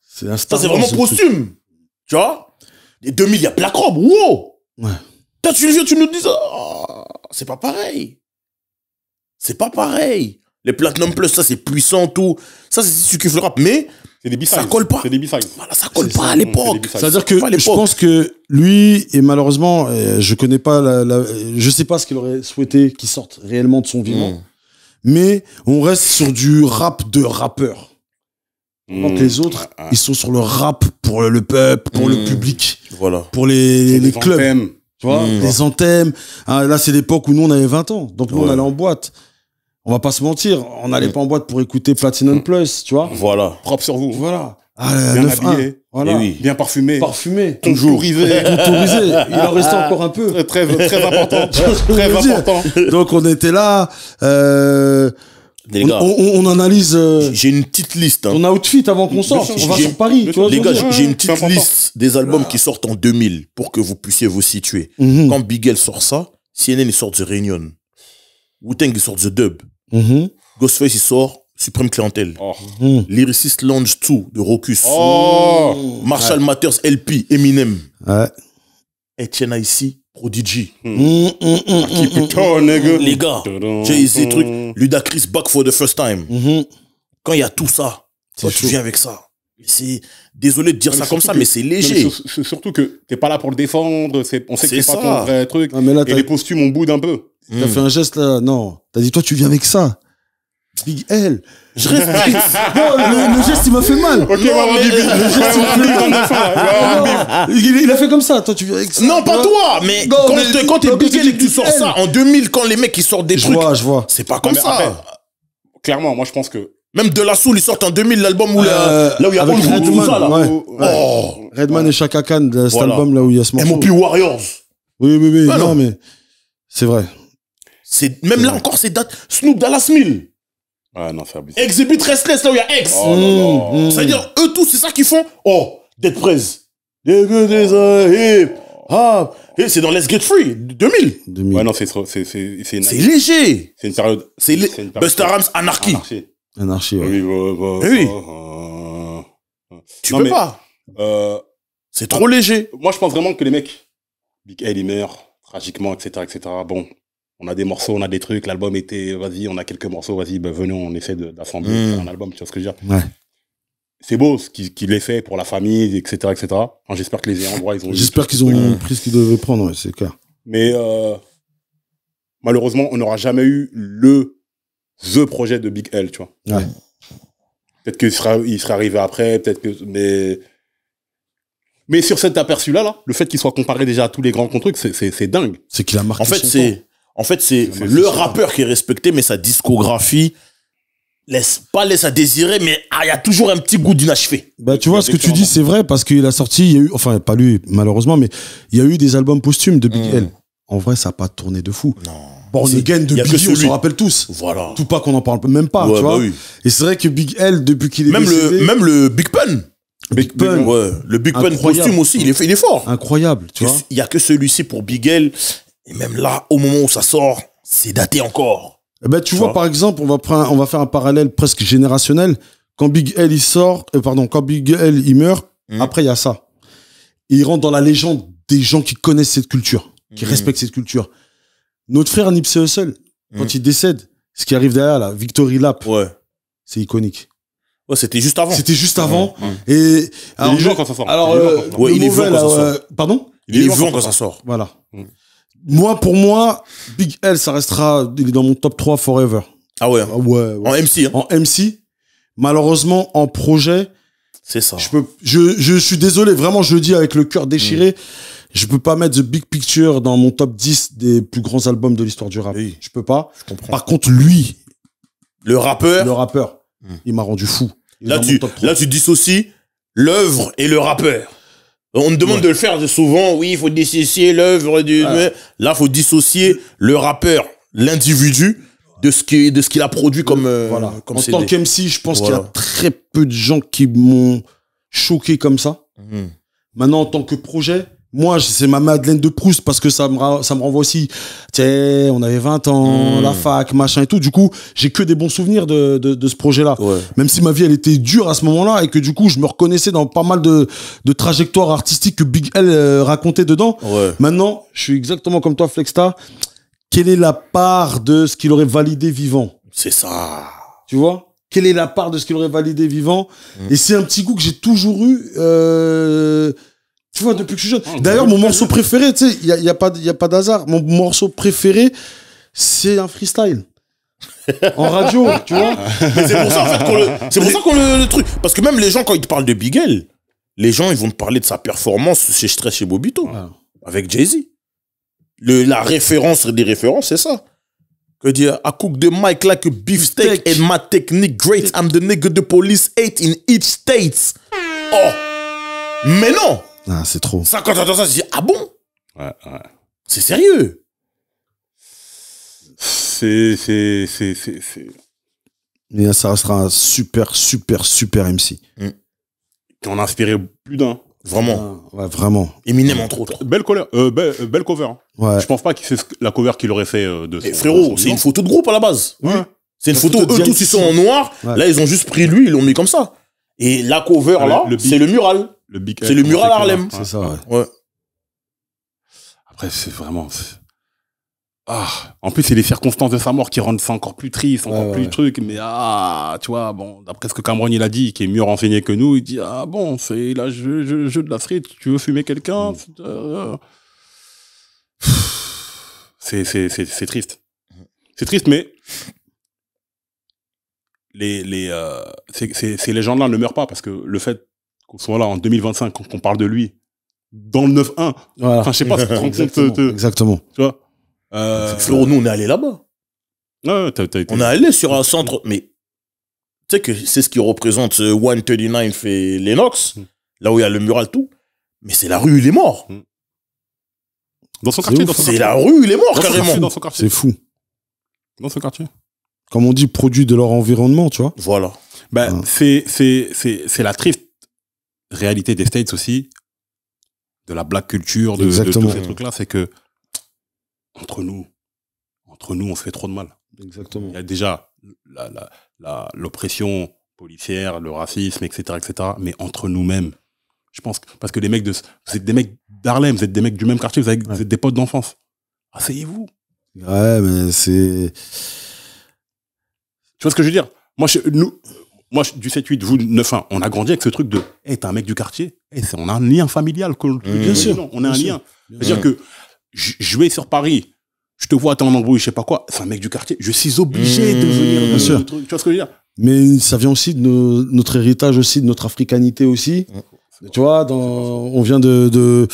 ça, c'est vraiment posthume. Tu vois? Les 2000, il y a Black Rob. Wow. Ouais. Tu nous dis ça. C'est pas pareil. C'est pas pareil. Les Platinum Plus, ça, c'est puissant, tout. Ça, c'est ce qu'il faut le rap. Mais c'est des B-sides. Ça colle pas. C'est des B-sides. Voilà, ça colle pas à l'époque. C'est-à-dire que je pense que lui, et malheureusement, je connais pas je sais pas ce qu'il aurait souhaité qu'il sorte réellement de son vivant. Mais on reste sur du rap de rappeur. Donc les autres, ils sont sur le rap pour le peuple, pour le public. Voilà. Pour les clubs. Anthèmes. Tu vois, les anthèmes. Ah, là, c'est l'époque où nous, on avait 20 ans. Donc nous, on allait en boîte. On va pas se mentir, on n'allait pas en boîte pour écouter Platinum Plus, tu vois. Voilà. Propre sur vous. Voilà. Bien habillé. Voilà. Bien parfumé. Contourisé. Il en restait encore un peu. Très important. Très important. Donc on était là. Les gars, on analyse j'ai une petite liste. Hein. ton outfit avant qu'on sorte. On va sur Paris. Tu vois, les gars, j'ai une petite liste des albums qui sortent en 2000 pour que vous puissiez vous situer. Quand Big L sort ça, CNN il sort The Reunion. Wu-Tang il sort The Dub. Ghostface il sort Supreme Clientèle. Lyricist Lounge 2 de Rocus. Marshall Mathers LP, Eminem. Etienne Icy, Prodigy. Les gars, Jay-Z truc, Ludacris Back for the First Time. Quand il y a tout ça, toi tu viens avec ça. Désolé de dire ça comme ça, mais c'est léger. Surtout que t'es pas là pour le défendre, on sait que c'est pas ton vrai truc. Ah, mais là, et les costumes, on boude un peu. T'as fait un geste là, non. T'as dit, toi, tu viens avec ça. Big L. Je respecte. Non, le geste, il m'a fait mal. Ok, le geste, il m'a fait mal. Il a fait comme ça. Toi, tu viens avec ça. Non, pas toi. Mais quand t'es Big L et que tu sors ça, en 2000, quand les mecs, ils sortent des trucs. Je vois. C'est pas comme ça. Clairement, moi, je pense que. Même De La Soul, ils sortent en 2000, l'album où là où il y a Redman, tout ça, là. Redman et Chaka Khan, cet album là où il y a ce morceau. MOP Warriors. Oui. Non, mais c'est vrai. Même là encore, c'est date. Snoop Dallas Mill. Ah non, c'est abusé. Exhibit Restless, là où il y a X. C'est-à-dire, eux tous, c'est ça qu'ils font. Dead Prez. Et c'est dans Let's Get Free, 2000. Ouais, non, c'est léger. C'est une période. Busta Rhymes, Anarchy. Anarchie, ouais. Oui. Tu peux pas. C'est trop léger. Moi, je pense vraiment que les mecs, Big L, il meurt tragiquement, etc., etc. Bon, on a des morceaux, on a des trucs. L'album était, vas-y, on a quelques morceaux, vas-y, venons, on essaie d'assembler un album. Tu vois ce que je veux dire? Ouais. C'est beau ce qu'il ait fait pour la famille, etc., etc. Enfin, j'espère que les ayants droit, ils ont. J'espère qu'ils ont pris ce qu'ils devaient prendre, ouais, c'est clair. Mais malheureusement, on n'aura jamais eu the projet de Big L, tu vois. Ouais. Peut-être qu'il serait arrivé après, peut-être que... Mais sur cet aperçu-là, le fait qu'il soit comparé déjà à tous les grands trucs, c'est dingue. C'est qu'il a marqué En fait, c'est le rappeur qui est respecté, mais sa discographie laisse à désirer, mais il y a toujours un petit goût d'inachevé. Bah, tu vois, ce que tu dis, c'est vrai, parce qu'il a sorti, il y a eu, enfin, pas lui, malheureusement, mais il y a eu des albums posthumes de Big L. En vrai, ça n'a pas tourné de fou. Non. Born Again de Biggie, on s'en rappelle tous. Voilà. Tout pas qu'on en parle même pas, tu vois. Oui. Et c'est vrai que Big L, depuis qu'il est décédé... Même le Big Pun. Big Pun. Ouais. Le Big Pun posthume aussi, il est fort. Incroyable, tu vois. Il y a que celui-ci pour Big L. Et même là, au moment où ça sort, c'est daté encore. Eh ben, tu vois, par exemple, on va faire un parallèle presque générationnel. Quand Big L, il sort, quand Big L, il meurt, après, il y a ça. Et il rentre dans la légende des gens qui connaissent cette culture, qui respectent cette culture. Notre frère Nipsey Hussle, quand il décède, ce qui arrive derrière, là, Victory Lap, c'est iconique. Ouais, c'était juste avant. Et alors, il est vivant quand ça sort. Alors, il est vivant quand ça sort. Pardon? Il est vivant quand ça sort. Voilà. Pour moi, Big L, ça restera, il est dans mon top 3 forever. Ah ouais. En MC, hein. En MC. Malheureusement, en projet. C'est ça. Je suis désolé, vraiment, je le dis avec le cœur déchiré. Je peux pas mettre The Big Picture dans mon top 10 des plus grands albums de l'histoire du rap. Oui. Je peux pas. Je comprends. Par contre, lui. Le rappeur, il m'a rendu fou. Là, tu dissocies l'œuvre et le rappeur. On me demande de le faire souvent. Oui, il faut dissocier l'œuvre du... Là, il faut dissocier le rappeur, l'individu, de ce qu'il a produit comme en tant qu'MC, je pense qu'il y a très peu de gens qui m'ont choqué comme ça. Maintenant, en tant que projet, moi, c'est ma Madeleine de Proust parce que ça me renvoie aussi. Tiens, on avait 20 ans, la fac, machin et tout. Du coup, j'ai que des bons souvenirs de ce projet-là. Ouais. Même si ma vie, elle était dure à ce moment-là et que du coup, je me reconnaissais dans pas mal de trajectoires artistiques que Big L racontait dedans. Ouais. Maintenant, je suis exactement comme toi, Flexta. Quelle est la part de ce qu'il aurait validé vivant? C'est ça. Tu vois? Quelle est la part de ce qu'il aurait validé vivant? Et c'est un petit goût que j'ai toujours eu... Tu vois, depuis que je suis jeune. D'ailleurs, mon morceau préféré, tu sais, il y a pas d'hasard. Mon morceau préféré, c'est un freestyle. En radio, tu vois. Mais c'est pour ça, en fait, qu'on le truc. Parce que même les gens, quand ils te parlent de Big L, les gens, ils vont te parler de sa performance chez Stress chez Bobito. Avec Jay-Z. La référence des références, c'est ça. Que dire, I cook the mic like a beefsteak and my technique great. I'm the nigga the police hate in each state. Oh. Mais non. Ah, c'est trop. Ça, quand t'entends ça, tu dis, ah bon? Ouais. C'est sérieux. Mais ça restera un super MC. Qui en a inspiré plus d'un. Vraiment. Ouais, vraiment. Eminem, entre autres. Belle cover. Hein. Ouais. Je pense pas que c'est la cover qu'il aurait fait de son. Frérot, c'est une photo de groupe à la base. Ouais. C'est une photo, eux tous ils sont en noir. Ouais. Là, ils ont juste pris lui, ils l'ont mis comme ça. Et la cover là, c'est le mural. C'est le mural Harlem. C'est ça, ouais. Après, c'est vraiment. En plus, c'est les circonstances de sa mort qui rendent ça encore plus triste, encore plus truc. Mais tu vois, bon, d'après ce que Cameron il a dit, qui est mieux renseigné que nous, il dit bon, c'est là, jeu de la street, tu veux fumer quelqu'un c'est triste. C'est triste, mais ces légendes-là ne meurent pas parce que le fait qu'on soit là en 2025, qu'on parle de lui dans le 9-1, voilà. Enfin, je sais pas, ça te rend compte. Exactement. Tu vois. Frérot, nous, on est allé là-bas. Ouais, on est allé sur un centre, mais tu sais que c'est ce qui représente 139 et Lennox, là où il y a le mural, tout. Mais c'est la rue où il est mort. Dans son quartier, c'est la rue où il est mort, carrément. Dans son quartier. C'est fou. Dans son quartier. Comme on dit, produit de leur environnement, tu vois. Voilà. C'est la triste réalité des States aussi, de la black culture, de tous ces trucs-là, c'est que entre nous, on se fait trop de mal. Exactement. Il y a déjà l'oppression policière, le racisme, etc., mais entre nous-mêmes, je pense, parce que vous êtes des mecs d'Harlem, vous êtes des mecs du même quartier, vous êtes des potes d'enfance. Asseyez-vous. Ouais, mais c'est... Tu vois ce que je veux dire? Moi, du 7-8, vous, 9-1, on a grandi avec ce truc de t'es un mec du quartier, on a un lien familial. Bien sûr. Non, on a un lien. C'est-à-dire que je vais sur Paris, je te vois, t'es en embrouille, je sais pas quoi, c'est un mec du quartier, je suis obligé de venir. Bien sûr. Tu vois ce que je veux dire? Mais ça vient aussi de notre héritage aussi, de notre africanité aussi. Tu vois, on vient de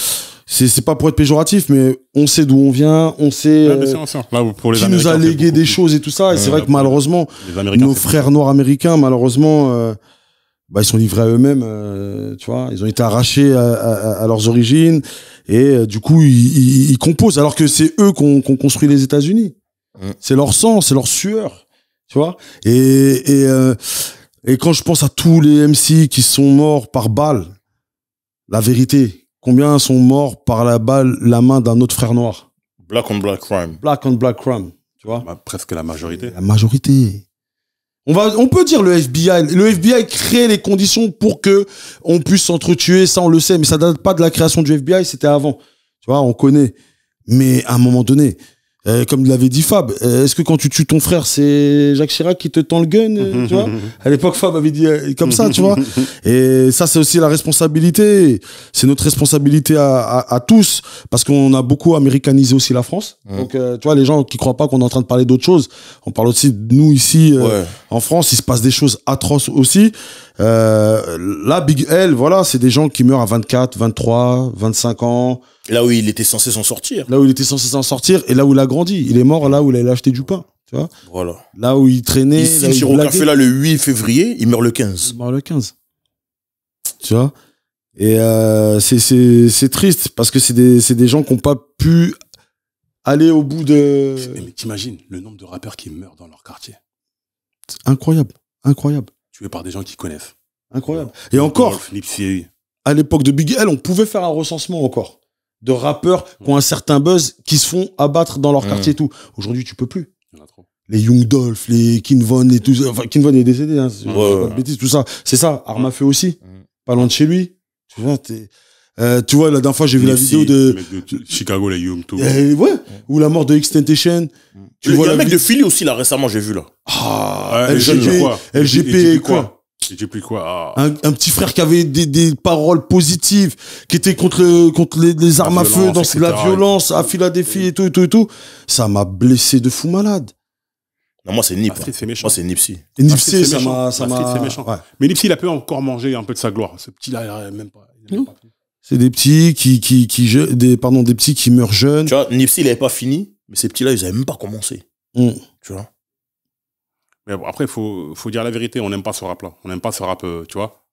c'est pas pour être péjoratif, mais on sait d'où on vient, on sait qui nous a légué des choses et tout ça. Et c'est vrai que malheureusement, nos frères noirs américains, malheureusement, ils sont livrés à eux-mêmes. Tu vois, ils ont été arrachés à leurs origines et du coup, ils composent. Alors que c'est eux qui ont construit les États-Unis. C'est leur sang, c'est leur sueur. Tu vois. Et quand je pense à tous les MC qui sont morts par balle, la vérité. Combien sont morts par la main d'un autre frère noir? Black on black crime. Black on black crime, tu vois? Presque la majorité. La majorité. On peut dire le FBI. Le FBI crée les conditions pour que on puisse s'entretuer, ça on le sait, mais ça date pas de la création du FBI, c'était avant. Tu vois, on connaît. Mais à un moment donné, comme l'avait dit Fab, est-ce que quand tu tues ton frère, c'est Jacques Chirac qui te tend le gun, tu vois? À l'époque, Fab avait dit comme ça, tu vois? Et ça, c'est aussi la responsabilité. C'est notre responsabilité à tous, parce qu'on a beaucoup américanisé aussi la France. Donc, tu vois, les gens qui croient pas qu'on est en train de parler d'autre chose, on parle aussi de nous ici, en France, il se passe des choses atroces aussi. Là, Big L, voilà, c'est des gens qui meurent à 24, 23, 25 ans. Là où il était censé s'en sortir. Là où il était censé s'en sortir et là où il a grandi. Il est mort là où il allait acheter du pain. Tu vois? Voilà. Là où il traînait. Il signe sur Café là le 8 février, il meurt le 15. Il meurt le 15. Tu vois? Et c'est triste parce que c'est des gens qui n'ont pas pu aller au bout de... Mais t'imagines le nombre de rappeurs qui meurent dans leur quartier. C'est incroyable. Incroyable. Tués par des gens qui connaissent. Incroyable. Et encore, à l'époque de Big L, on pouvait faire un recensement encore de rappeurs qui ont un certain buzz, qui se font abattre dans leur quartier et tout. Aujourd'hui, tu peux plus. Il y en a trop. Les Young Dolph, les King Von et tout ça. Enfin, King Von est décédé, hein. Pas de bêtises, tout ça. C'est ça. Arme à feu aussi. Pas loin de chez lui. Tu vois, tu vois, la dernière fois, j'ai vu la vidéo de Chicago, les Young, tout. Ouais. Ou la mort de XXXTentacion. Tu vois, le mec de Philly aussi, là, récemment, j'ai vu, là. LGP, quoi? J'ai plus quoi. Un petit frère qui avait des paroles positives, qui était contre les armes à feu, dans la violence à Philadelphie et tout. Ça m'a blessé de fou malade. Non, moi, c'est Nip. C'est méchant. Moi, c'est Nipsey. Et Nipsey, ça m'a... C'est méchant. Ouais. Mais Nipsey, il a pu encore manger un peu de sa gloire. Ce petit-là, il a même pas... C'est des petits des petits qui meurent jeunes. Tu vois, Nipsey, il avait pas fini, mais ces petits-là, ils avaient même pas commencé. Tu vois. Mais bon, après, faut dire la vérité, on n'aime pas ce rap-là. On n'aime pas ce rap, tu vois.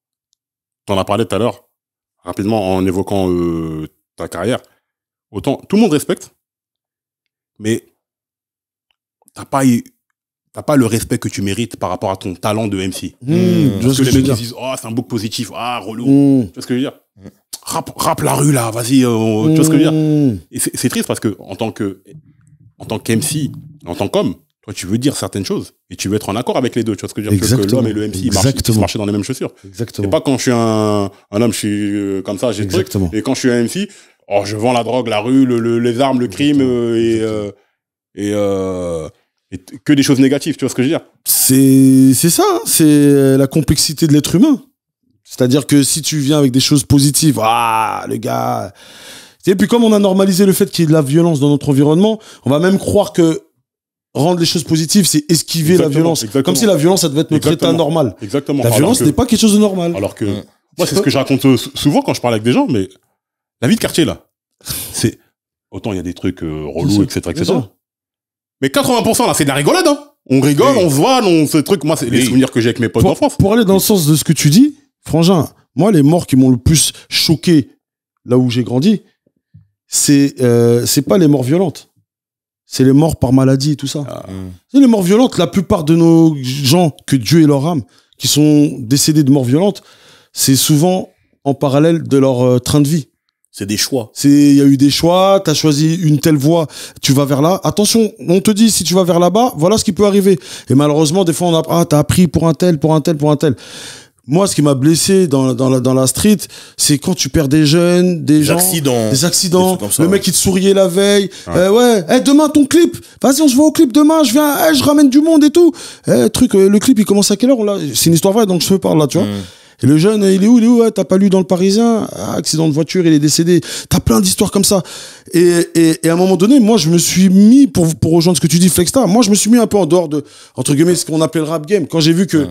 T'en as parlé tout à l'heure, rapidement, en évoquant ta carrière. Autant, tout le monde respecte, mais t'as pas t'as pas le respect que tu mérites par rapport à ton talent de MC. Parce que les mecs disent, oh, c'est un book positif, ah, relou. Tu vois ce que je veux dire? Rap la rue, là, vas-y, tu vois ce que je veux dire? Et c'est triste parce que, en tant qu'MC, en tant qu'homme, toi, tu veux dire certaines choses et tu veux être en accord avec les deux. Tu vois ce que je veux dire? Que l'homme et le MC, ils marchent dans les mêmes chaussures. Exactement. Et pas quand je suis un homme, je suis comme ça, j'ai le truc. Et quand je suis un MC, oh, je vends la drogue, la rue, les armes, le crime et que des choses négatives. Tu vois ce que je veux dire? C'est ça, c'est la complexité de l'être humain. C'est-à-dire que si tu viens avec des choses positives, ah, le gars... Et puis comme on a normalisé le fait qu'il y ait de la violence dans notre environnement, on va même croire que rendre les choses positives, c'est esquiver la violence. Comme si la violence, ça devait être notre état normal. Exactement. La violence n'est pas quelque chose de normal. Alors que, moi, c'est ce que je raconte souvent quand je parle avec des gens, mais la vie de quartier, là, c'est, autant il y a des trucs relous, etc., etc. Mais 80%, là, c'est de la rigolade, hein. On rigole, on se voit, on se truc. Moi, c'est les souvenirs que j'ai avec mes potes d'enfance. Pour aller dans le sens de ce que tu dis, Frangin, moi, les morts qui m'ont le plus choqué là où j'ai grandi, c'est pas les morts violentes. C'est les morts par maladie et tout ça. C'est les morts violentes. La plupart de nos gens, que Dieu ait leur âme, qui sont décédés de morts violentes, c'est souvent en parallèle de leur train de vie. C'est des choix. Il y a eu des choix, t'as choisi une telle voie, tu vas vers là. Attention, on te dit, si tu vas vers là-bas, voilà ce qui peut arriver. Et malheureusement, des fois, t'as appris pour un tel, pour un tel, pour un tel. Moi, ce qui m'a blessé dans la street, c'est quand tu perds des jeunes, des accidents. Le mec qui te souriait la veille. Ouais, demain ton clip. Vas-y, on se voit au clip demain. Je viens, je ramène du monde et tout. Le clip, il commence à quelle heure? C'est une histoire vraie, donc je te parle là, tu vois. Et le jeune, il est où? Ouais, t'as pas lu dans le Parisien? Accident de voiture, il est décédé. T'as plein d'histoires comme ça. Et à un moment donné, moi, je me suis mis, pour rejoindre ce que tu dis, Flexstar, moi, je me suis mis un peu en dehors de, entre guillemets, ce qu'on appelait le rap game. Quand j'ai vu que,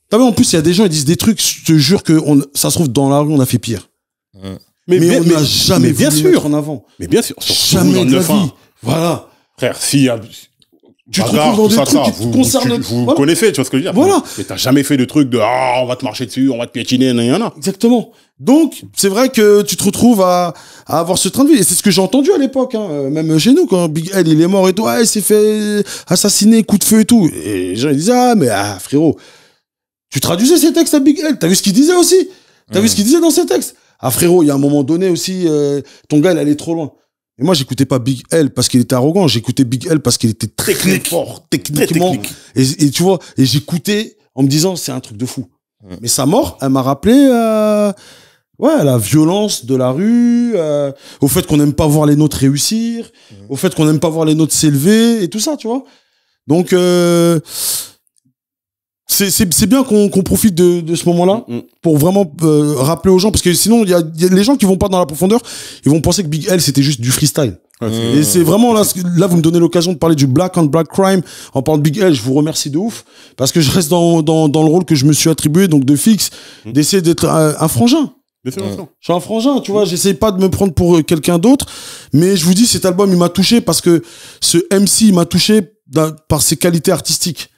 t'as vu, en plus, il y a des gens, ils disent des trucs, je te jure que ça se trouve, dans la rue, on a fait pire. Mais on n'a jamais bien voulu mettre en avant. Mais bien sûr. Jamais de la vie. Voilà. Frère, s'il y a, tu te retrouves dans des trucs qui te concernent. Vous connaissez, tu vois ce que je veux dire? Voilà. Mais t'as jamais fait de truc de, on va te marcher dessus, on va te piétiner, nanana. Exactement. Donc, c'est vrai que tu te retrouves à avoir ce train de vie. Et c'est ce que j'ai entendu à l'époque, hein. Même chez nous, quand Big L, il est mort et tout, il s'est fait assassiner, coup de feu et tout. Et les gens, ils disaient, mais frérot, tu traduisais ces textes à Big L. T'as vu ce qu'il disait aussi? T'as vu ce qu'il disait dans ces textes? Frérot, il y a un moment donné aussi, ton gars, il allait trop loin. Et moi, j'écoutais pas Big L parce qu'il était arrogant. J'écoutais Big L parce qu'il était très fort, techniquement. Et tu vois, et j'écoutais en me disant, c'est un truc de fou. Mais sa mort, elle m'a rappelé, la violence de la rue, au fait qu'on n'aime pas voir les nôtres réussir, au fait qu'on n'aime pas voir les nôtres s'élever et tout ça, tu vois. Donc, c'est bien qu'on profite de ce moment-là pour vraiment rappeler aux gens, parce que sinon il y a les gens qui vont pas dans la profondeur, ils vont penser que Big L c'était juste du freestyle. Et c'est vraiment là vous me donnez l'occasion de parler du black on black crime en parlant de Big L. Je vous remercie de ouf parce que je reste dans le rôle que je me suis attribué, donc de fixe, d'essayer d'être un frangin. Je suis un frangin, tu vois, j'essaie pas de me prendre pour quelqu'un d'autre, mais je vous dis, cet album il m'a touché parce que ce MC il m'a touché par ses qualités artistiques.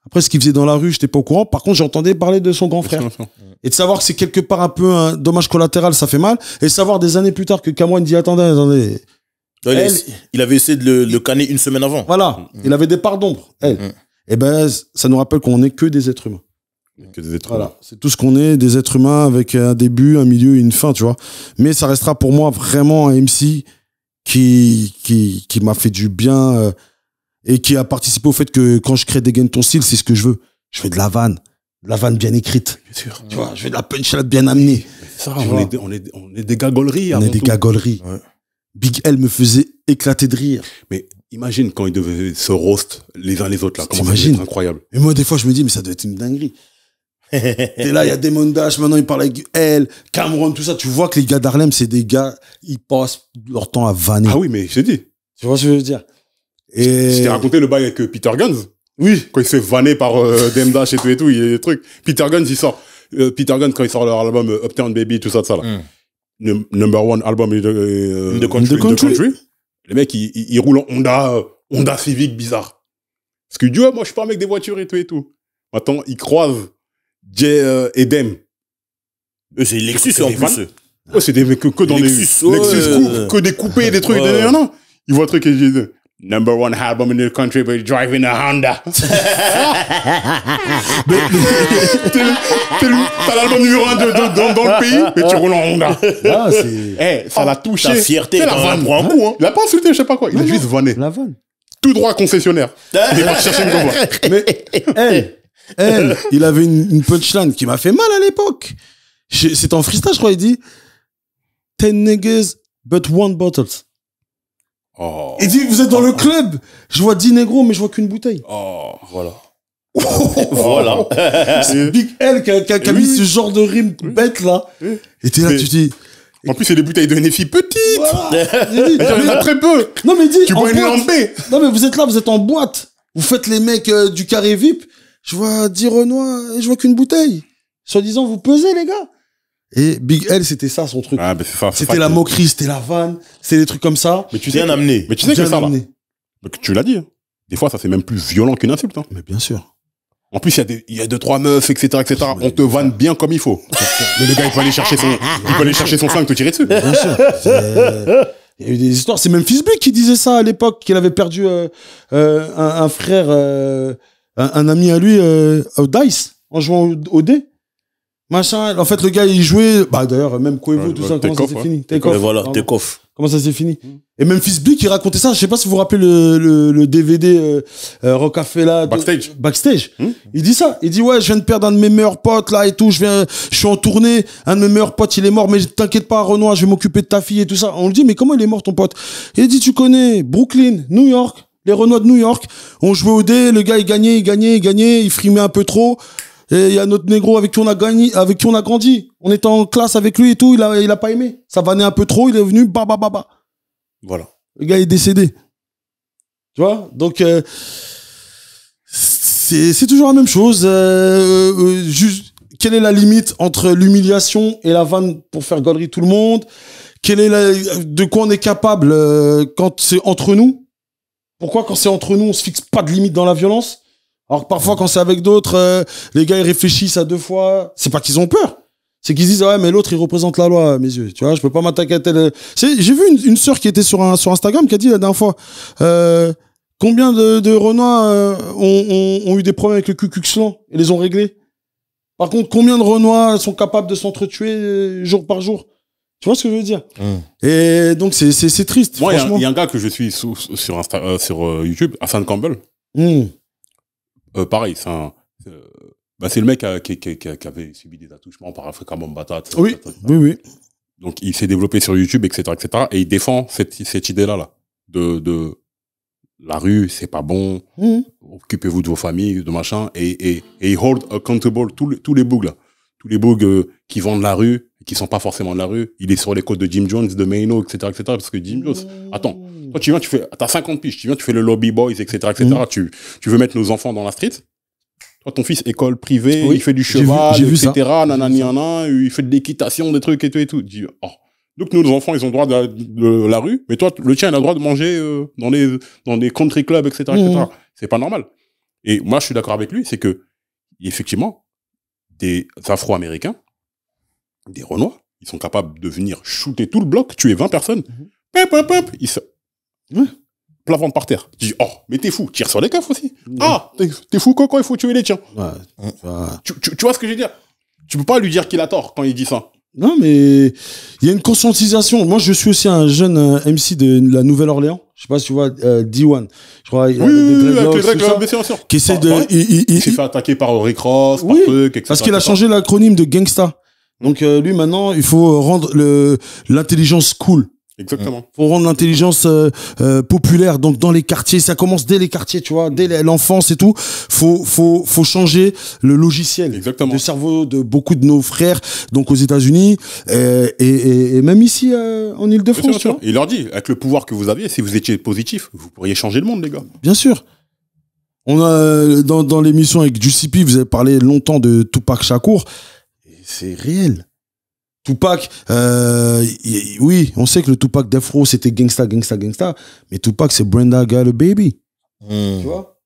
Après, ce qu'il faisait dans la rue, j'étais pas au courant. Par contre, j'entendais parler de son grand frère. Et de savoir que c'est quelque part un peu un dommage collatéral, ça fait mal. Et savoir des années plus tard que Cameron dit, attendez. Il avait essayé de le canner une semaine avant. Voilà. Il avait des parts d'ombre. Et ben, ça nous rappelle qu'on n'est que des êtres humains. Que des êtres humains. C'est tout ce qu'on est, des êtres humains avec un début, un milieu et une fin, tu vois. Mais ça restera pour moi vraiment un MC qui m'a fait du bien, et qui a participé au fait que quand je crée Dégaine ton style, c'est ce que je veux. Je fais de la vanne bien écrite. Bien sûr. Tu vois, je fais de la punchline bien amenée. Ça, on est des gagoleries. On est des gagoleries. Ouais. Big L me faisait éclater de rire. Mais imagine quand ils devaient se roast les uns les autres là. Comment ça devait être incroyable. Et moi, des fois, je me dis, mais ça doit être une dinguerie. Et là, il y a Demon Dash, maintenant, il parle avec L, Cameron, tout ça. Tu vois que les gars d'Harlem, c'est des gars, ils passent leur temps à vanner. Ah oui, mais je t'ai dit. Tu vois ce que je veux dire? Et je t'ai raconté le bail avec Peter Guns. Oui. Quand il se fait vanner par Dem Dash et tout, il y a des trucs. Peter Guns, Peter Guns, quand il sort leur album Uptown Baby, tout ça, là. Number one album in the country. Les mecs, ils roulent en Honda Civic bizarre. Parce que Dieu, moi, je suis pas un mec des voitures et tout. Maintenant, ils croisent Jay et Dem. C'est Lexus en plus. Ouais, c'est des mecs que dans les Lexus coupe, que des coupés, des trucs, Ils voient un truc et ils disent, Number 1 album in the country, but driving a Honda. T'as l'album numéro 1 dans le pays, mais tu roules en Honda. Ah, ça l'a touché. Ta fierté, la vanne prend un coup. Hein. Il a pas insulté, je sais pas quoi. Il a juste vanné. La vanne. Tout droit concessionnaire. Il est parti chercher une convoi. Mais, il avait une punchline qui m'a fait mal à l'époque. C'était en freestyle, je crois, il dit 10 niggas, but 1 bottles. Oh. Il dit, vous êtes dans le club, je vois 10 négros, mais je vois qu'une bouteille. Oh, voilà. Voilà. C'est Big L qui a mis ce genre de rime bête là. Et t'es là, tu dis. En plus, c'est des bouteilles de Neffi petites. Voilà. Il y en a très peu. Non, mais dis. Tu bois une lampée. Non, mais vous êtes là, vous êtes en boîte. Vous faites les mecs du carré VIP. Je vois 10 Renois et je vois qu'une bouteille. Soi-disant, vous pesez, les gars. Et Big L, c'était ça son truc. Ah, ben c'était la moquerie, c'était la vanne, c'était des trucs comme ça. Mais tu sais bien amené. Mais tu sais que ça, là. Tu l'as dit. Hein. Des fois, ça c'est même plus violent qu'une insulte. Hein. Mais bien sûr. En plus, il y a 2-3 meufs, etc., etc. On te vanne bien comme il faut. Mais le gars, il peut aller chercher son flingue, te tirer dessus. Bien sûr. Il y a eu des histoires. C'est même Fizbik qui disait ça à l'époque, qu'il avait perdu un frère, un ami à lui, au Dice, en jouant au dé. Machin. En fait, le gars, il jouait. Bah, d'ailleurs, même Quavo, tout ça, comment ça s'est fini? Take-off. Voilà, Take-off. Comment ça s'est fini? Et même Fizbik, il racontait ça. Je sais pas si vous vous rappelez le DVD Rocafella. Backstage. Il dit ça. Il dit, ouais, je viens de perdre un de mes meilleurs potes, là, et tout. Je suis en tournée. Un de mes meilleurs potes, il est mort, mais t'inquiète pas, Renoir, je vais m'occuper de ta fille et tout ça. On lui dit, mais comment il est mort, ton pote? Il dit, tu connais Brooklyn, New York, les Renois de New York. On jouait au dé, le gars, il gagnait, il frimait un peu trop. Et il y a notre négro avec qui on a grandi. On était en classe avec lui et tout, il a pas aimé. Ça vannait un peu trop, il est venu, bah. Voilà. Le gars est décédé. Tu vois? Donc, c'est toujours la même chose. Juste, quelle est la limite entre l'humiliation et la vanne pour faire gaulerie tout le monde? De quoi on est capable quand c'est entre nous? Pourquoi quand c'est entre nous, on se fixe pas de limite dans la violence? Alors que parfois, quand c'est avec d'autres, les gars, ils réfléchissent à 2 fois. C'est pas qu'ils ont peur. C'est qu'ils disent, ouais, mais l'autre, il représente la loi à mes yeux. Tu vois, je peux pas m'attaquer à tel... J'ai vu une sœur qui était sur Instagram qui a dit la dernière fois, combien de Renois ont eu des problèmes avec le Ku Klux Klan et les ont réglés? Par contre, combien de Renois sont capables de s'entretuer jour par jour? Tu vois ce que je veux dire? Et donc, c'est triste. Moi, il y a un gars que je suis sur YouTube, Hassan Campbell. Pareil, c'est le mec qui avait subi des attouchements par Africa Bambaataa. Oui. Donc, il s'est développé sur YouTube, etc., etc. Et il défend cette idée-là, de la rue, c'est pas bon. Occupez-vous de vos familles, de machin. Et il hold accountable tous les bugs, là. Tous les bugs qui vendent la rue, qui sont pas forcément de la rue. Il est sur les côtes de Jim Jones, de Maino, etc., etc. Parce que Jim Jones, attends. Toi, tu viens, t'as 50 piges, tu fais le lobby boys, etc., etc. Tu veux mettre nos enfants dans la street. Toi, ton fils, école privée, il fait du cheval, etc., nanani, il fait de l'équitation, des trucs et tout et tout. Donc, nos enfants, ils ont le droit de la rue, mais toi, le tien, il a le droit de manger dans des country clubs, etc., etc. C'est pas normal. Et moi, je suis d'accord avec lui, c'est que, effectivement, des Afro-Américains, des Renois, ils sont capables de venir shooter tout le bloc, tuer 20 personnes, ils se... Plavante par terre. Tu dis, mais t'es fou, tire sur les keufs aussi. T'es fou, Coco, il faut tuer les tiens. Tu vois ce que je veux dire? Tu peux pas lui dire qu'il a tort quand il dit ça. Non, mais il y a une conscientisation. Moi, je suis aussi un jeune MC de la Nouvelle-Orléans. Je sais pas si tu vois, D1. Je crois, il qui essaie de... Il s'est fait attaquer par Rick Ross, par truc, etc. Parce qu'il a changé l'acronyme de Gangsta. Donc, lui, maintenant, il faut rendre l'intelligence cool. Exactement. Faut rendre l'intelligence populaire. Donc dans les quartiers, ça commence dès les quartiers, tu vois, dès l'enfance et tout. Faut changer le logiciel. Exactement. De cerveau de beaucoup de nos frères, donc aux États-Unis et même ici en Île-de-France. Il leur dit, avec le pouvoir que vous aviez, si vous étiez positif, vous pourriez changer le monde, les gars. Bien sûr. On a dans l'émission avec Juicy P, vous avez parlé longtemps de Tupac Shakur. Et c'est réel. Tupac, oui, on sait que le Tupac d'Afro, c'était gangsta, mais Tupac, c'est Brenda Got a Baby. Tu vois?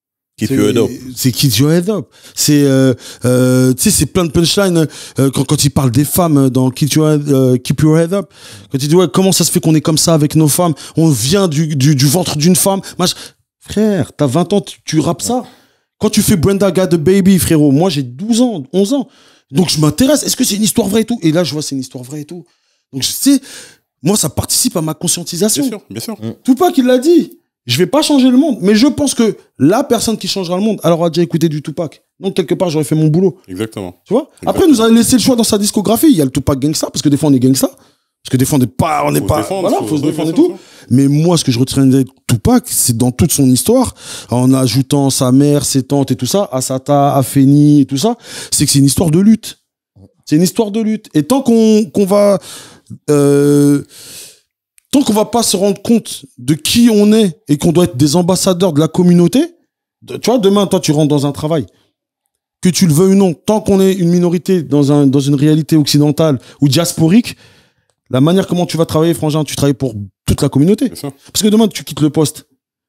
Keep your head up. C'est keep your head up. C'est, tu sais, c'est plein de punchlines quand il parle des femmes dans keep your head up. Quand il dit, ouais, comment ça se fait qu'on est comme ça avec nos femmes? On vient du ventre d'une femme. Frère, t'as 20 ans, tu rappes ça. Quand tu fais Brenda Got the Baby, frérot, moi j'ai 12 ans, 11 ans. Donc je m'intéresse, est-ce que c'est une histoire vraie et tout? Et là, je vois c'est une histoire vraie et tout. Donc, tu sais, moi, ça participe à ma conscientisation. Bien sûr. Tupac, il l'a dit. Je vais pas changer le monde, mais je pense que la personne qui changera le monde, elle aura déjà écouté du Tupac. Donc, quelque part, j'aurais fait mon boulot. Exactement. Tu vois? Après, il nous a laissé le choix dans sa discographie. Il y a le Tupac Gangsta, parce que des fois, on est gangsta. Parce que des fois, faut se défendre et tout. Mais moi, ce que je retiendrai de Tupac, c'est dans toute son histoire, en ajoutant sa mère, ses tantes et tout ça, Assata, Afeni et tout ça, c'est que c'est une histoire de lutte. C'est une histoire de lutte. Et tant qu'on va pas se rendre compte de qui on est et qu'on doit être des ambassadeurs de la communauté, tu vois, demain, toi, tu rentres dans un travail, que tu le veuilles ou non, tant qu'on est une minorité dans une réalité occidentale ou diasporique, la manière comment tu vas travailler, frangin, tu travailles pour toute la communauté. Parce que demain, tu quittes le poste.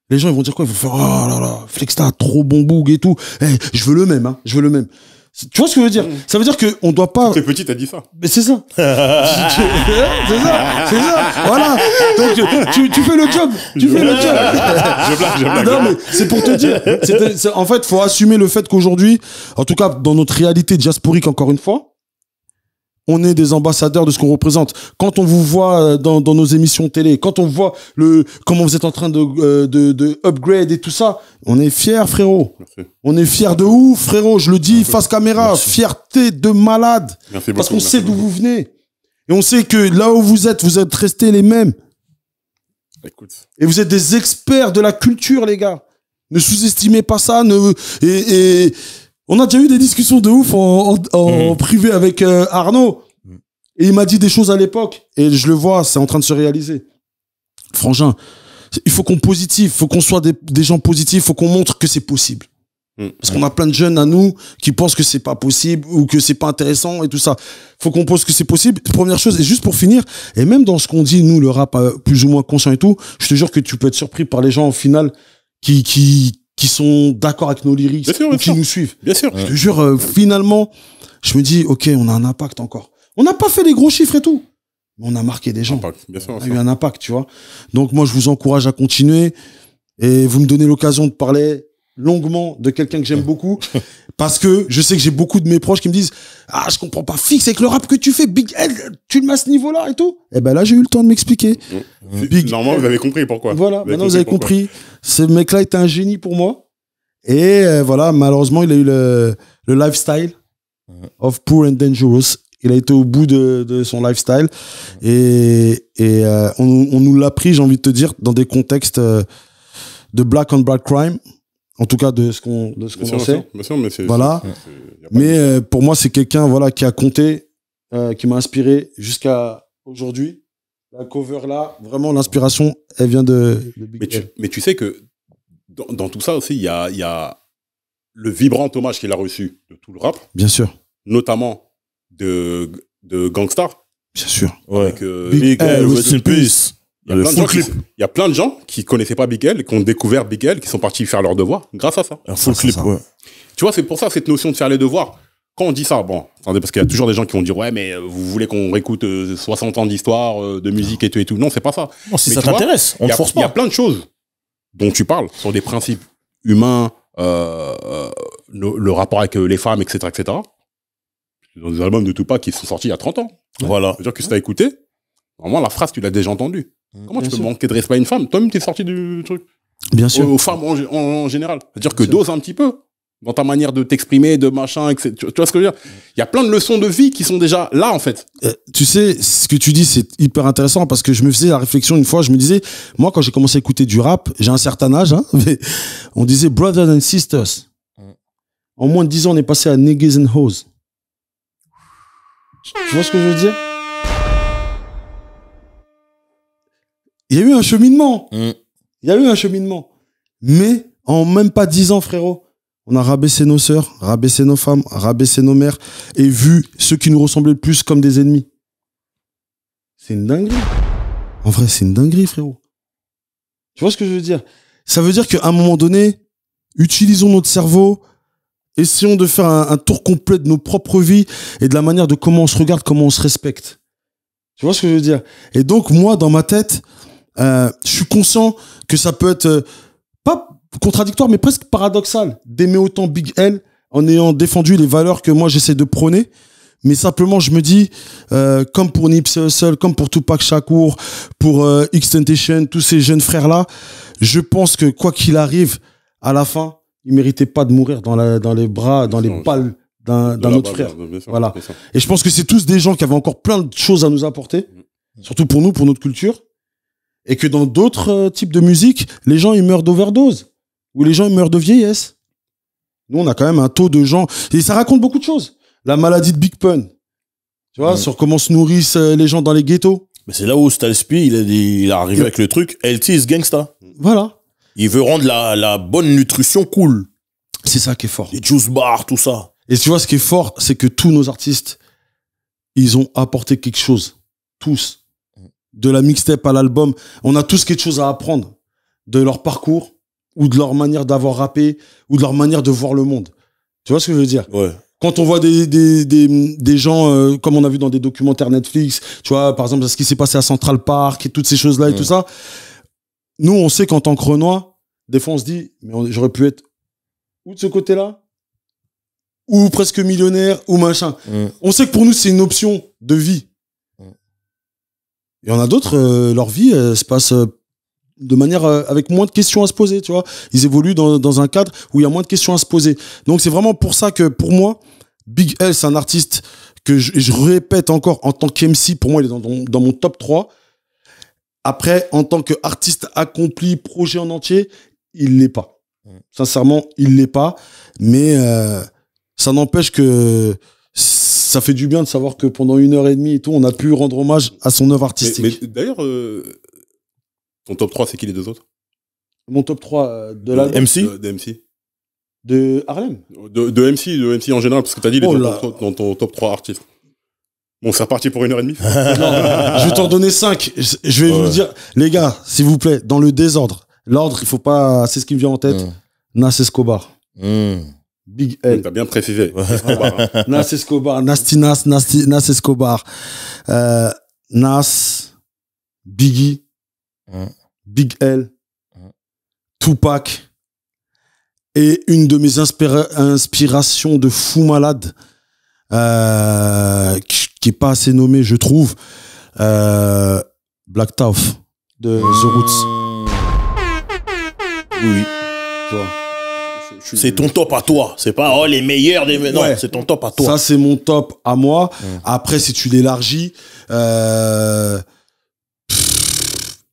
Les gens, ils vont dire quoi? Ils vont faire, oh là là, Flexta, trop bon boug et tout. Hey, je veux le même, hein. Je veux le même. Tu vois ce que je veux dire? Ça veut dire qu'on doit pas... T'es petit, t'as dit ça. Mais c'est ça. C'est ça. Voilà. Donc, tu fais le job. Tu fais le job. Je blague. Non, mais c'est pour te dire. En fait, faut assumer le fait qu'aujourd'hui, en tout cas, dans notre réalité diasporique, encore une fois, on est des ambassadeurs de ce qu'on représente. Quand on vous voit dans nos émissions télé, quand on voit comment vous êtes en train de upgrade et tout ça, on est fiers, frérot. Merci. On est fiers de ouf, frérot. Je le dis face caméra. Merci. Fierté de malade. Merci beaucoup. Parce qu'on sait d'où vous venez. Et on sait que là où vous êtes restés les mêmes. Écoute. Et vous êtes des experts de la culture, les gars. Ne sous-estimez pas ça. On a déjà eu des discussions de ouf en privé avec Arnaud. Et il m'a dit des choses à l'époque. Et je le vois, c'est en train de se réaliser. Frangin, il faut qu'on positive, il faut qu'on soit des gens positifs, il faut qu'on montre que c'est possible. Parce qu'on a plein de jeunes à nous qui pensent que c'est pas possible ou que c'est pas intéressant et tout ça. Faut qu'on pense que c'est possible. Première chose, et juste pour finir, et même dans ce qu'on dit, nous, le rap plus ou moins conscient et tout, je te jure que tu peux être surpris par les gens au final qui sont d'accord avec nos lyrics ou qui nous suivent. Bien sûr. Je te jure, finalement, je me dis, ok, on a un impact encore. On n'a pas fait les gros chiffres et tout, mais on a marqué des gens. Bien sûr, on a eu un impact, tu vois. Donc moi, je vous encourage à continuer et vous me donnez l'occasion de parler longuement de quelqu'un que j'aime beaucoup parce que je sais que j'ai beaucoup de mes proches qui me disent je comprends pas, Fix, avec le rap que tu fais, Big L, tu le mets à ce niveau-là et tout. Et ben là, j'ai eu le temps de m'expliquer. Normalement, vous avez compris pourquoi. Voilà, maintenant vous avez compris. Ce mec-là était un génie pour moi. Et voilà, malheureusement, il a eu le lifestyle of Poor and Dangerous. Il a été au bout de son lifestyle. Et on nous l'a pris, j'ai envie de te dire, dans des contextes de black on black crime. En tout cas, de ce qu'on en sait. Bien sûr, mais voilà. Mais pour moi, c'est quelqu'un voilà, qui a compté, qui m'a inspiré jusqu'à aujourd'hui. La cover là, vraiment, l'inspiration, elle vient de Big L. Mais tu sais que dans tout ça aussi, il y a le vibrant hommage qu'il a reçu de tout le rap. Bien sûr. Notamment de Gangstar. Bien sûr. Ouais. Avec, Big L, rest in peace. Il y a plein de gens qui connaissaient pas Big L, qui ont découvert Big L, qui sont partis faire leurs devoirs grâce à ça. Un full clip, ouais. Tu vois, c'est pour ça, cette notion de faire les devoirs. Quand on dit ça, bon, attendez, parce qu'il y a toujours des gens qui vont dire, ouais, mais vous voulez qu'on réécoute 60 ans d'histoire, de musique et tout et tout. Non, c'est pas ça. Non, si ça t'intéresse, on ne force pas. Il y a plein de choses dont tu parles, sur des principes humains, le rapport avec les femmes, etc., etc. Dans des albums de Tupac qui sont sortis il y a 30 ans. Voilà. C'est-à-dire que si t'as écouté, normalement, la phrase, tu l'as déjà entendue. Comment tu peux manquer de respect à une femme? Toi-même, t'es sorti du truc. Bien sûr. Aux femmes en général. C'est-à-dire que dose un petit peu dans ta manière de t'exprimer, de machin, etc. Tu vois ce que je veux dire? Il y a plein de leçons de vie qui sont déjà là, en fait. Tu sais, ce que tu dis, c'est hyper intéressant parce que je me faisais la réflexion une fois, je me disais, moi, quand j'ai commencé à écouter du rap, j'ai un certain âge, hein, mais on disait brothers and sisters. En moins de 10 ans, on est passé à niggas and hoes. Tu vois ce que je veux dire? Il y a eu un cheminement. Il y a eu un cheminement. Mais en même pas 10 ans, frérot, on a rabaissé nos sœurs, rabaissé nos femmes, rabaissé nos mères et vu ceux qui nous ressemblaient le plus comme des ennemis. C'est une dinguerie. En vrai, c'est une dinguerie, frérot. Tu vois ce que je veux dire? Ça veut dire qu'à un moment donné, utilisons notre cerveau, essayons de faire un tour complet de nos propres vies et de la manière de comment on se regarde, comment on se respecte. Tu vois ce que je veux dire? Et donc, moi, dans ma tête, je suis conscient que ça peut être pas contradictoire, mais presque paradoxal d'aimer autant Big L en ayant défendu les valeurs que moi j'essaie de prôner. Mais simplement, je me dis, comme pour Nipsey Hussle, comme pour Tupac Shakur, pour XXXTentacion, tous ces jeunes frères-là, je pense que quoi qu'il arrive, à la fin, ils méritaient pas de mourir dans les bras, dans les balles d'un autre frère. Voilà. Et je pense que c'est tous des gens qui avaient encore plein de choses à nous apporter, surtout pour nous, pour notre culture. Et que dans d'autres types de musique, les gens, ils meurent d'overdose. Ou les gens, ils meurent de vieillesse. Nous, on a quand même un taux de gens... Et ça raconte beaucoup de choses. La maladie de Big Pun. Tu vois, sur comment se nourrissent les gens dans les ghettos. Mais c'est là où Styles P, il est arrivé avec le truc LT is gangsta. Voilà. Il veut rendre la bonne nutrition cool. C'est ça qui est fort. Les juice bars, tout ça. Et tu vois, ce qui est fort, c'est que tous nos artistes, ils ont apporté quelque chose. Tous. De la mixtape à l'album, on a tous quelque chose à apprendre. De leur parcours, ou de leur manière d'avoir rappé, ou de leur manière de voir le monde. Tu vois ce que je veux dire? Ouais. Quand on voit des gens, comme on a vu dans des documentaires Netflix, tu vois, par exemple, ce qui s'est passé à Central Park et toutes ces choses-là et tout ça, nous, on sait qu'en tant que Renois, des fois, on se dit, mais j'aurais pu être ou de ce côté-là, ou presque millionnaire, ou machin. On sait que pour nous, c'est une option de vie. Il y en a d'autres, leur vie se passe de manière avec moins de questions à se poser, tu vois. Ils évoluent dans un cadre où il y a moins de questions à se poser. Donc, c'est vraiment pour ça que, pour moi, Big L, c'est un artiste que je répète encore, en tant qu'MC, pour moi, il est dans mon top 3. Après, en tant qu'artiste accompli, projet en entier, il l'est pas. Sincèrement, il l'est pas. Mais ça n'empêche que ça fait du bien de savoir que pendant 1h30 et tout, on a pu rendre hommage à son œuvre artistique. Mais d'ailleurs, ton top 3, c'est qui les deux autres? Mon top 3 de la MC de MC. De Harlem de MC en général, parce que t'as dit dans ton top 3 artistes. Bon, c'est reparti pour 1h30. Je vais t'en donner 5. Je vais vous le dire. Les gars, s'il vous plaît, dans le désordre. L'ordre, il faut pas... C'est ce qui me vient en tête. Nas Escobar. Big L. T'as bien précisé. Nas Escobar. Nas Escobar. Nas. Biggie. Big L. Tupac. Et une de mes inspirations de fou malade, qui est pas assez nommée, je trouve, Black Thought de The Roots. Oui. Tu vois. C'est ton top à toi. C'est pas les meilleurs des... Non, c'est ton top à toi. Ça, c'est mon top à moi. Après, si tu l'élargis,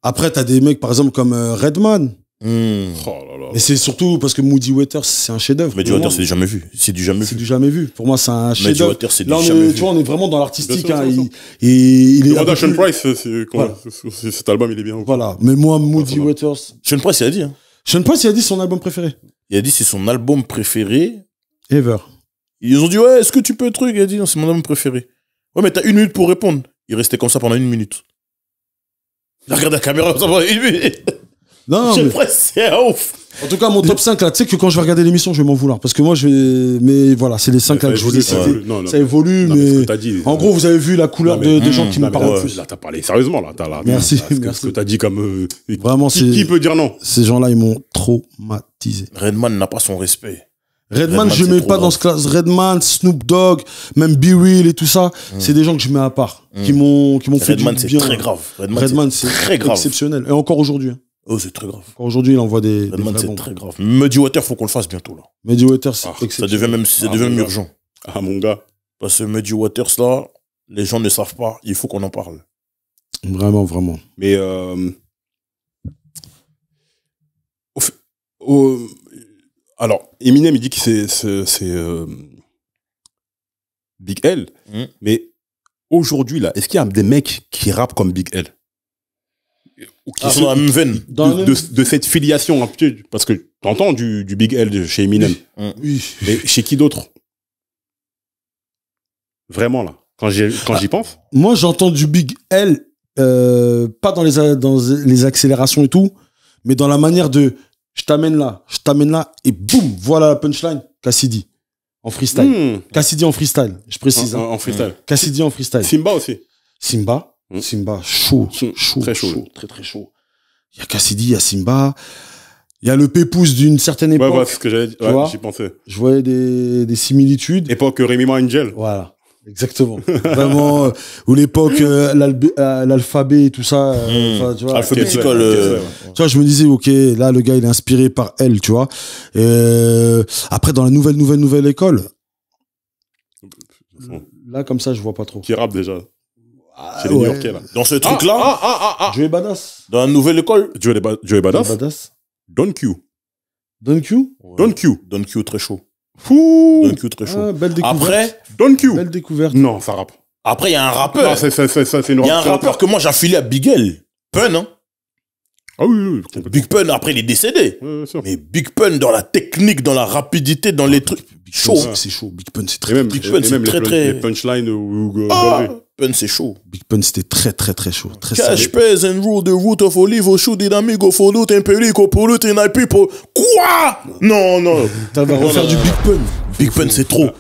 après, t'as des mecs, par exemple, comme Redman. Oh là là. Mais c'est surtout parce que Moody Waters, c'est un chef-d'œuvre. Moody Waters, c'est du jamais vu. C'est du jamais vu. C'est du jamais vu. Pour moi, c'est un chef-d'œuvre. Moody Waters, c'est du Là, jamais vu. tu vois, on est vraiment dans l'artistique. Bien sûr, hein. bien Il est Demande à Sean Price, cet album, il est bien. Voilà. Mais moi, Moody Waters. Sean Price, il a dit. Hein. Sean Price, il a dit son album préféré. Il a dit c'est son album préféré. Ever. Ils ont dit, ouais, est-ce que tu peux truc? Il a dit, non, c'est mon album préféré. Ouais, mais t'as 1 minute pour répondre. Il restait comme ça pendant 1 minute. Il regarde la caméra pendant 1 minute. Non, Sean Price, c'est ouf. En tout cas, mon top 5, là, tu sais que quand je vais regarder l'émission, je vais m'en vouloir. Parce que moi, mais voilà, c'est les 5 là que je vous ai cités. Ça évolue, mais. En gros, vous avez vu la couleur des gens qui me parlent le plus. Là, t'as parlé sérieusement, là. Merci. Ce que t'as dit comme. Vraiment, qui peut dire non? Ces gens-là, ils m'ont traumatisé. Redman n'a pas son respect. Redman, je mets pas dans ce classe. Redman, Snoop Dogg, même B Real et tout ça, c'est des gens que je mets à part, qui m'ont fait du bien. Redman, c'est très grave. Redman, c'est très grave, exceptionnel. Et encore aujourd'hui. Oh, c'est très grave. Encore aujourd'hui, il envoie des. Redman, c'est très grave. Muddy Waters, faut qu'on le fasse bientôt là. Muddy Waters, c'est exceptionnel. Ça devient même urgent. Ah mon gars. Parce que Muddy Waters là, les gens ne savent pas. Il faut qu'on en parle. Vraiment, vraiment. Mais alors, Eminem, il dit que c'est Big L. Mais aujourd'hui, là, est-ce qu'il y a des mecs qui rappent comme Big L? Ou qui sont dans la même veine. De cette filiation, parce que t'entends du Big L chez Eminem. Oui. Mais chez qui d'autre? Vraiment, là. Quand j'y pense. Moi, j'entends du Big L, pas dans les accélérations et tout, mais dans la manière de je t'amène là, et boum, voilà la punchline, Cassidy. En freestyle. Cassidy en freestyle, je précise. En freestyle. Cassidy en freestyle. Simba aussi. Simba, chaud. Très chaud. Très chaud. Il y a Cassidy, il y a Simba. Il y a le Pépouze d'une certaine époque. Ouais, c'est ce que j'allais dire. Ouais, j'y pensais. Je voyais des similitudes. Époque Rémi Angel. Voilà. Exactement. Vraiment, ou l'époque, l'alphabet et tout ça. Tu vois, alphabetical. Tu vois, je me disais, ok, là, le gars, il est inspiré par elle, tu vois. Après, dans la nouvelle école, là, comme ça, je vois pas trop. Qui rappe déjà. C'est les New-Yorkais, là. Dans ce truc-là, Joey Badass. dans la nouvelle école, Joey Badass. Don Q. Don Q, très chaud. Fou. Don Q, très chaud. Belle découverte. Après, Don Q. Belle découverte. Non, ça rappe. après, il y a un rappeur. Non, c'est une Il y a un rappeur que moi, j'ai affilié à Big L. Pun, hein. Ah oui. Big Pun, après, il est décédé. Ouais, sûr. Mais Big Pun, dans la technique, dans la rapidité, dans les trucs. Chaud. C'est chaud. Big Pun, c'est Et très même, Big Pun, c'est très. les punchlines ou Pun, c'est chaud. Big Pun, c'était très chaud. Très Cash sérieux. pays and rule the root of olive, shoot it amigo, follow it, perico, pollute in people. Quoi? Non. On va refaire du Big Pun. Big Pun, c'est trop.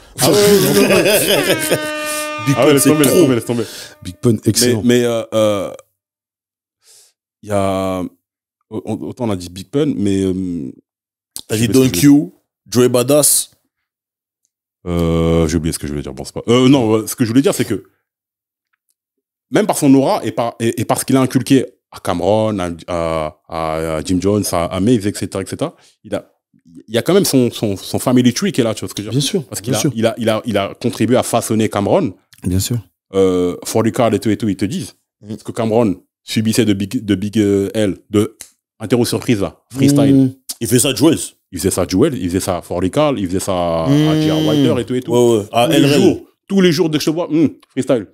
Big Pun, laisse c'est trop. tomber. Big Pun, excellent. Mais il y a... Autant on a dit Big Pun, mais... T'as dit Don Q, Joey Badass. J'ai oublié ce que je voulais dire. Bon, c'est pas... non, ce que je voulais dire, c'est que même par son aura et par ce qu'il a inculqué à Cameron, à Jim Jones, à Maze, etc., il y a quand même son family tree qui est là, tu vois ce que je veux dire. Bien sûr. Parce qu'il a contribué à façonner Cameron. Bien sûr. For the Card et tout, ils te disent. Parce que Cameron subissait de Big L, de interro surprise là, freestyle. Il fait ça Jules. Il faisait ça Jewel, il faisait ça For the Card, il faisait ça à J.R. Wilder et tout. Ouais. À tous les jours, dès que je te vois, freestyle.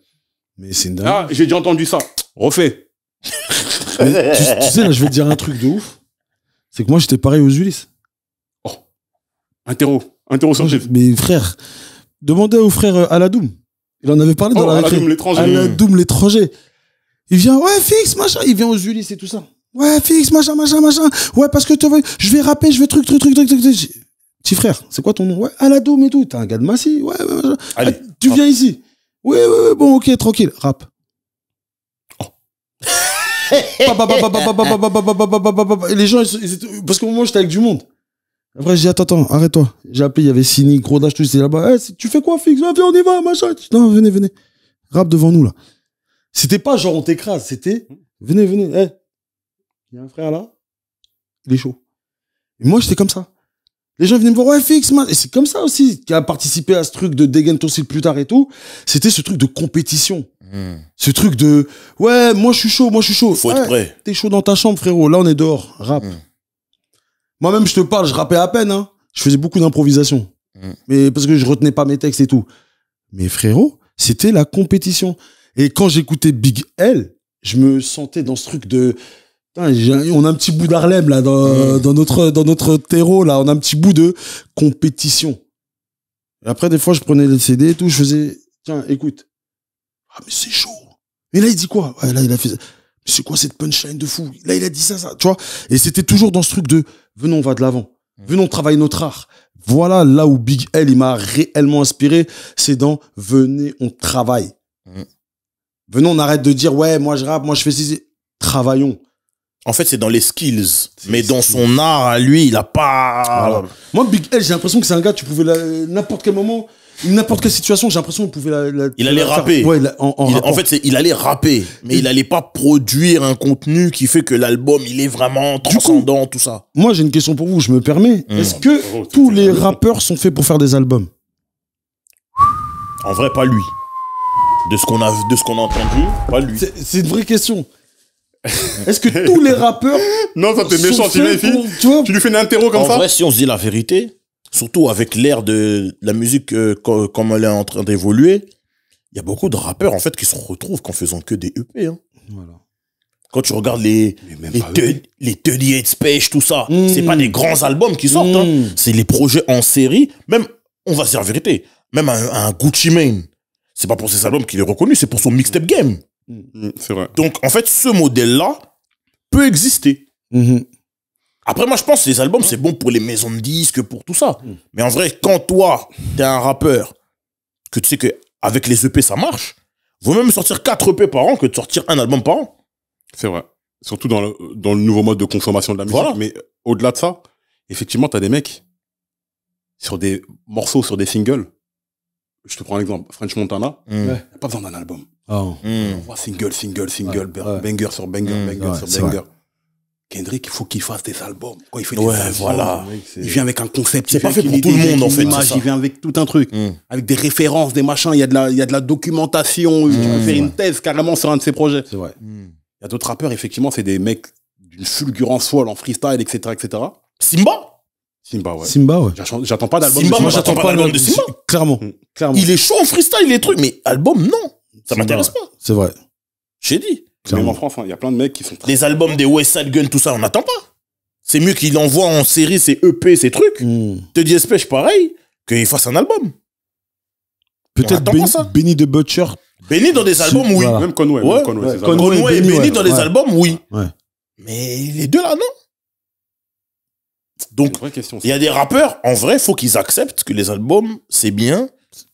Mais c'est une dingue. Ah, j'ai déjà entendu ça. Refais. Mais tu sais, là, je vais te dire un truc de ouf. C'est que moi, j'étais pareil aux Ulysses. Oh. Interro surprise. Mais frère, demandez au frère Aladoum. Il en avait parlé dans la récré. Aladoum l'étranger. Aladoum l'étranger. Il vient, ouais, fixe, machin. Il vient aux Ulysses et tout ça. Ouais, fixe, machin. Ouais, parce que je vais rapper, je vais truc. Petit frère, c'est quoi ton nom? Ouais, Aladoum et tout. T'es un gars de Massy. Ouais, machin. Allez, tu viens ici. Ouais, bon, ok, tranquille. Rap. Et les gens, ils étaient... parce qu'au moment, j'étais avec du monde. Après, j'ai dit, attends, arrête-toi. J'ai appelé, il y avait Sini, Gros Dash, tout, c'était là-bas. Tu fais quoi, fixe? Viens, on y va, machin. Non, venez. Rap devant nous, là. C'était pas genre on t'écrase, c'était venez. Il y a un frère là, il est chaud. Et moi, j'étais comme ça. Les gens venaient me voir, ouais, fixe, man. Et c'est comme ça aussi qui a participé à ce truc de Degen Tossil plus tard et tout. C'était ce truc de compétition. Ce truc de, ouais, moi, je suis chaud. Faut être prêt. T'es chaud dans ta chambre, frérot. Là, on est dehors. Rap. Moi-même, je te parle, je rappais à peine, hein. Je faisais beaucoup d'improvisation. Mais parce que je retenais pas mes textes et tout. Mais frérot, c'était la compétition. Et quand j'écoutais Big L, je me sentais dans ce truc de... On a un petit bout d'Harlem, là, dans notre terreau, là. On a un petit bout de compétition. Et après, des fois, je prenais les CD et tout, je faisais... Tiens, écoute. Ah, mais c'est chaud. Et là, il dit quoi? Ouais, là, il a fait... Mais c'est quoi cette punchline de fou? Là, il a dit ça, tu vois? Et c'était toujours dans ce truc de... Venons, on va de l'avant. Venons, travailler notre art. Voilà là où Big L, il m'a réellement inspiré. C'est dans venez, on travaille. Venons, on arrête de dire ouais, moi je rappe, moi je fais ci. Travaillons. En fait, c'est dans les skills. Mais dans son art, à lui, il a pas... Voilà. Moi, Big L, j'ai l'impression que c'est un gars, tu pouvais n'importe quel moment, n'importe quelle situation, j'ai l'impression qu'il pouvait il allait rapper. Ouais, en fait, il allait rapper. Mais il allait pas produire un contenu qui fait que l'album, il est vraiment transcendant, tout ça. Moi, j'ai une question pour vous, je me permets. Est-ce que tous les rappeurs sont faits pour faire des albums? En vrai, pas lui. De ce qu'on a entendu, pas lui. C'est une vraie question. Est-ce que tous les rappeurs... Non, ça t'es méchant, tu viens ici, tu lui fais une interro comme ça. En vrai, si on se dit la vérité, surtout avec l'ère de la musique comme elle est en train d'évoluer, il y a beaucoup de rappeurs en fait qui se retrouvent qu'en faisant que des EP. Hein. Voilà. Quand tu regardes les 38 Space, tout ça, c'est pas des grands albums qui sortent. Hein. C'est les projets en série. Même, on va se dire la vérité, même un Gucci Mane, c'est pas pour ses albums qu'il est reconnu, c'est pour son mixtape game. C'est vrai. Donc, en fait, ce modèle-là peut exister. Après, moi, je pense que les albums, c'est bon pour les maisons de disques, pour tout ça. Mais en vrai, quand toi, t'es un rappeur, que tu sais qu'avec les EP, ça marche, vaut même sortir 4 EP par an que de sortir un album par an. C'est vrai. Surtout dans le nouveau mode de consommation de la musique. Voilà. Mais au-delà de ça, effectivement, t'as des mecs sur des morceaux, sur des singles. Je te prends l'exemple. French Montana. Ouais. Y a pas besoin d'un album. Oh. On voit single, banger sur banger, sur banger. Kendrick, il faut qu'il fasse des albums. Quand il fait des albums, voilà. il vient avec un concept. C'est pas fait pour tout le monde, en fait. Il vient avec tout un truc. Avec des références, des machins. Il y a de la documentation. Il va faire une thèse carrément sur un de ses projets. C'est vrai. Il y a d'autres rappeurs, effectivement, c'est des mecs d'une fulgurance folle en freestyle, etc., etc. Simba, ouais. Simba, ouais. J'attends pas d'album. Simba, de moi, Simba. j'attends pas d'album de Simba. Clairement. Clairement. Il est chaud en freestyle, les trucs, mais album, non. Ça Simba, m'intéresse ouais. pas. C'est vrai. J'ai dit. Même en France, il y a plein de mecs qui sont très... Les albums des West Side Gun, tout ça, on n'attend pas. C'est mieux qu'il envoie en série ses EP, ses trucs. Te dis Espèche, pareil, qu'il fasse un album. Peut-être attend pas ça. Benny the Butcher. Benny dans des albums, oui. Voilà. Même Conway. Ouais. Ses albums. Conway et Benny dans des ouais. albums, oui. Ouais. Mais les deux là, non. C'est Donc, une vraie question. il y a des rappeurs, en vrai, faut qu'ils acceptent que les albums, c'est bien.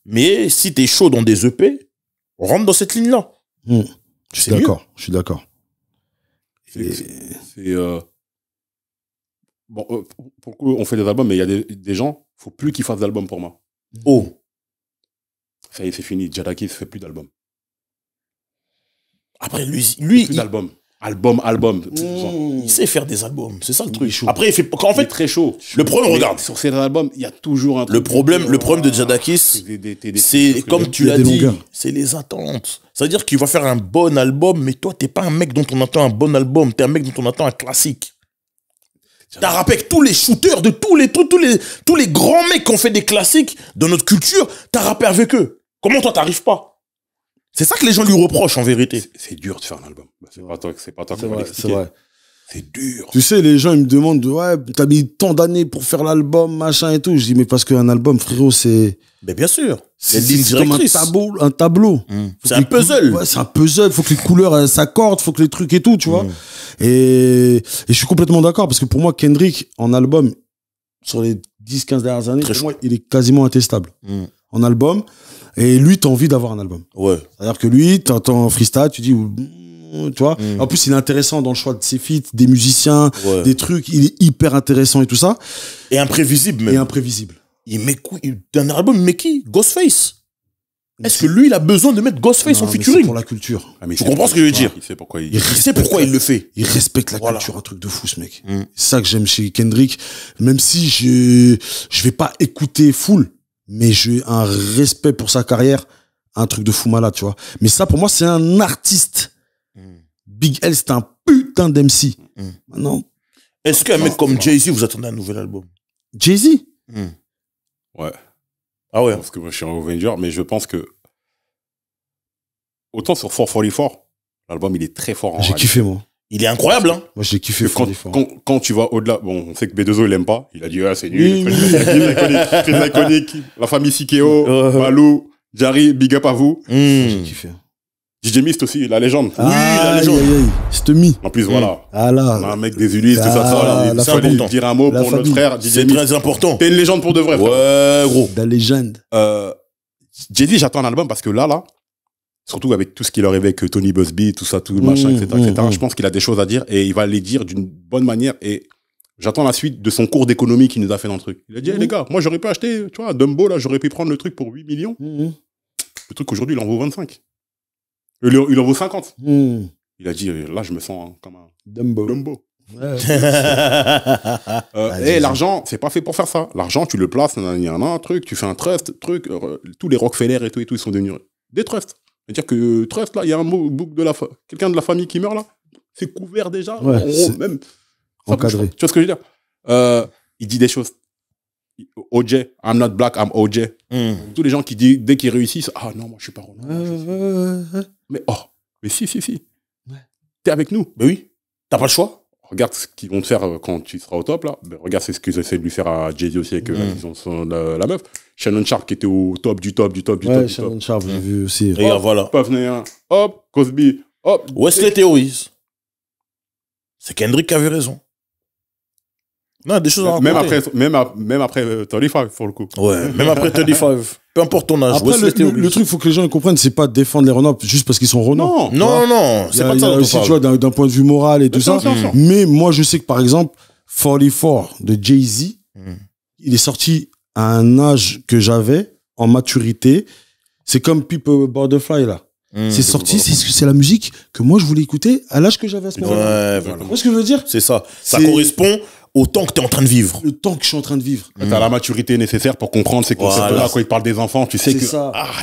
Mais si t'es chaud dans des EP, on rentre dans cette ligne-là. Je suis C'est d'accord. Je suis d'accord. Bon, pour le coup, on fait des albums, mais il y a des gens, faut plus qu'ils fassent d'albums pour moi. Oh. Ça y est, c'est fini. Jadakis fait plus d'albums. Après, lui Plus d'albums. Album. il sait faire des albums. C'est ça le Il est truc. chaud. Après, en Il est fait, très chaud. le problème, Mais regarde. sur ces albums, il y a toujours un truc. Le problème de Jadakis, c'est, comme tu l'as des dit, longueurs. c'est les attentes. C'est-à-dire qu'il va faire un bon album, mais toi, t'es pas un mec dont on attend un bon album, t'es un mec dont on attend un classique. T'as rappelé avec tous les shooters de tous les grands mecs qui ont fait des classiques de notre culture, t'as rappé avec eux. Comment toi, t'arrives pas? C'est ça que les gens lui reprochent, en vérité. C'est dur de faire un album. C'est pas toi C'est qui vas vrai. l'expliquer. C'est vrai. C'est dur. Tu sais, les gens, ils me demandent, ouais, t'as mis tant d'années pour faire l'album, machin et tout. Je dis, mais parce qu'un album, frérot, c'est Mais bien sûr. C'est une ligne comme directrice. un tableau. C'est un puzzle. Ouais, c'est un puzzle. Faut que les couleurs s'accordent, faut que les trucs et tout, tu vois. Et je suis complètement d'accord parce que pour moi, Kendrick, en album, sur les 10-15 dernières années, pour moi, il est quasiment intestable. En album. Et lui, t'as envie d'avoir un album. Ouais. C'est-à-dire que lui, t'entends freestyle, tu dis, tu vois. En plus, il est intéressant dans le choix de ses feats, des musiciens, des trucs. Il est hyper intéressant et tout ça. Et imprévisible même. Et imprévisible. Il met d'un album, mais qui? Ghostface. Est-ce que lui, il a besoin de mettre Ghostface en Non, mais c'est featuring? pour la culture. Ah, mais Tu comprends ce que je veux dire? Il sait pourquoi Il sait pourquoi il le fait. Il respecte la Voilà. culture, un truc de fou, ce mec. C'est ça que j'aime chez Kendrick. Même si je vais pas écouter full, mais j'ai un respect pour sa carrière, un truc de fou malade, tu vois. Mais ça, pour moi, c'est un artiste. Big L, c'est un putain d'MC. Maintenant, Est-ce qu'un mec comme Jay-Z, vous attendez un nouvel album? Jay-Z. Ouais. Ah ouais. Parce que moi, je suis un Avenger, mais je pense que autant sur 444, l'album, il est très fort en J'ai réalité. kiffé, moi. Il est incroyable, hein? Moi, j'ai kiffé. Quand tu vas au-delà, bon, on sait que B2O, il aime pas. Il a dit, ah, c'est nul. Très iconique. La famille Sikeo, Malou, Jari, big up à vous. J'ai kiffé. DJ Mist aussi, la légende. La légende. C'est mis. En plus, voilà. Ah là. On a un mec des Ulysses, tout ça. Il la fallait famille. dire un mot La pour notre famille. frère, DJ C'est Mist. très important. T'es une légende pour de vrai, frère. Ouais, gros. La légende. J'ai dit, j'attends un album parce que là, surtout avec tout ce qu'il leur avec Tony Busby, tout ça, tout le machin, etc., je pense qu'il a des choses à dire et il va les dire d'une bonne manière et j'attends la suite de son cours d'économie qu'il nous a fait dans le truc. Il a dit, hey, les gars, moi, j'aurais pu acheter, tu vois, Dumbo, là, j'aurais pu prendre le truc pour 8 millions. Le truc, aujourd'hui, il en vaut 25. Il en vaut 50. Il a dit, là, je me sens comme un Dumbo. Et l'argent, c'est pas fait pour faire ça. L'argent, tu le places, il y en a un truc, tu fais un trust, tous les Rockefeller et tout, ils sont devenus des trusts. C'est-à-dire que trust, là, il y a un book de quelqu'un de la famille qui meurt, là, c'est couvert déjà. Ouais, même. encadré. Tu vois ce que je veux dire? Il dit des choses. OJ, I'm not black, I'm OJ. Tous les gens qui disent, dès qu'ils réussissent, ah non, moi je suis pas Ronald. Mais si. T'es avec nous. Ben oui. T'as pas le choix. Regarde ce qu'ils vont te faire quand tu seras au top, là. Ben, regarde ce qu'ils essaient de lui faire à Jay-Z aussi avec la meuf. Shannon Sharp qui était au top du top. Shannon Sharp, j'ai vu aussi. Regarde, voilà. Puff Néa, hop, Cosby, hop. Wesley Theories. C'est Kendrick qui avait raison. Non, des choses à raconter. Même après 35, pour le coup. Ouais, même après 35. Peu importe ton âge. Après, le truc, il faut que les gens comprennent, c'est pas défendre les Renois juste parce qu'ils sont Renois. Non, c'est pas ça. Il y a aussi, tu vois, d'un point de vue moral et tout ça. Mais moi, je sais que, par exemple, 44 de Jay-Z, il est sorti à un âge que j'avais, en maturité. C'est comme People Butterfly, là. C'est sorti, c'est la musique que moi, je voulais écouter à l'âge que j'avais à ce moment-là. Ouais, voilà. Tu vois ce que je veux dire? C'est ça. Ça correspond au temps que tu es en train de vivre. Le temps que je suis en train de vivre. T'as la maturité nécessaire pour comprendre ces concepts-là. Quand ils parlent des enfants, tu sais que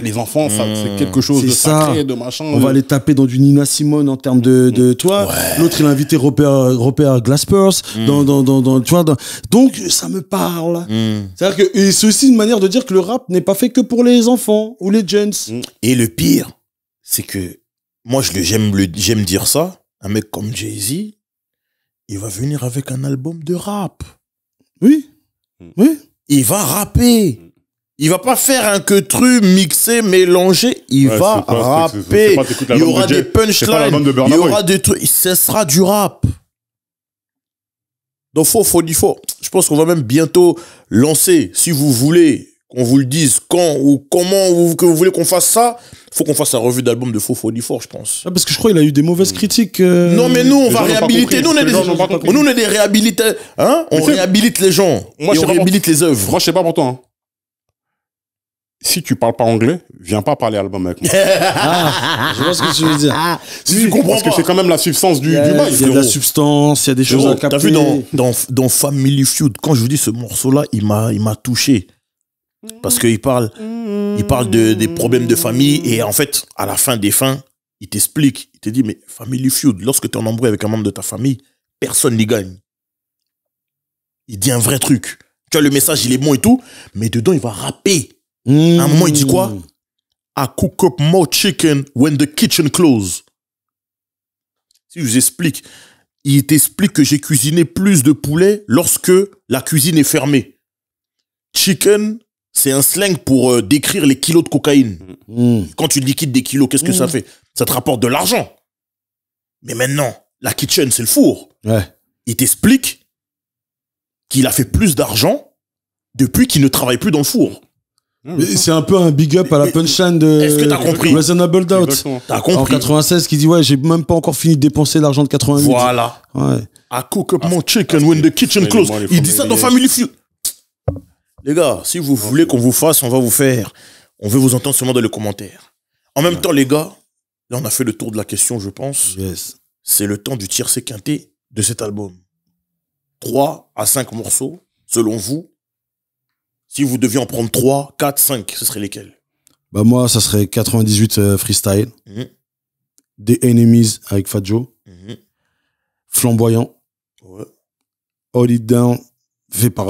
les enfants, c'est quelque chose de sacré, de machin. On va les taper dans du Nina Simone en termes de toi. L'autre, il a invité Robert Glasper tu vois, donc ça me parle. C'est-à-dire que et c'est aussi une manière de dire que le rap n'est pas fait que pour les enfants ou les jeunes. Et le pire, c'est que moi, j'aime dire ça. Un mec comme Jay-Z, il va venir avec un album de rap. Oui. Il va rapper. Il va pas faire un queutru mixé, mélangé. Il va rapper. Il y aura des punchlines. Il y aura des trucs. Ce sera du rap. Donc, je pense qu'on va même bientôt lancer, si vous voulez, qu'on vous le dise quand ou comment que vous voulez qu'on fasse ça, faut qu'on fasse la revue d'album de Fofo Diffor, je pense. Parce que je crois qu'il a eu des mauvaises critiques. Non, mais nous, on va réhabiliter. Nous, on est des réhabilitateurs. Hein? On réhabilite les gens. Moi, et on réhabilite les œuvres. Moi, je sais pas pour toi. Hein. Si tu parles pas anglais, viens pas parler album avec moi. Je vois ce que tu veux dire. Si tu comprends parce que c'est quand même la substance du bail. Il y a de la substance, il y a des choses à capter. T'as vu dans Family Feud, quand je vous dis ce morceau-là, il m'a touché. Parce qu'il parle des problèmes de famille et en fait, à la fin des fins, il t'explique, il te dit, mais Family Feud, lorsque tu es en embrouille avec un membre de ta famille, personne n'y gagne. Il dit un vrai truc. Tu vois, le message, il est bon et tout, mais dedans, il va rapper. À un moment, il dit quoi? I cook up more chicken when the kitchen close. Si je vous explique, il t'explique que j'ai cuisiné plus de poulet lorsque la cuisine est fermée. Chicken, c'est un slang pour décrire les kilos de cocaïne. Quand tu liquides des kilos, qu'est-ce que ça fait? Ça te rapporte de l'argent. Mais maintenant, la kitchen, c'est le four. Ouais. Il t'explique qu'il a fait plus d'argent depuis qu'il ne travaille plus dans le four. C'est un peu un big up à la punchline de Est-ce que t'as compris? Reasonable Doubt. T'as compris? En 96, qui dit, ouais, j'ai même pas encore fini de dépenser l'argent de 88. Voilà. Ouais. I cook up more chicken when the kitchen close. Il dit ça dans Family Feud. Les gars, si vous voulez qu'on vous fasse, on va vous faire. On veut vous entendre seulement dans les commentaires. En même temps, les gars, là, on a fait le tour de la question, je pense. Yes. C'est le temps du tiercé quinté de cet album. 3 à 5 morceaux, selon vous. Si vous deviez en prendre 3, 4, 5, ce serait lesquels? Bah, moi, ça serait 98 freestyle. The Enemies avec Fat Joe. Flamboyant. Ouais. Hold It Down, fait par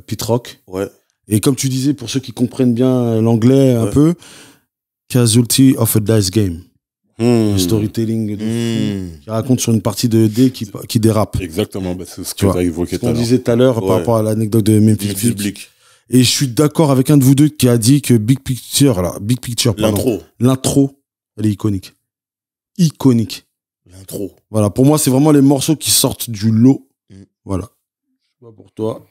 Pete Rock. Ouais. Et comme tu disais, pour ceux qui comprennent bien l'anglais un peu, Casualty of a Dice Game. Le storytelling de fou, qui raconte sur une partie de D qui dérape. Exactement, bah c'est ce que tu as évoqué tout à l'heure. On disait tout à l'heure par rapport à l'anecdote de Memphis Bleak. Et je suis d'accord avec un de vous deux qui a dit que Big Picture, l'intro, elle est iconique. Iconique. L'intro. Voilà, pour moi, c'est vraiment les morceaux qui sortent du lot. Voilà. Pour toi.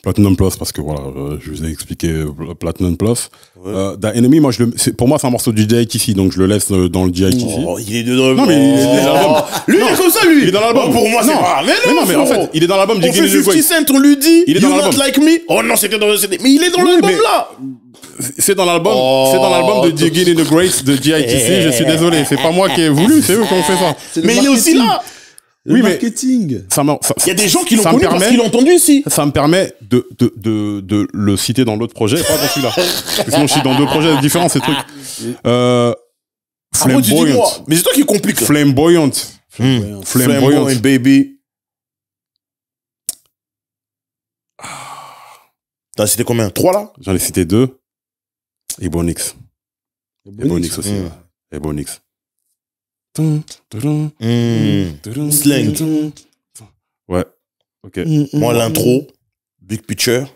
Platinum Plus, parce que voilà, je vous ai expliqué Platinum Plus. The Enemy, moi, pour moi, c'est un morceau du DITC, donc je le laisse dans le DITC. Oh, il est dedans. Non, mais il est dans l'album. Lui, il est comme ça, lui. Il est dans l'album. Pour moi, c'est pas. Mais non, en fait, il est dans l'album. On fait 50 Cent, on lui dit, il est dans You l'album. Not Like Me. Oh non, c'était dans le CD. Mais il est dans l'album, là. C'est dans l'album. C'est dans l'album de Digging in the Grace de DITC. Je suis désolé. C'est pas moi qui ai voulu. C'est eux qui ont fait ça. Mais il est aussi là. Oui, mais marketing. Il y a des gens qui l'ont connu parce qu'ils l'ont entendu ici. Ça me permet de le citer dans l'autre projet, pas dans celui-là. Parce que sinon, je suis dans 2 projets différents, ces trucs. Flamboyant. Mais c'est toi qui complique. Flamboyant. Flamboyant, baby. T'as cité combien? 3 là? J'en ai cité 2. Ebonix. Ebonix aussi. Ebonix. Slang. Ouais. Ok. Moi, l'intro, Big Picture,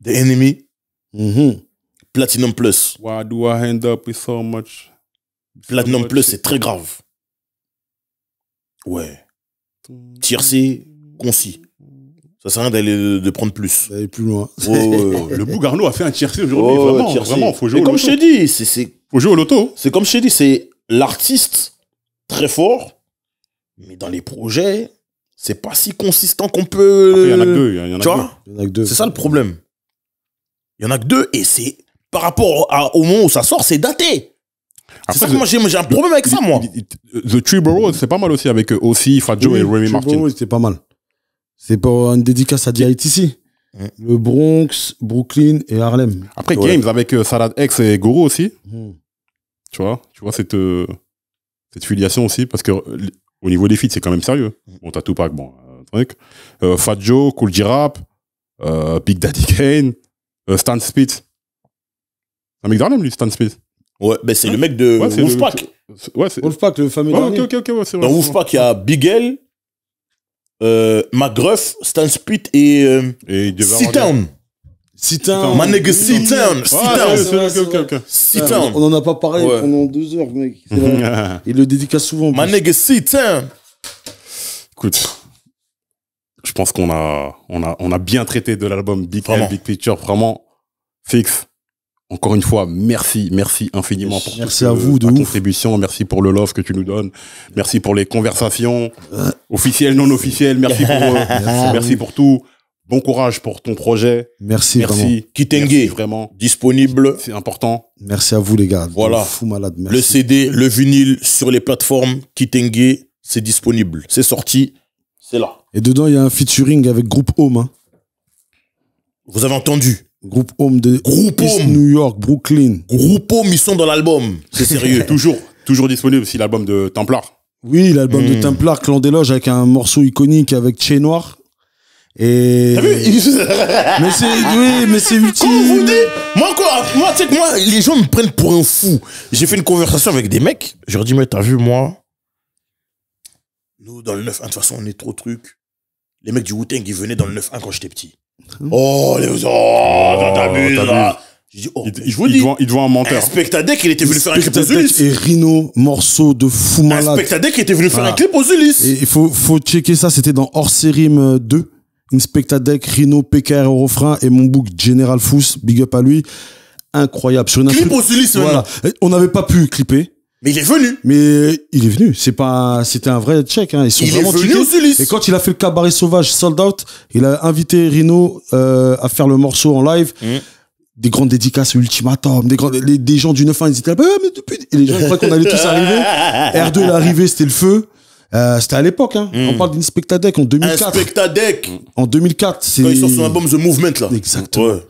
The Enemy, Platinum Plus. Why do I end up with so much? Platinum Plus, c'est très grave. Ouais. Tiercé, concis. Ça sert à rien d'aller de prendre plus. D'aller plus loin. Le Boug Arnaud a fait un tiercé aujourd'hui. Vraiment, faut jouer au loto. Comme je t'ai dit, faut jouer au loto. C'est comme je t'ai dit, c'est l'artiste très fort, mais dans les projets, c'est pas si consistant qu'on peut. Il y en a que deux. Il y en a que deux. C'est ça le problème. Il y en a que deux et c'est par rapport au moment où ça sort, c'est daté. C'est ça que moi j'ai un problème avec ça, moi. The Tree Borough, c'est pas mal aussi avec aussi Fat Joe et Remy Martin. Oui, c'était pas mal. C'est pas une dédicace à DITC. Le Bronx, Brooklyn et Harlem. Après, Games avec Salad X et Guru aussi. Tu vois cette filiation aussi, parce que au niveau des feats, c'est quand même sérieux. Bon, t'as Tupac, bon, truc. Fat Joe, Kool G Rap, Big Daddy Kane, Stan Spitz. C'est un mec d'Harlem, lui, Stan Spitz. Ouais, ben c'est le mec de Wolfpack. Wolfpack, le fameux dernier. Ok, c'est vrai. Dans Wolfpack, il y a Big L, McGruff, Stan Spitz et C-Town. C-Town. My nigga C-Town. C-Town. On en a pas parlé pendant 2 heures, mec. Il le dédicace souvent. My nigga C-Town. Écoute, je pense qu'on a bien traité de l'album Big L, Big Picture. Vraiment, Fix. Encore une fois, merci infiniment pour ta contribution. Merci pour le love que tu nous donnes. Merci pour les conversations officielles, non officielles. Merci pour tout. Bon courage pour ton projet. Merci. Kitenge, vraiment. Disponible. C'est important. Merci à vous, les gars. Voilà. Fou malade. Merci. Le CD, le vinyle sur les plateformes Kitenge, c'est disponible. C'est sorti. C'est là. Et dedans, il y a un featuring avec Groupe Home. Hein. Vous avez entendu? Groupe Home de New York, Brooklyn. Groupe Home, ils sont dans l'album. C'est sérieux. toujours disponible aussi l'album de Templar. Oui, l'album de Templar, Clan des Loges, avec un morceau iconique avec Che Noir. Et. T'as vu? mais c'est utile. Comment vous dites? Moi, tu sais que moi, les gens me prennent pour un fou. J'ai fait une conversation avec des mecs. Je leur dis, mais t'as vu, moi? Nous, dans le 9-1, de toute façon, on est trop trucs. Les mecs du Wu-Tang, ils venaient dans le 9-1 quand j'étais petit. T'abuses là. Je dis, il te voit un menteur. Spectadec, il était venu faire un clip aux Ulysses. Et Rhino, morceau de fou malade. Spectadec, il était venu faire un clip aux Ulysses. Et il faut checker ça, c'était dans Hors Série 2. Inspectadec, Rhino, PKR au refrain et mon book General Fous, big up à lui. Incroyable. Sur une clip aux Ulysses, voilà. On n'avait pas pu clipper. Mais il est venu. Mais il est venu. C'était un vrai check. Hein. Ils sont vraiment est venu aux Ulysses. Et quand il a fait le Cabaret Sauvage Sold Out, il a invité Rhino à faire le morceau en live. Des grandes dédicaces Ultimatum, des gens du 9-1, ils étaient là, mais depuis... Et les gens, ils croyaient qu'on allait tous arriver. R2, l'arrivée, c'était le feu. C'était à l'époque, hein. On parle d'Inspectadec en 2004. Inspectadec. En 2004, c'est... Quand ils sortent son album The Movement, là. Exactement. Ouais.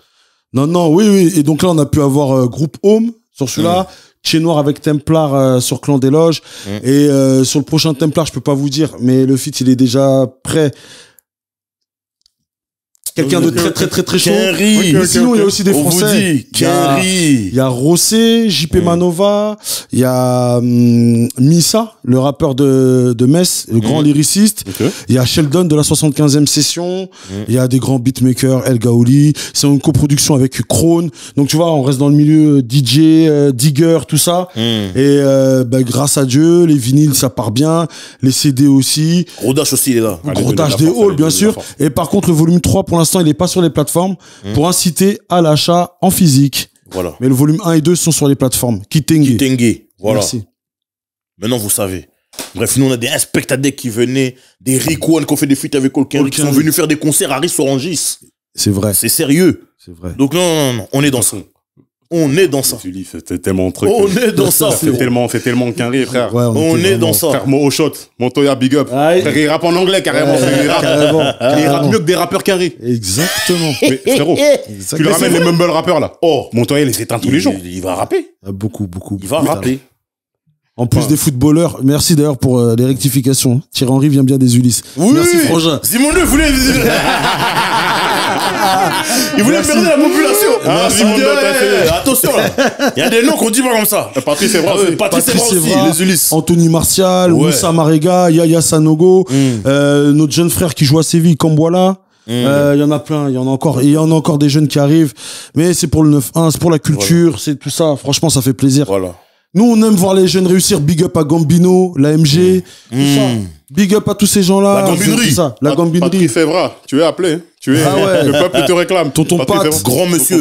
Non, oui. Et donc là, on a pu avoir Groupe Home sur celui-là. Che Noir avec Templar sur Clan des Loges. Et sur le prochain Templar, je peux pas vous dire, mais le feat, il est déjà prêt. Quelqu'un de très chaud. Mais sinon, il y a aussi des Français. Il y a Rossé, JP Manova, il y a Missa, le rappeur de Metz, le grand lyriciste. Il y a Sheldon de la 75e session. Il y a des grands beatmakers, El Gaoli. C'est une coproduction avec Krone. Donc, tu vois, on reste dans le milieu DJ, Digger, tout ça. Et grâce à Dieu, les vinyles, ça part bien. Les CD aussi. Rodache aussi, il est là. Rodache des halls, bien sûr. Et par contre, le volume 3, pour l'instant, il n'est pas sur les plateformes pour inciter à l'achat en physique. Voilà. Mais le volume 1 et 2 sont sur les plateformes. Kitenge. Voilà. Merci. Maintenant, vous savez. Bref, nous, on a des Inspectadec qui venaient, des Rick One qui ont fait des feats avec Colkin, qui sont venus faire des concerts à Ris-Orangis. C'est vrai. C'est sérieux. C'est vrai. Donc, non, on est dans ça. On est dans ça. C'est tellement truc. On est dans ça. C'est tellement quinri, frère. Ouais, on est dans ça. Frère, Mo Shot, Montoya, big up. Frère, il rappe en anglais, carrément. Il rappe mieux que des rappeurs quinri. Exactement. Mais frérot, tu lui ramènes les mumble rappeurs, là. Montoya, il les éteint tous les jours. Il va rapper. Beaucoup. Il va rapper. En plus des footballeurs, merci d'ailleurs pour les rectifications. Thierry Henry vient bien des Ulysses. Oui, merci Frangin. Simon II voulait... Il voulait perdre la population. Attention là. Il y a des noms qu'on dit pas comme ça. Patrice Evra aussi, les Ulysses. Anthony Martial, Moussa Marega, Yaya Sanogo, notre jeune frère qui joue à Séville, Kamboala. Il y en a plein, il y en a encore. Et il y en a encore des jeunes qui arrivent. Mais c'est pour le 9-1, c'est pour la culture, c'est tout ça. Franchement, ça fait plaisir. Voilà. Nous, on aime voir les jeunes réussir. Big up à Gambino, l'AMG, tout ça. Big up à tous ces gens-là. La gambinerie. Ça, la gambinerie. Patrick Févra, tu es appelé. Tu es, le peuple te réclame. Tonton Pat, grand monsieur,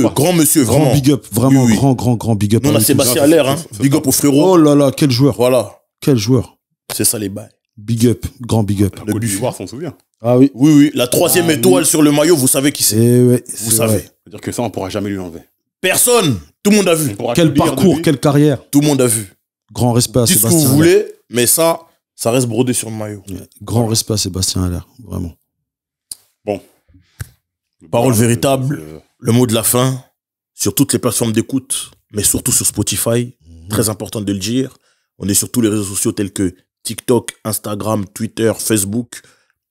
vraiment. Grand big up, vraiment Oui, oui. grand big up. Nous, on a Sébastien Allaire, hein. Big up au frérot. Oh là là, quel joueur. Voilà. Quel joueur. C'est ça les bails. Big up, grand big up. La Côte d'Ivoire, s'en souvient. Ah oui. Oui, oui. La 3e étoile sur le maillot, vous savez qui c'est. Ouais, Vous savez. C'est-à-dire que ça, on pourra jamais lui enlever. Personne. Tout le monde a vu. Quel parcours, quelle carrière. Tout le monde a vu. Grand respect à Dites ce que Sébastien vous Allaire. voulez, mais ça reste brodé sur le maillot. Ouais. Grand respect à Sébastien Allaire, vraiment. Bon. Parole véritable, le mot de la fin, sur toutes les plateformes d'écoute, mais surtout sur Spotify, très important de le dire. On est sur tous les réseaux sociaux tels que TikTok, Instagram, Twitter, Facebook,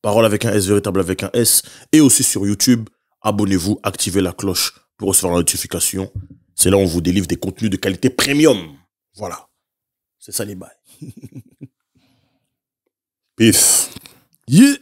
Parole avec un S, véritable avec un S, et aussi sur YouTube. Abonnez-vous, activez la cloche pour recevoir la notification. C'est là où on vous délivre des contenus de qualité premium. Voilà. C'est ça les bails. Peace. Yeah.